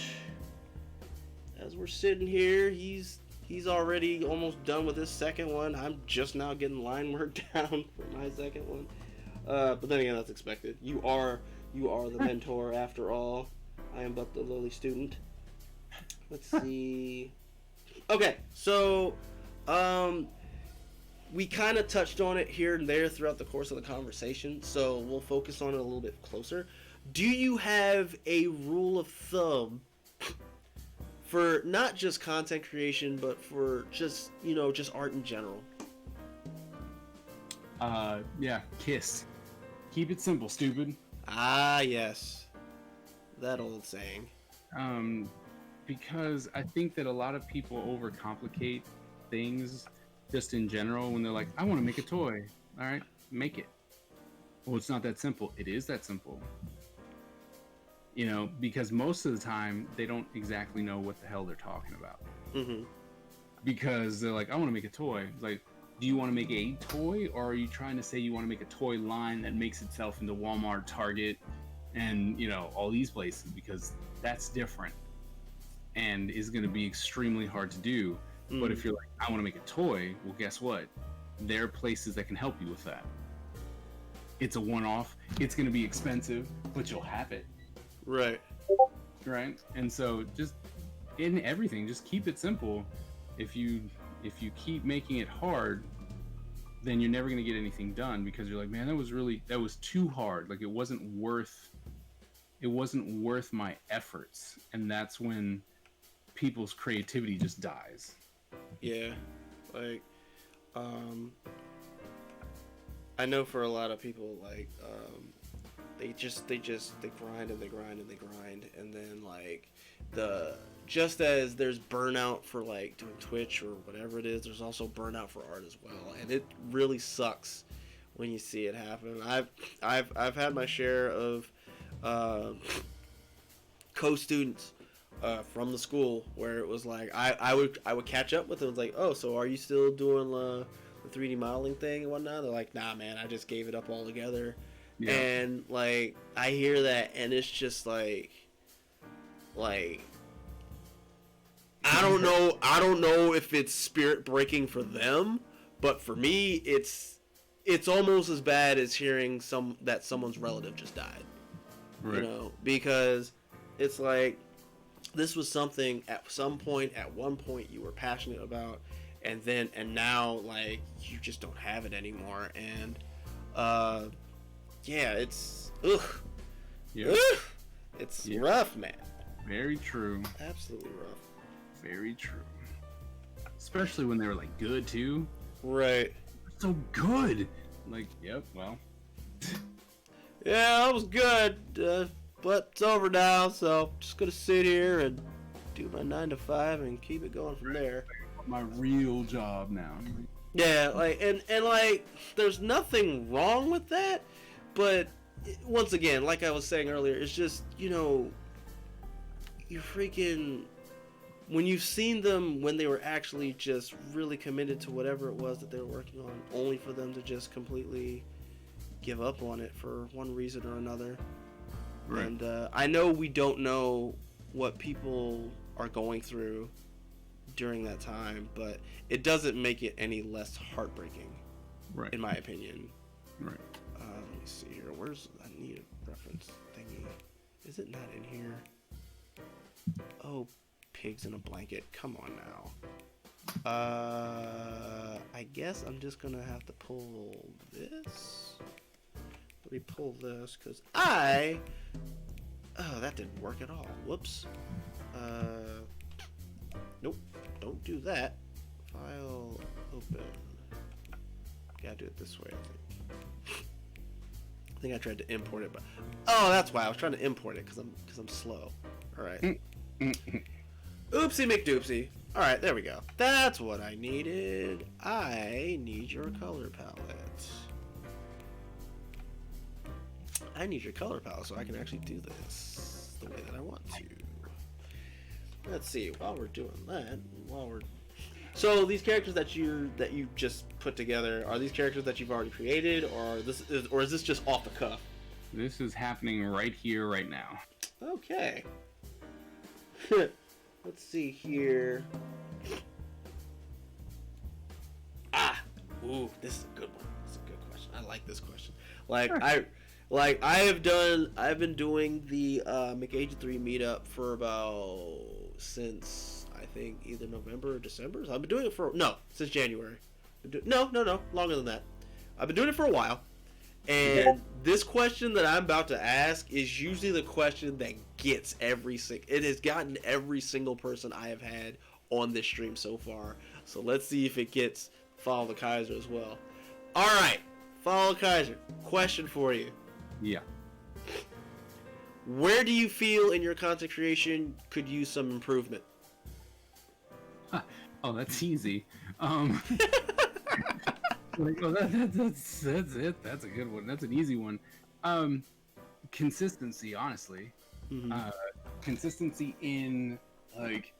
As we're sitting here, he's He's already almost done with his second one. I'm just now getting line work down for my second one. But then again, that's expected. You are the mentor after all. I am but the lowly student. Let's see. Okay, so we kind of touched on it here and there throughout the course of the conversation, so we'll focus on it a little bit closer. Do you have a rule of thumb for not just content creation, but for just, just art in general? Yeah, KISS. Keep it simple, stupid. Ah, yes. That old saying. Because I think that a lot of people overcomplicate things just in general when they're like, I want to make a toy. All right, make it. Well, it's not that simple. It is that simple. Because most of the time they don't exactly know what the hell they're talking about. Mm-hmm. Because they're like, I want to make a toy. It's like, do you want to make a toy, or are you trying to say you want to make a toy line that makes itself into Walmart, Target, and all these places? Because that's different and is going to be extremely hard to do. Mm. But if you're like, I want to make a toy, well, guess what? There are places that can help you with that. It's a one-off. It's going to be expensive, but you'll have it. Right. And so just in everything, just keep it simple. If you keep making it hard, then you're never going to get anything done, because you're like, man, that was too hard. Like, it wasn't worth my efforts. And that's when people's creativity just dies. Yeah. Like, I know for a lot of people, like, they grind and they grind and they grind, and then like just as there's burnout for like doing Twitch or whatever it is, there's also burnout for art as well, and it really sucks when you see it happen. I've had my share of co-students from the school where it was like I would catch up with them. It's like, oh, so are you still doing the 3D modeling thing and whatnot? They're like, nah, man, I just gave it up altogether. Yeah. And like I hear that, and it's just like I don't know if it's spirit breaking for them, but for me it's almost as bad as hearing that someone's relative just died. Right. Because it's like this was something at one point you were passionate about, and now like you just don't have it anymore, and yeah, it's yeah. It's rough, man. Very true. Absolutely rough. Very true. Especially when they were like good too. Right. So good. Like, yep. Well. Yeah, that was good, but it's over now. So I'm just gonna sit here and do my 9 to 5 and keep it going from there. My real job now. Yeah, like and like, there's nothing wrong with that. But once again, like I was saying earlier, it's just, you freaking, when you've seen them when they were actually just really committed to whatever it was that they were working on, only for them to just completely give up on it for one reason or another. Right. And I know we don't know what people are going through during that time, but it doesn't make it any less heartbreaking, right, in my opinion. Right. Let me see here. I need a reference thingy. Is it not in here? Oh, pigs in a blanket. Come on now. I guess I'm just gonna have to pull this. Let me pull this, because oh, that didn't work at all. Whoops. Nope. Don't do that. File open. Gotta do it this way, I think. I think I tried to import it, but that's why I was trying to import it, because I'm slow. All right. Oopsie McDoopsie. All right, there we go. That's what I needed. I need your color palette. I need your color palette so I can actually do this the way that I want to. Let's see. While we're doing that, so these characters that you just put together, are these characters that you've already created, or is this just off the cuff? This is happening right here, right now. Okay. Let's see here. Ooh, this is a good one. This is a good question. I like this question. I've been doing the McAgee3 Meetup for about since I think either November or December. So I've been doing it since January. No, longer than that. I've been doing it for a while. And this question that I'm about to ask is usually the question that gets it has gotten every single person I have had on this stream so far. So let's see if it gets FollowtheKaiser as well. All right, FollowtheKaiser, question for you. Yeah. Where do you feel in your content creation could use some improvement? Oh, that's easy. That's it. That's a good one. That's an easy one. Consistency, honestly. Mm-hmm. Consistency in, like,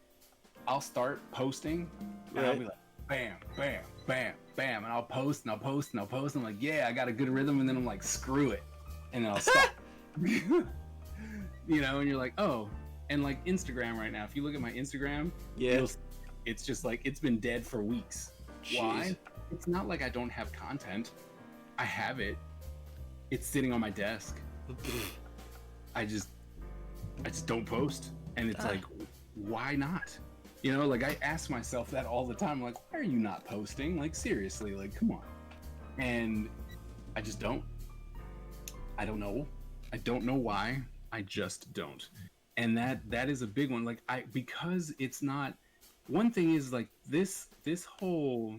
I'll start posting and I'll be like, bam, bam, bam, bam, and I'll post and I'll post and I'll post. And I'm like, yeah, I got a good rhythm, and then I'm like, screw it, and then I'll stop. And you're like, oh, and like Instagram right now. If you look at my Instagram, it's just like it's been dead for weeks. Jeez. Why? It's not like I don't have content. I have it. It's sitting on my desk. I just don't post, and it's like, why not? Like I ask myself that all the time. Like, why are you not posting? Like, seriously, like, come on. And I just don't. I don't know. I don't know why. I just don't. And that is a big one. Like, because it's not. One thing is like this whole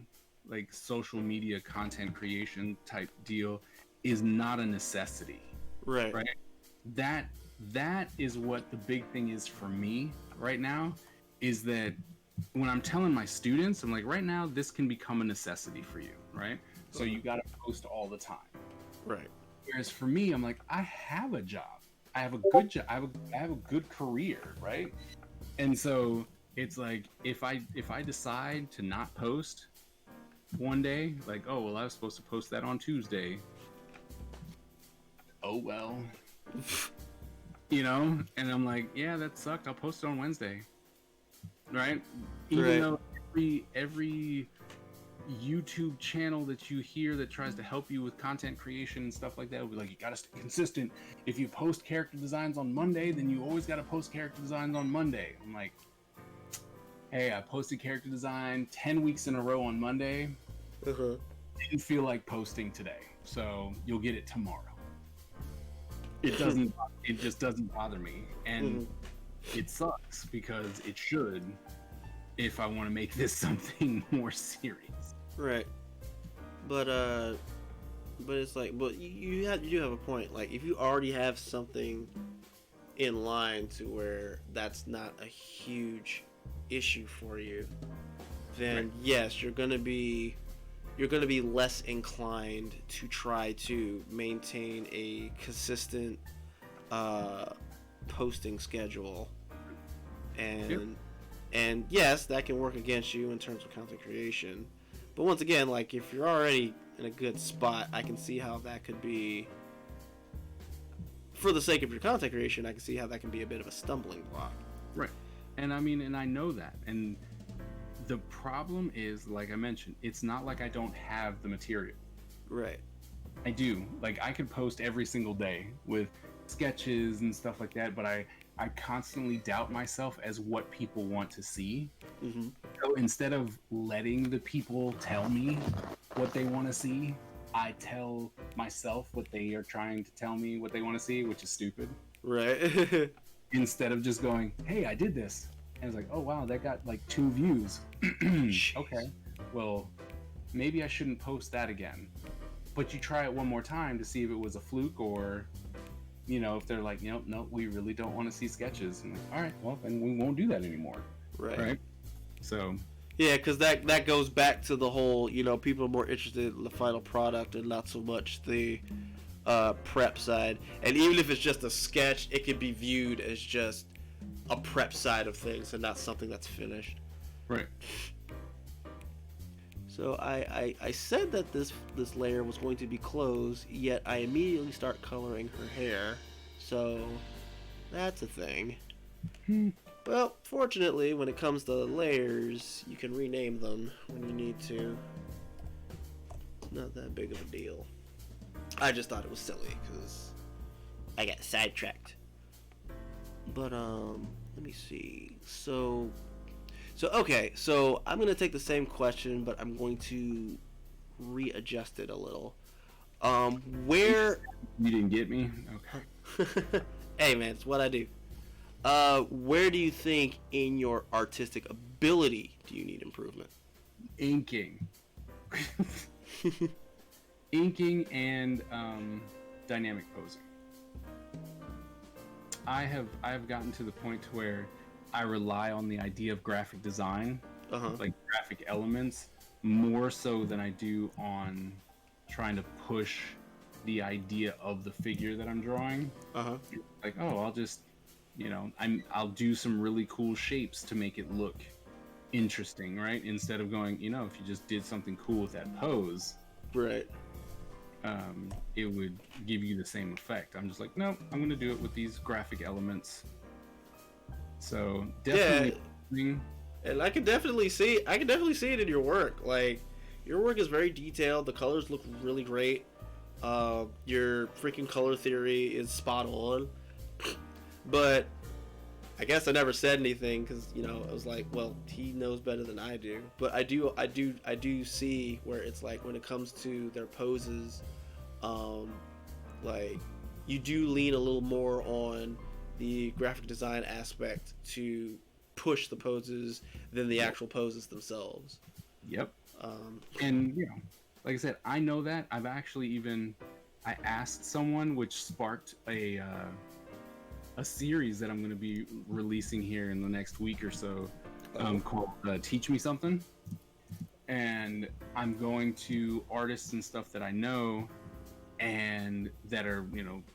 like social media content creation type deal is not a necessity. Right. That is what the big thing is for me right now, is that when I'm telling my students, I'm like, right now this can become a necessity for you, right? So you got to post all the time. Right. Whereas for me, I'm like, I have a job. I have a good job. I have a good career, right? And so it's like, if I decide to not post one day, like, oh, well, I was supposed to post that on Tuesday. Oh, well. And I'm like, yeah, that sucked. I'll post it on Wednesday. Right? Even though every YouTube channel that you hear that tries to help you with content creation and stuff like that will be like, you gotta stay consistent. If you post character designs on Monday, then you always gotta post character designs on Monday. I'm like, hey, I posted character design 10 weeks in a row on Monday. Didn't feel like posting today, so you'll get it tomorrow. It just doesn't bother me, and it sucks because it should, if I want to make this something more serious. Right. But it's like, but you do have a point. Like, if you already have something in line to where that's not a huge issue for you, then yes, you're gonna be less inclined to try to maintain a consistent posting schedule, and yes, that can work against you in terms of content creation. But once again, like, if you're already in a good spot, I can see how that could be, for the sake of your content creation, I can see how that can be a bit of a stumbling block. Right. And I mean, and I know that. And the problem is, like I mentioned, it's not like I don't have the material. Right. I do. Like, I could post every single day with sketches and stuff like that, but I constantly doubt myself as what people want to see. So instead of letting the people tell me what they want to see, I tell myself what they are trying to tell me what they want to see, which is stupid. Right. Instead of just going, hey, I did this. And it's like, oh, wow, that got like 2 views. Okay, well, maybe I shouldn't post that again. But you try it one more time to see if it was a fluke, or, if they're like, no, we really don't want to see sketches. And like, all right, well, then we won't do that anymore. Right. So. Yeah, because that goes back to the whole, people are more interested in the final product and not so much the prep side. And even if it's just a sketch, it can be viewed as just a prep side of things and not something that's finished. Right. So I said that this layer was going to be closed, yet I immediately start coloring her hair. So that's a thing. Well, fortunately, when it comes to layers, you can rename them when you need to. not that big of a deal. I just thought it was silly because I got sidetracked. But let me see. So okay. So I'm gonna take the same question, but I'm going to readjust it a little. Where You didn't get me? Okay. Hey man, it's what I do. Where do you think in your artistic ability do you need improvement? Inking. Inking and dynamic posing. I have gotten to the point to where I rely on the idea of graphic design, like graphic elements, more so than I do on trying to push the idea of the figure that I'm drawing. Like, oh, I'll just, I'll do some really cool shapes to make it look interesting, right? Instead of going, if you just did something cool with that pose, right? It would give you the same effect. I'm just like, no, I'm gonna do it with these graphic elements. So definitely, yeah, and I can definitely see it in your work. Like, your work is very detailed. The colors look really great. Your freaking color theory is spot on. But I guess I never said anything because I was like, well, he knows better than I do. But I do see where it's like when it comes to their poses, like you do lean a little more on the graphic design aspect to push the poses than the actual poses themselves. Yep. And like I said, I know that. I've actually I asked someone, which sparked a series that I'm going to be releasing here in the next week or so, called Teach Me Something. And I'm going to artists and stuff that I know and that are,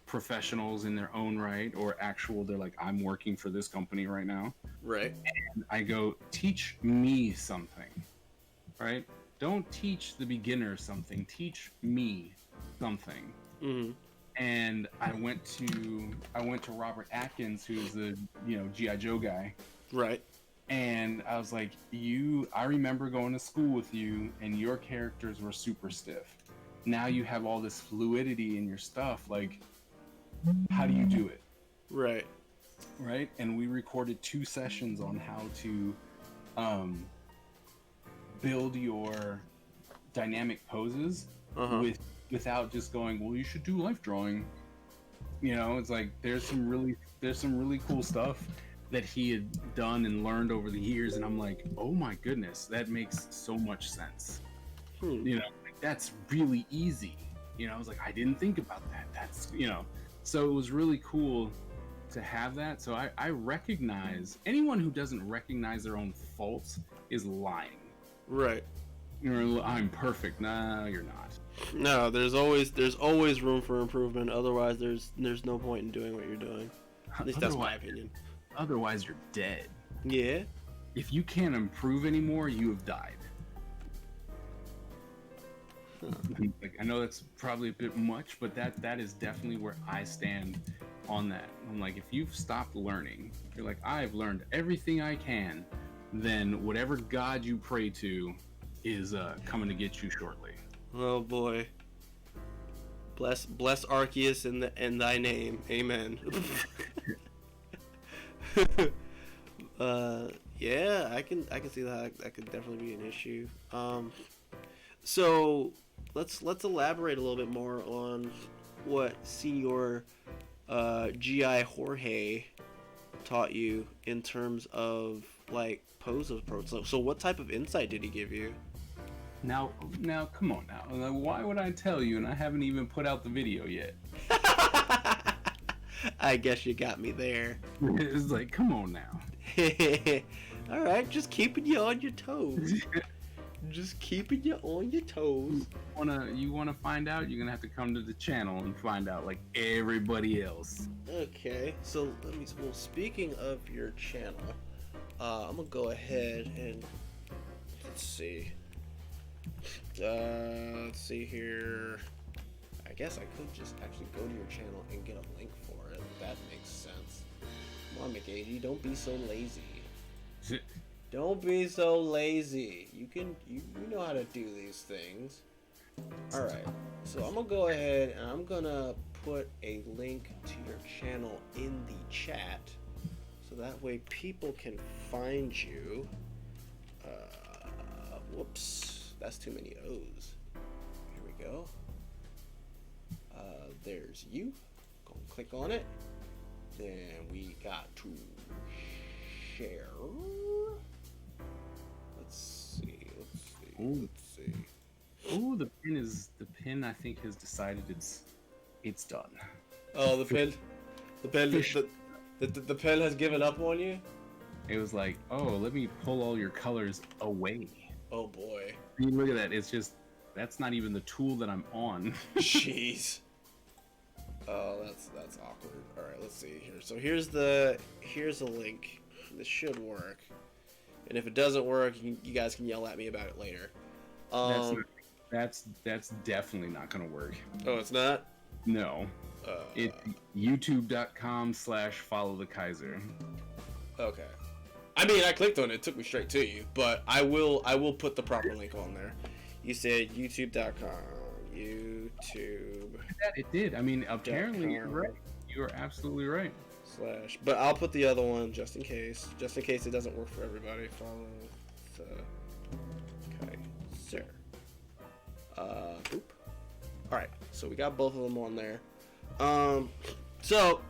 professionals in their own right, or they're like, I'm working for this company right now. Right. And I go, teach me something, right? Don't teach the beginner something, teach me something. Mm-hmm. And I went to Robert Atkins, who's the G.I. Joe guy. Right. And I was like, I remember going to school with you and your characters were super stiff. Now you have all this fluidity in your stuff. Like, how do you do it? Right. Right. And we recorded 2 sessions on how to build your dynamic poses without just going, well, you should do life drawing. It's like there's some really cool stuff that he had done and learned over the years, and I'm like, oh my goodness, that makes so much sense. That's really easy. I was like, I didn't think about that. That's so it was really cool to have that. So I recognize anyone who doesn't recognize their own faults is lying. Right. I'm perfect. Nah, you're not. No, there's always room for improvement. Otherwise, there's no point in doing what you're doing. At least that's my opinion. Otherwise, you're dead. Yeah. If you can't improve anymore, you have died. Like, I know that's probably a bit much, but that is definitely where I stand on that. I'm like, if you've stopped learning, if you're like, I've learned everything I can, then whatever God you pray to is coming to get you shortly. Oh boy. Bless Arceus in thy name. Amen. Yeah, I can see that could definitely be an issue. So let's elaborate a little bit more on what Senior G.I. Jorge taught you in terms of like pose approach. So what type of insight did he give you? Now, come on now. Why would I tell you and I haven't even put out the video yet? I guess you got me there. It's like, come on now. All right, just keeping you on your toes. Just keeping you on your toes. You wanna find out? You're gonna have to come to the channel and find out, like everybody else. Okay, so well, speaking of your channel, I'm gonna go ahead and let's see. Let's see here. I guess I could just actually go to your channel and get a link for it. That makes sense. Come on, McAgee, don't be so lazy. Don't be so lazy. You know how to do these things. All right. So I'm gonna go ahead and I'm gonna put a link to your channel in the chat, so that way people can find you. Whoops, that's too many O's. Here we go. There's you. Go and click on it. Then we got to share. Let's see. Ooh. Let's see. Oh, the pin I think has decided it's done. Oh, the pen has given up on you. It was like, oh, let me pull all your colors away. Oh boy. I mean, look at that. It's just, that's not even the tool that I'm on. Jeez. Oh, that's awkward. All right, let's see here. So here's a link. This should work. And if it doesn't work, you guys can yell at me about it later. That's definitely not gonna work. Oh, it's not? No. It's youtube.com/FollowtheKaiser. Okay. I mean, I clicked on it. It took me straight to you. But I will put the proper link on there. You said youtube.com. YouTube. It did. I mean, apparently you're right. You are absolutely right. / But I'll put the other one just in case. Just in case it doesn't work for everybody. Follow the Kaiser. Boop. Alright, so we got both of them on there. So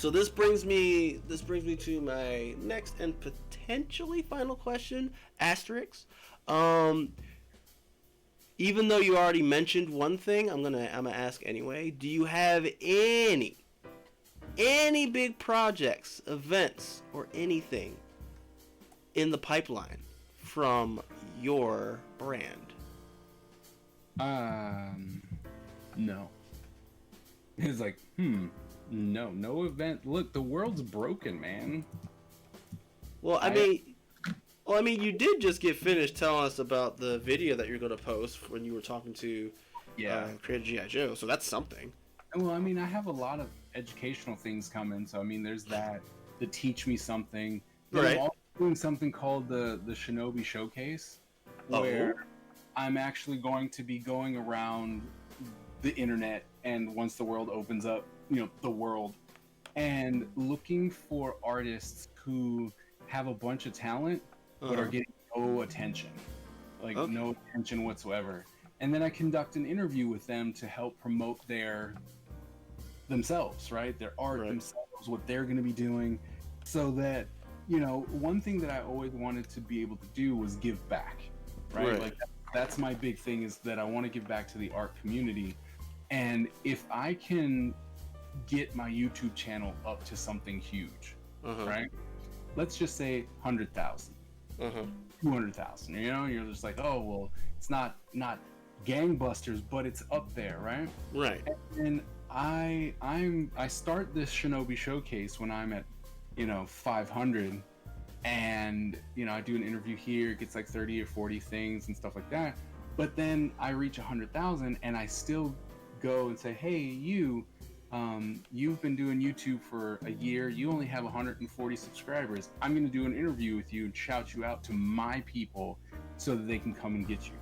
this brings me to my next and potentially final question, asterisk. Even though you already mentioned one thing, I'm gonna ask anyway. Do you have any big projects, events, or anything in the pipeline from your brand? No. It's like, no event. Look, the world's broken, man. Well, I mean, you did just get finished telling us about the video that you're going to post when you were talking to Creative G.I. Joe, so that's something. Well, I mean, I have a lot of educational things coming, so I mean, there's that, the Teach Me Something. Then Right. I'm also doing something called the Shinobi Showcase, where I'm actually going to be going around the internet, and once the world opens up, the world, and looking for artists who have a bunch of talent but are getting no attention, no attention whatsoever. And then I conduct an interview with them to help promote themselves, right? Their art, themselves, what they're going to be doing, so that, one thing that I always wanted to be able to do was give back, right? Like that's my big thing, is that I want to give back to the art community. And if I can get my YouTube channel up to something huge, right? Let's just say 100,000, 200,000. You're just like, oh well, it's not gangbusters, but it's up there, right? Right. And I start this Shinobi Showcase when I'm at 500, and I do an interview here. It gets like 30 or 40 things and stuff like that. But then I reach 100,000, and I still go and say, hey, you've been doing YouTube for a year. You only have 140 subscribers. I'm going to do an interview with you and shout you out to my people so that they can come and get you,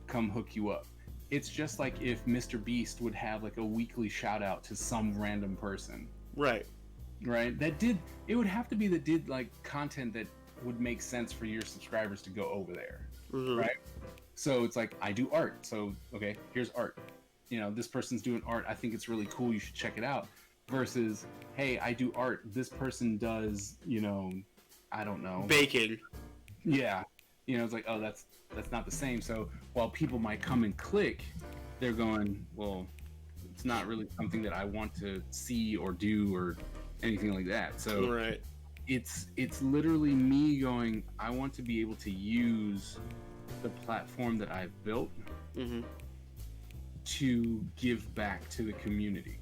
come hook you up. It's just like if Mr. Beast would have like a weekly shout out to some random person. Right. It would have to be that did like content that would make sense for your subscribers to go over there. Right. So it's like, I do art. So, okay, here's art. This person's doing art. I think it's really cool. You should check it out. Versus, hey, I do art. This person does, I don't know, baking. Yeah. It's like, oh, that's not the same. So while people might come and click, they're going, well, it's not really something that I want to see or do or anything like that. So it's literally me going, I want to be able to use the platform that I've built to give back to the community.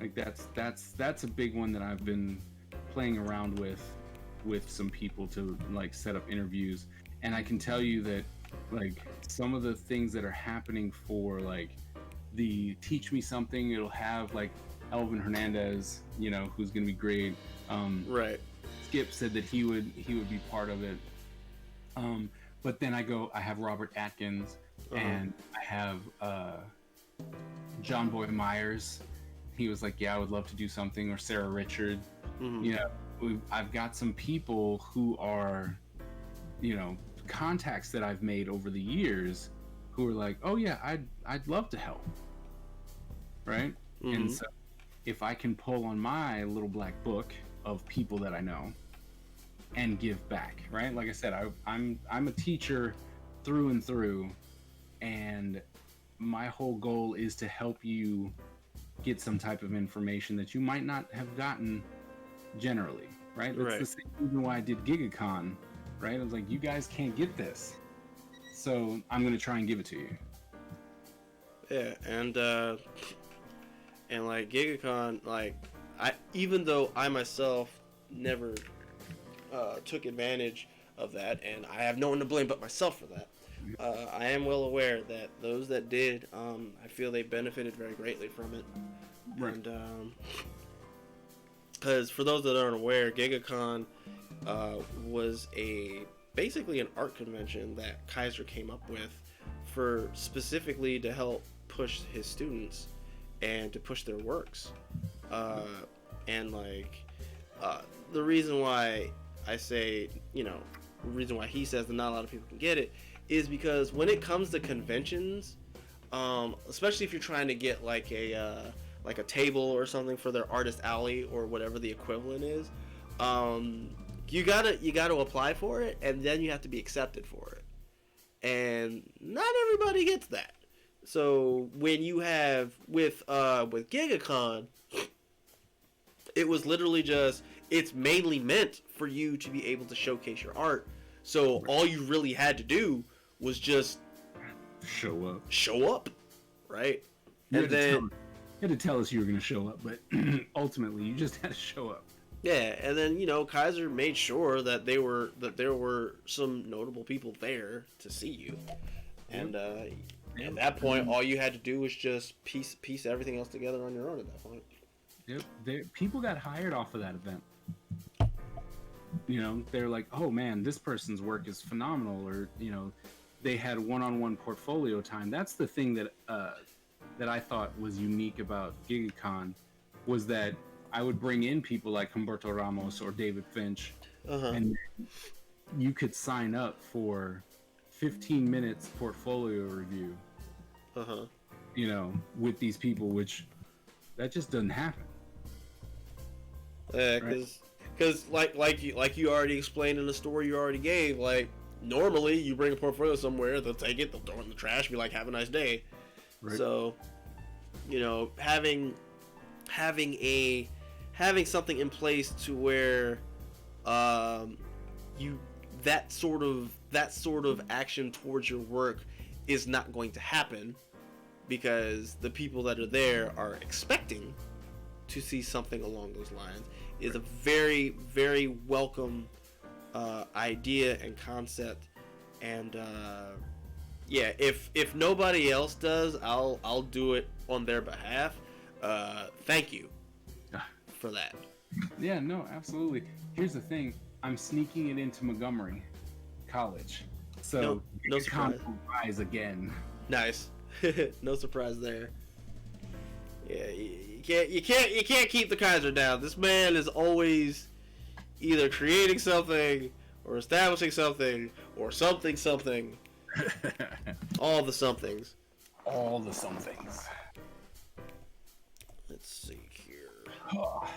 Like that's a big one that I've been playing around with some people to like set up interviews. And I can tell you that like some of the things that are happening for like the Teach Me Something, it'll have like Elvin Hernandez, who's gonna be great. Skip said that he would be part of it. But then I have Robert Atkins, and I have John Boy Myers. He was like, yeah, I would love to do something, or Sarah Richard. You know, I've got some people who are, you know, contacts that I've made over the years who are like, oh yeah, I'd love to help, right? And so if I can pull on my little black book of people that I know and give back, right? Like I said, I'm a teacher through and through, and my whole goal is to help you get some type of information that you might not have gotten generally, right? That's the same reason why I did GigaCon, right? I was like, you guys can't get this, so I'm going to try and give it to you. Yeah, and like GigaCon, like, even though I myself never took advantage of that, and I have no one to blame but myself for that, I am well aware that those that did, I feel they benefited very greatly from it. Right. And because for those that aren't aware, GigaCon was basically an art convention that Kaiser came up with for specifically to help push his students and to push their works. And like the reason why I say, you know, the reason why he says that not a lot of people can get it is because when it comes to conventions, especially if you're trying to get like a table or something for their artist alley or whatever the equivalent is, you gotta apply for it, and then you have to be accepted for it, and not everybody gets that. So when you have with GigaCon, it was literally just, it's mainly meant for you to be able to showcase your art. So all you really had to do was just show up, right? And then you had to tell us you were going to show up, but ultimately you just had to show up. Yeah, and then, you know, Kaiser made sure that there were some notable people there to see you, and at that point, all you had to do was just piece everything else together on your own. At that point, yep, people got hired off of that event. You know, they're like, oh man, this person's work is phenomenal, or you know, they had one-on-one portfolio time. That's the thing that I thought was unique about GigaCon, was that I would bring in people like Humberto Ramos or David Finch, and you could sign up for 15 minutes portfolio review. You know, with these people, which that just doesn't happen. Yeah, because like you already explained in the story you already gave, like normally you bring a portfolio somewhere, they'll take it, they'll throw it in the trash, be like, have a nice day. Right. So, you know, having something in place to where that sort of action towards your work is not going to happen, because the people that are there are expecting to see something along those lines, is a very, very welcome idea and concept. And yeah, if nobody else does, I'll do it on their behalf. Thank you for that. Yeah, no, absolutely. Here's the thing, I'm sneaking it into Montgomery College, so no surprise. Rise again. Nice. No surprise there. Yeah, you can't keep the Kaiser down. This man is always either creating something or establishing something or something. All the somethings. All the somethings. Let's see here. How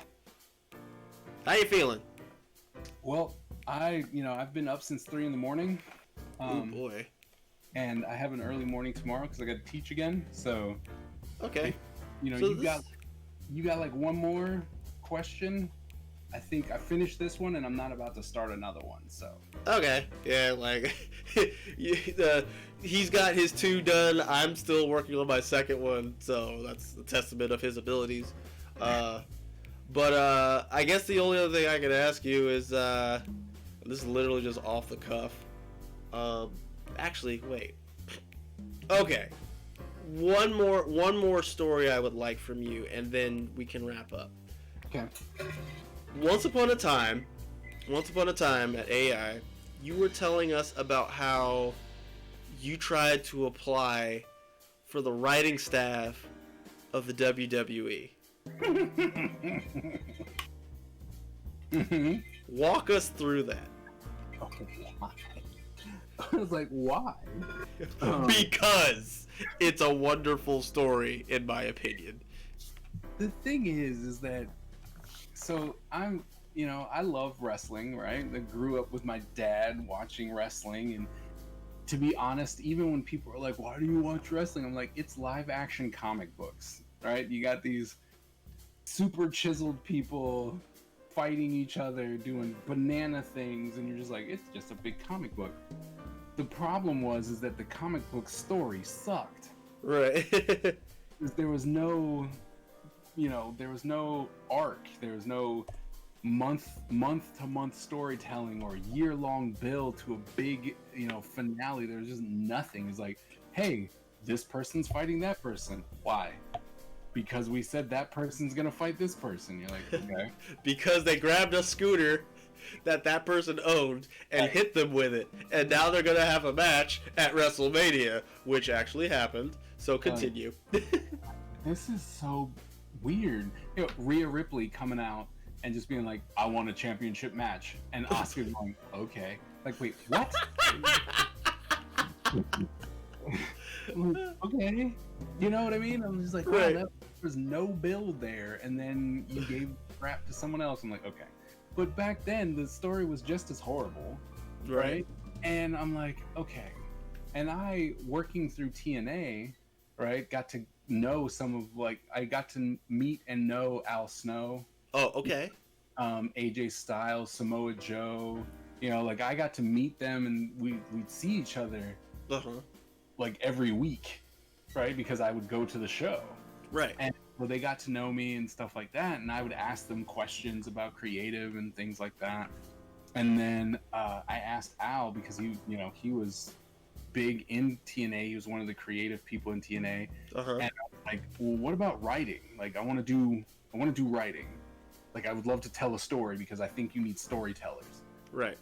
you feeling? Well, I've been up since 3 a.m. Oh boy. And I have an early morning tomorrow because I got to teach again. So. Okay. You know, so you got like one more question. I think I finished this one and I'm not about to start another one. So. Okay. Yeah, like he's got his 2 done. I'm still working on my second one, so that's the testament of his abilities. But I guess the only other thing I can ask you is, this is literally just off the cuff. Actually, wait. Okay. One more story I would like from you, and then we can wrap up. Okay. Once upon a time at AI, you were telling us about how you tried to apply for the writing staff of the WWE. Walk us through that. Why? I was like, why? Because it's a wonderful story, in my opinion. The thing is that, so I'm, I love wrestling, right? I grew up with my dad watching wrestling, and to be honest, even when people are like, why do you watch wrestling? I'm like, it's live action comic books, right? You got these super chiseled people fighting each other, doing banana things, and you're just like, it's just a big comic book. The problem is that the comic book story sucked. Right. There was no, there was no arc. There was no month to month storytelling or year-long build to a big, finale. There's just nothing. It's like, hey, this person's fighting that person. Why? Because we said that person's gonna fight this person. You're like, okay. Because they grabbed a scooter that person owned and hit them with it, and now they're gonna have a match at WrestleMania, which actually happened. So continue. This is so weird. Rhea Ripley coming out and just being like, I want a championship match, and Oscar going, okay. Like, wait, what? Okay. You know what I mean? I'm just like, wow, there was no build there, and then you gave crap to someone else. I'm like, okay. But back then, the story was just as horrible, right? And I'm like, okay. And I, working through TNA, right, got to know I got to meet and know Al Snow. Oh, okay. AJ Styles, Samoa Joe. I got to meet them, and we'd see each other, like every week, right? Because I would go to the show. Right. And well, they got to know me and stuff like that, and I would ask them questions about creative and things like that. And then I asked Al, because he was big in TNA. He was one of the creative people in TNA. And I was like, well, what about writing? Like, I want to do writing. Like, I would love to tell a story, because I think you need storytellers. Right.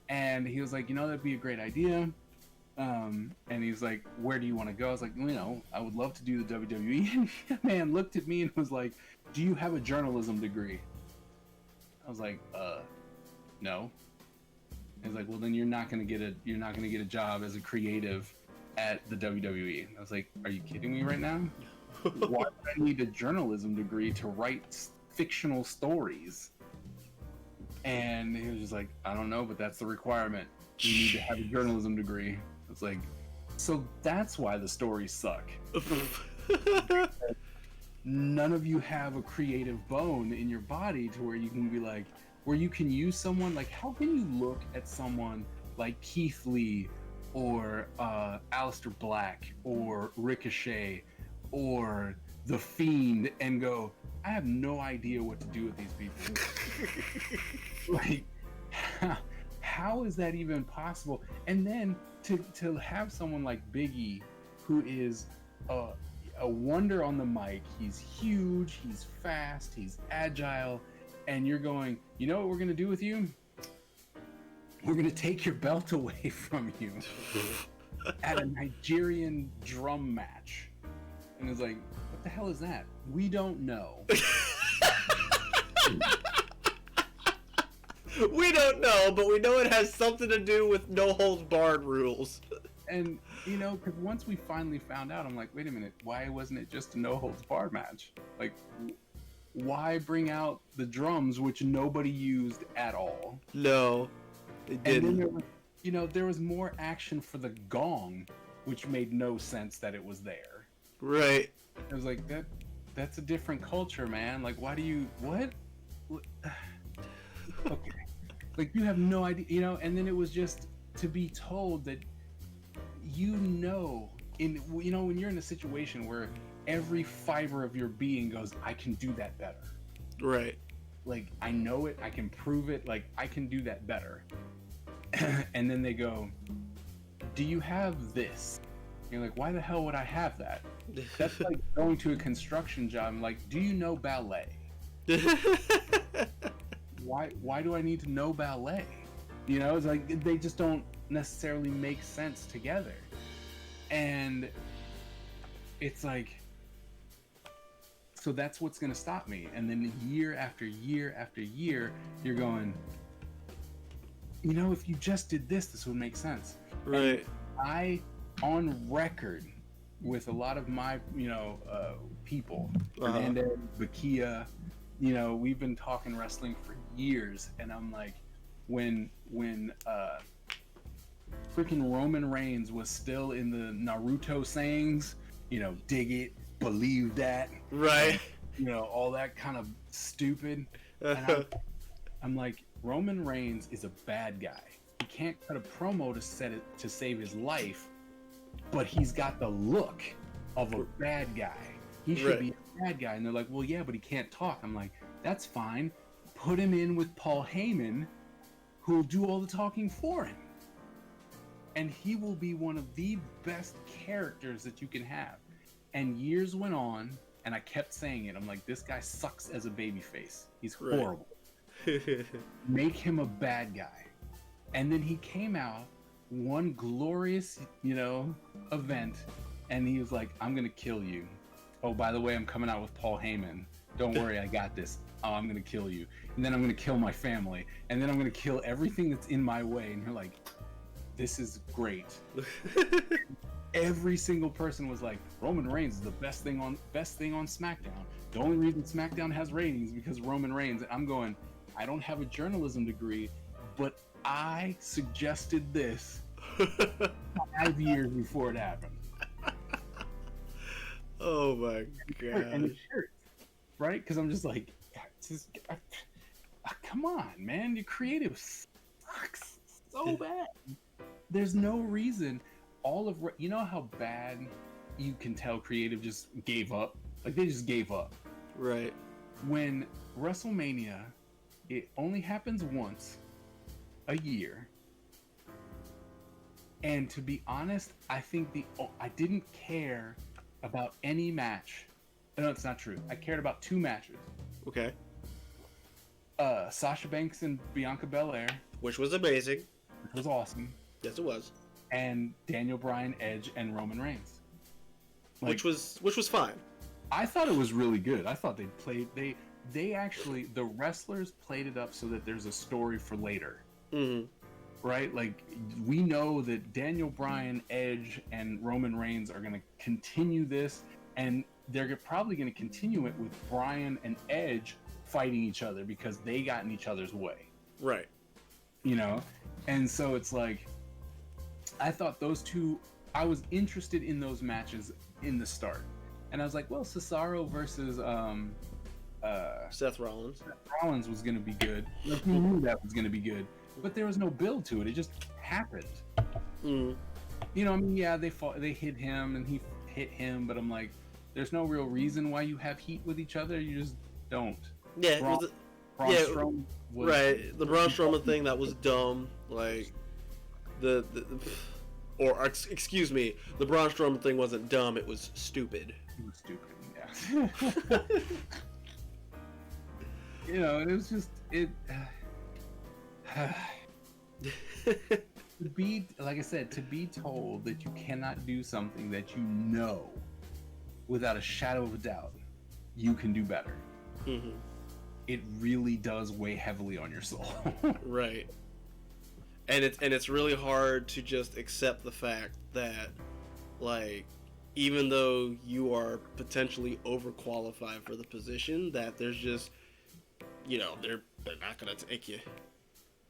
And he was like, that'd be a great idea. And he's like, where do you want to go? I was like, I would love to do the WWE. And the man looked at me and was like, do you have a journalism degree? I was like, no. He's like, well, then you're not gonna get a job as a creative at the WWE. I was like, are you kidding me right now? Why would I need a journalism degree to write fictional stories? And he was just like, I don't know, but that's the requirement. You need to have a journalism degree. It's like, so that's why the stories suck. None of you have a creative bone in your body to where you can be like, where you can use someone. Like, how can you look at someone like Keith Lee or Aleister Black or Ricochet or The Fiend and go, I have no idea what to do with these people? Like, how is that even possible? And then to have someone like Big E, who is a wonder on the mic. He's huge, he's fast, he's agile, and you're going, you know what we're gonna do with you? We're gonna take your belt away from you at a Nigerian drum match. And it's like, what the hell is that? We don't know. We don't know, but we know it has something to do with no holds barred rules. And, because once we finally found out, I'm like, wait a minute, why wasn't it just a no holds barred match? Like, why bring out the drums, which nobody used at all? No, they didn't. And then there was more action for the gong, which made no sense that it was there. Right. It was like, that's a different culture, man. Like, why do you, what? Okay. Like, you have no idea, and then it was just to be told that, when you're in a situation where every fiber of your being goes, I can do that better. Right. Like, I know it, I can prove it, like, I can do that better. And then they go, do you have this? You're like, why the hell would I have that? That's like going to a construction job. I'm like, do you know ballet? Why do I need to know ballet? It's like they just don't necessarily make sense together. And it's like, so that's what's going to stop me. And then year after year after year, you're going, you know, if you just did this, this would make sense. Right. And I, on record, with a lot of my, people, Hernandez, Bakia, we've been talking wrestling for years, and I'm like, when freaking Roman Reigns was still in the Naruto sayings, dig it, believe that, right, all that kind of stupid. And I'm like, Roman Reigns is a bad guy. He can't cut a promo to save his life, but he's got the look of a bad guy. He should be a bad guy. And they're like, well, yeah, but he can't talk. I'm like, that's fine. Put him in with Paul Heyman, who will do all the talking for him. And he will be one of the best characters that you can have. And years went on, and I kept saying it. I'm like, this guy sucks as a babyface. He's horrible. Make him a bad guy. And then he came out one glorious, event, and he was like, I'm gonna kill you. Oh, by the way, I'm coming out with Paul Heyman. Don't worry, I got this. Oh, I'm gonna kill you. And then I'm gonna kill my family. And then I'm gonna kill everything that's in my way. And you're like, this is great. Every single person was like, Roman Reigns is the best thing on SmackDown. The only reason SmackDown has ratings is because Roman Reigns. And I'm going, I don't have a journalism degree, but I suggested this 5 years before it happened. Oh my god! And it hurts, right? Because I'm just like, come on, man, your creative sucks so bad. There's no reason. You know how bad you can tell creative just gave up? Like, they just gave up. Right. When WrestleMania, it only happens once a year. And to be honest, I think I didn't care about any match. No, it's not true. I cared about 2 matches. Okay. Sasha Banks and Bianca Belair, which was amazing. Which was awesome. Yes, it was. And Daniel Bryan, Edge, and Roman Reigns. Which was fine. I thought it was really good. I thought they actually, the wrestlers played it up so that there's a story for later. Mm-hmm. Right? Like, we know that Daniel Bryan, Edge, and Roman Reigns are going to continue this, and they're probably going to continue it with Bryan and Edge fighting each other because they got in each other's way. Right. And so it's like, I thought those two, I was interested in those matches in the start. And I was like, well, Cesaro versus Seth Rollins. Seth Rollins was going to be good. We knew that was going to be good. But there was no build to it. It just happened. Mm. Yeah, they hit him and he hit him, but I'm like, there's no real reason why you have heat with each other. You just don't. Yeah, Braun Strowman was, right. The Braun Strowman thing, that was dumb. Like, excuse me, the Braun Strowman thing wasn't dumb. It was stupid. It was stupid. Yeah. It was just to be, like I said, to be told that you cannot do something that you know without a shadow of a doubt you can do better. Mm-hmm. It really does weigh heavily on your soul. Right. And it's really hard to just accept the fact that, like, even though you are potentially overqualified for the position, that there's just, they're not gonna take you.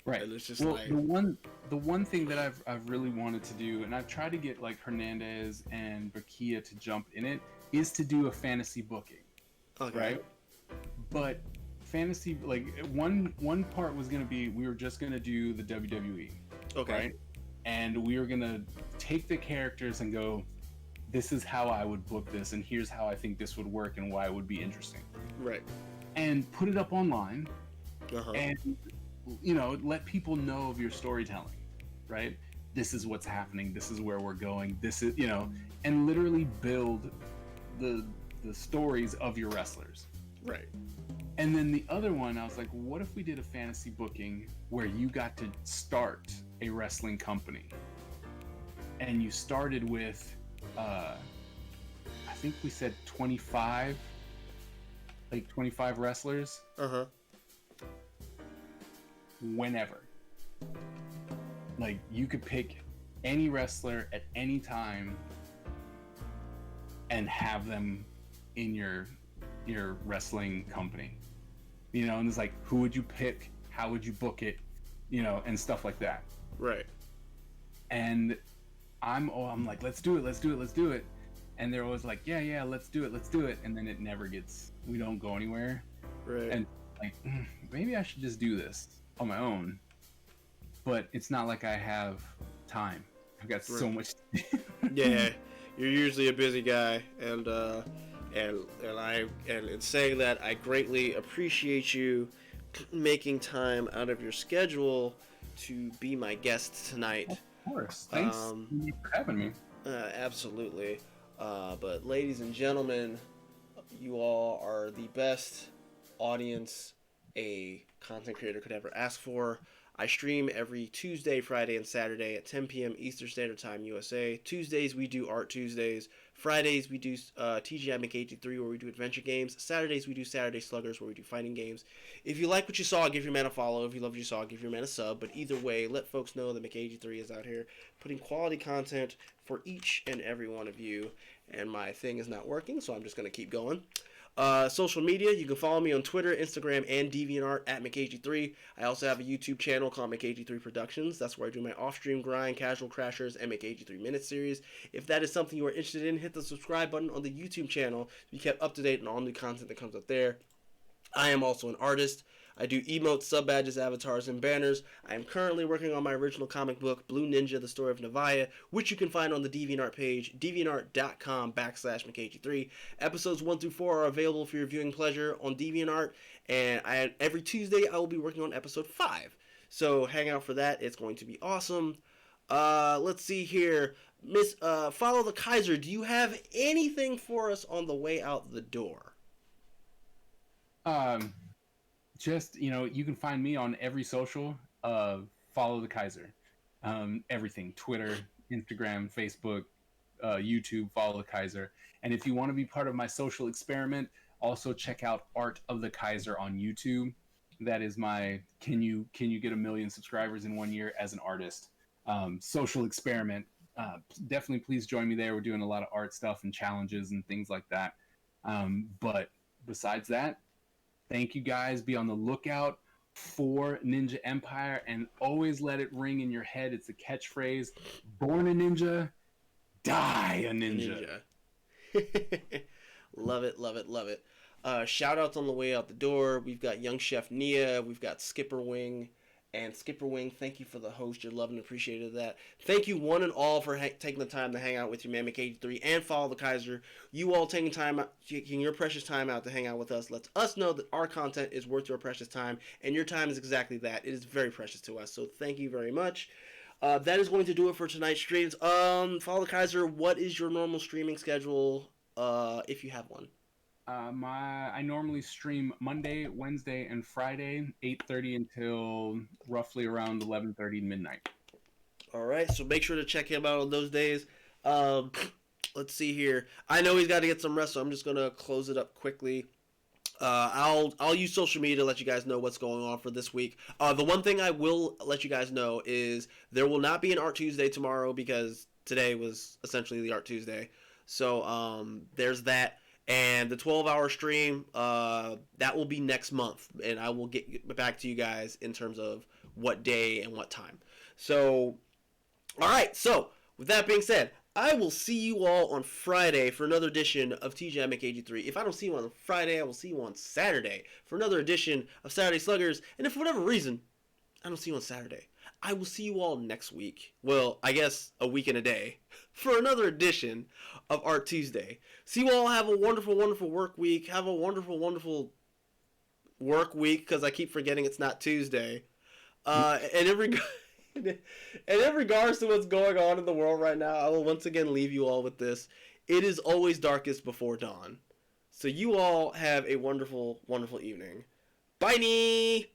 Right. And it's just the one thing that I've really wanted to do, and I've tried to get like Hernandez and Bakia to jump in it, is to do a fantasy booking. Okay. Right. But fantasy, like, one part was gonna be, we were just gonna do the WWE. Okay. Right? And we were gonna take the characters and go, this is how I would book this, and here's how I think this would work and why it would be interesting. Right. And put it up online. Uh-huh. And let people know of your storytelling, right? This is what's happening. This is where we're going. This is, and literally build the stories of your wrestlers. Right. And then the other one, I was like, what if we did a fantasy booking where you got to start a wrestling company, and you started with I think we said 25, like 25 wrestlers. Uh-huh. Whenever. Like, you could pick any wrestler at any time and have them in your wrestling company. You know, and it's like, who would you pick? How would you book it? You know, and stuff like that. Right. And I'm like, let's do it. And they're always like, yeah, let's do it. And then it never gets, we don't go anywhere. Right. And like, maybe I should just do this on my own. But it's not like I have time. I've got so much. Yeah, you're usually a busy guy, and in saying that, I greatly appreciate you making time out of your schedule to be my guest tonight. Of course. Thanks for having me. Absolutely. But ladies and gentlemen, you all are the best audience a content creator could ever ask for. I stream every Tuesday, Friday, and Saturday at 10 p.m. Eastern Standard Time, USA. Tuesdays, we do Art Tuesdays. Fridays, we do TGI McAgee3, where we do adventure games. Saturdays, we do Saturday Sluggers, where we do fighting games. If you like what you saw, give your man a follow. If you love what you saw, give your man a sub. But either way, let folks know that McAgee3 is out here putting quality content for each and every one of you. And my thing is not working, so I'm just going to keep going. Social media, you can follow me on Twitter, Instagram, and DeviantArt at McAgee3. I also have a YouTube channel called McAgee3 Productions. That's where I do my off-stream grind, Casual Crashers, and McAgee3 Minute series. If that is something you are interested in, hit the subscribe button on the YouTube channel to be kept up to date on all new content that comes up there. I am also an artist. I do emotes, sub-badges, avatars, and banners. I am currently working on my original comic book, Blue Ninja, The Story of Navaya, which you can find on the DeviantArt page, deviantart.com/McAgee3. Episodes 1 through 4 are available for your viewing pleasure on DeviantArt, and every Tuesday I will be working on episode 5. So hang out for that. It's going to be awesome. Let's see here. Miss FollowtheKaiser, do you have anything for us on the way out the door? Just, you can find me on every social, FollowtheKaiser. Everything, Twitter, Instagram, Facebook, YouTube, FollowtheKaiser. And if you want to be part of my social experiment, also check out Art of the Kaiser on YouTube. That is my, can you get 1 million subscribers in 1 year as an artist? Social experiment. Definitely please join me there. We're doing a lot of art stuff and challenges and things like that. But besides that, thank you guys. Be on the lookout for Ninja Empire and always let it ring in your head. It's a catchphrase. Born a ninja, die a ninja. Love it, love it, love it. Shout outs on the way out the door. We've got Young Chef Nia. We've got Skipper Wing. And Skipper Wing, thank you for the host. You're loved and appreciated that. Thank you one and all for taking the time to hang out with your man McAgee3 and FollowtheKaiser. You all taking your precious time out to hang out with us lets us know that our content is worth your precious time, and your time is exactly that. It is very precious to us. So thank you very much. That is going to do it for tonight's streams. FollowtheKaiser, what is your normal streaming schedule, if you have one? I normally stream Monday, Wednesday, and Friday, 8:30 until roughly around 11:30 midnight. All right, so make sure to check him out on those days. Let's see here. I know he's got to get some rest, so I'm just gonna close it up quickly. I'll use social media to let you guys know what's going on for this week. The one thing I will let you guys know is there will not be an Art Tuesday tomorrow because today was essentially the Art Tuesday. So there's that. And the 12-hour stream, that will be next month. And I will get back to you guys in terms of what day and what time. So, all right. So, with that being said, I will see you all on Friday for another edition of TGI McAgee3. If I don't see you on Friday, I will see you on Saturday for another edition of Saturday Sluggers. And if for whatever reason I don't see you on Saturday, I will see you all next week. Well, I guess a week and a day for another edition of Art Tuesday. So you all have a wonderful, wonderful work week. Have a wonderful, wonderful work week because I keep forgetting it's not Tuesday. And in regards to what's going on in the world right now, I will once again leave you all with this. It is always darkest before dawn. So you all have a wonderful, wonderful evening. Bye-nie!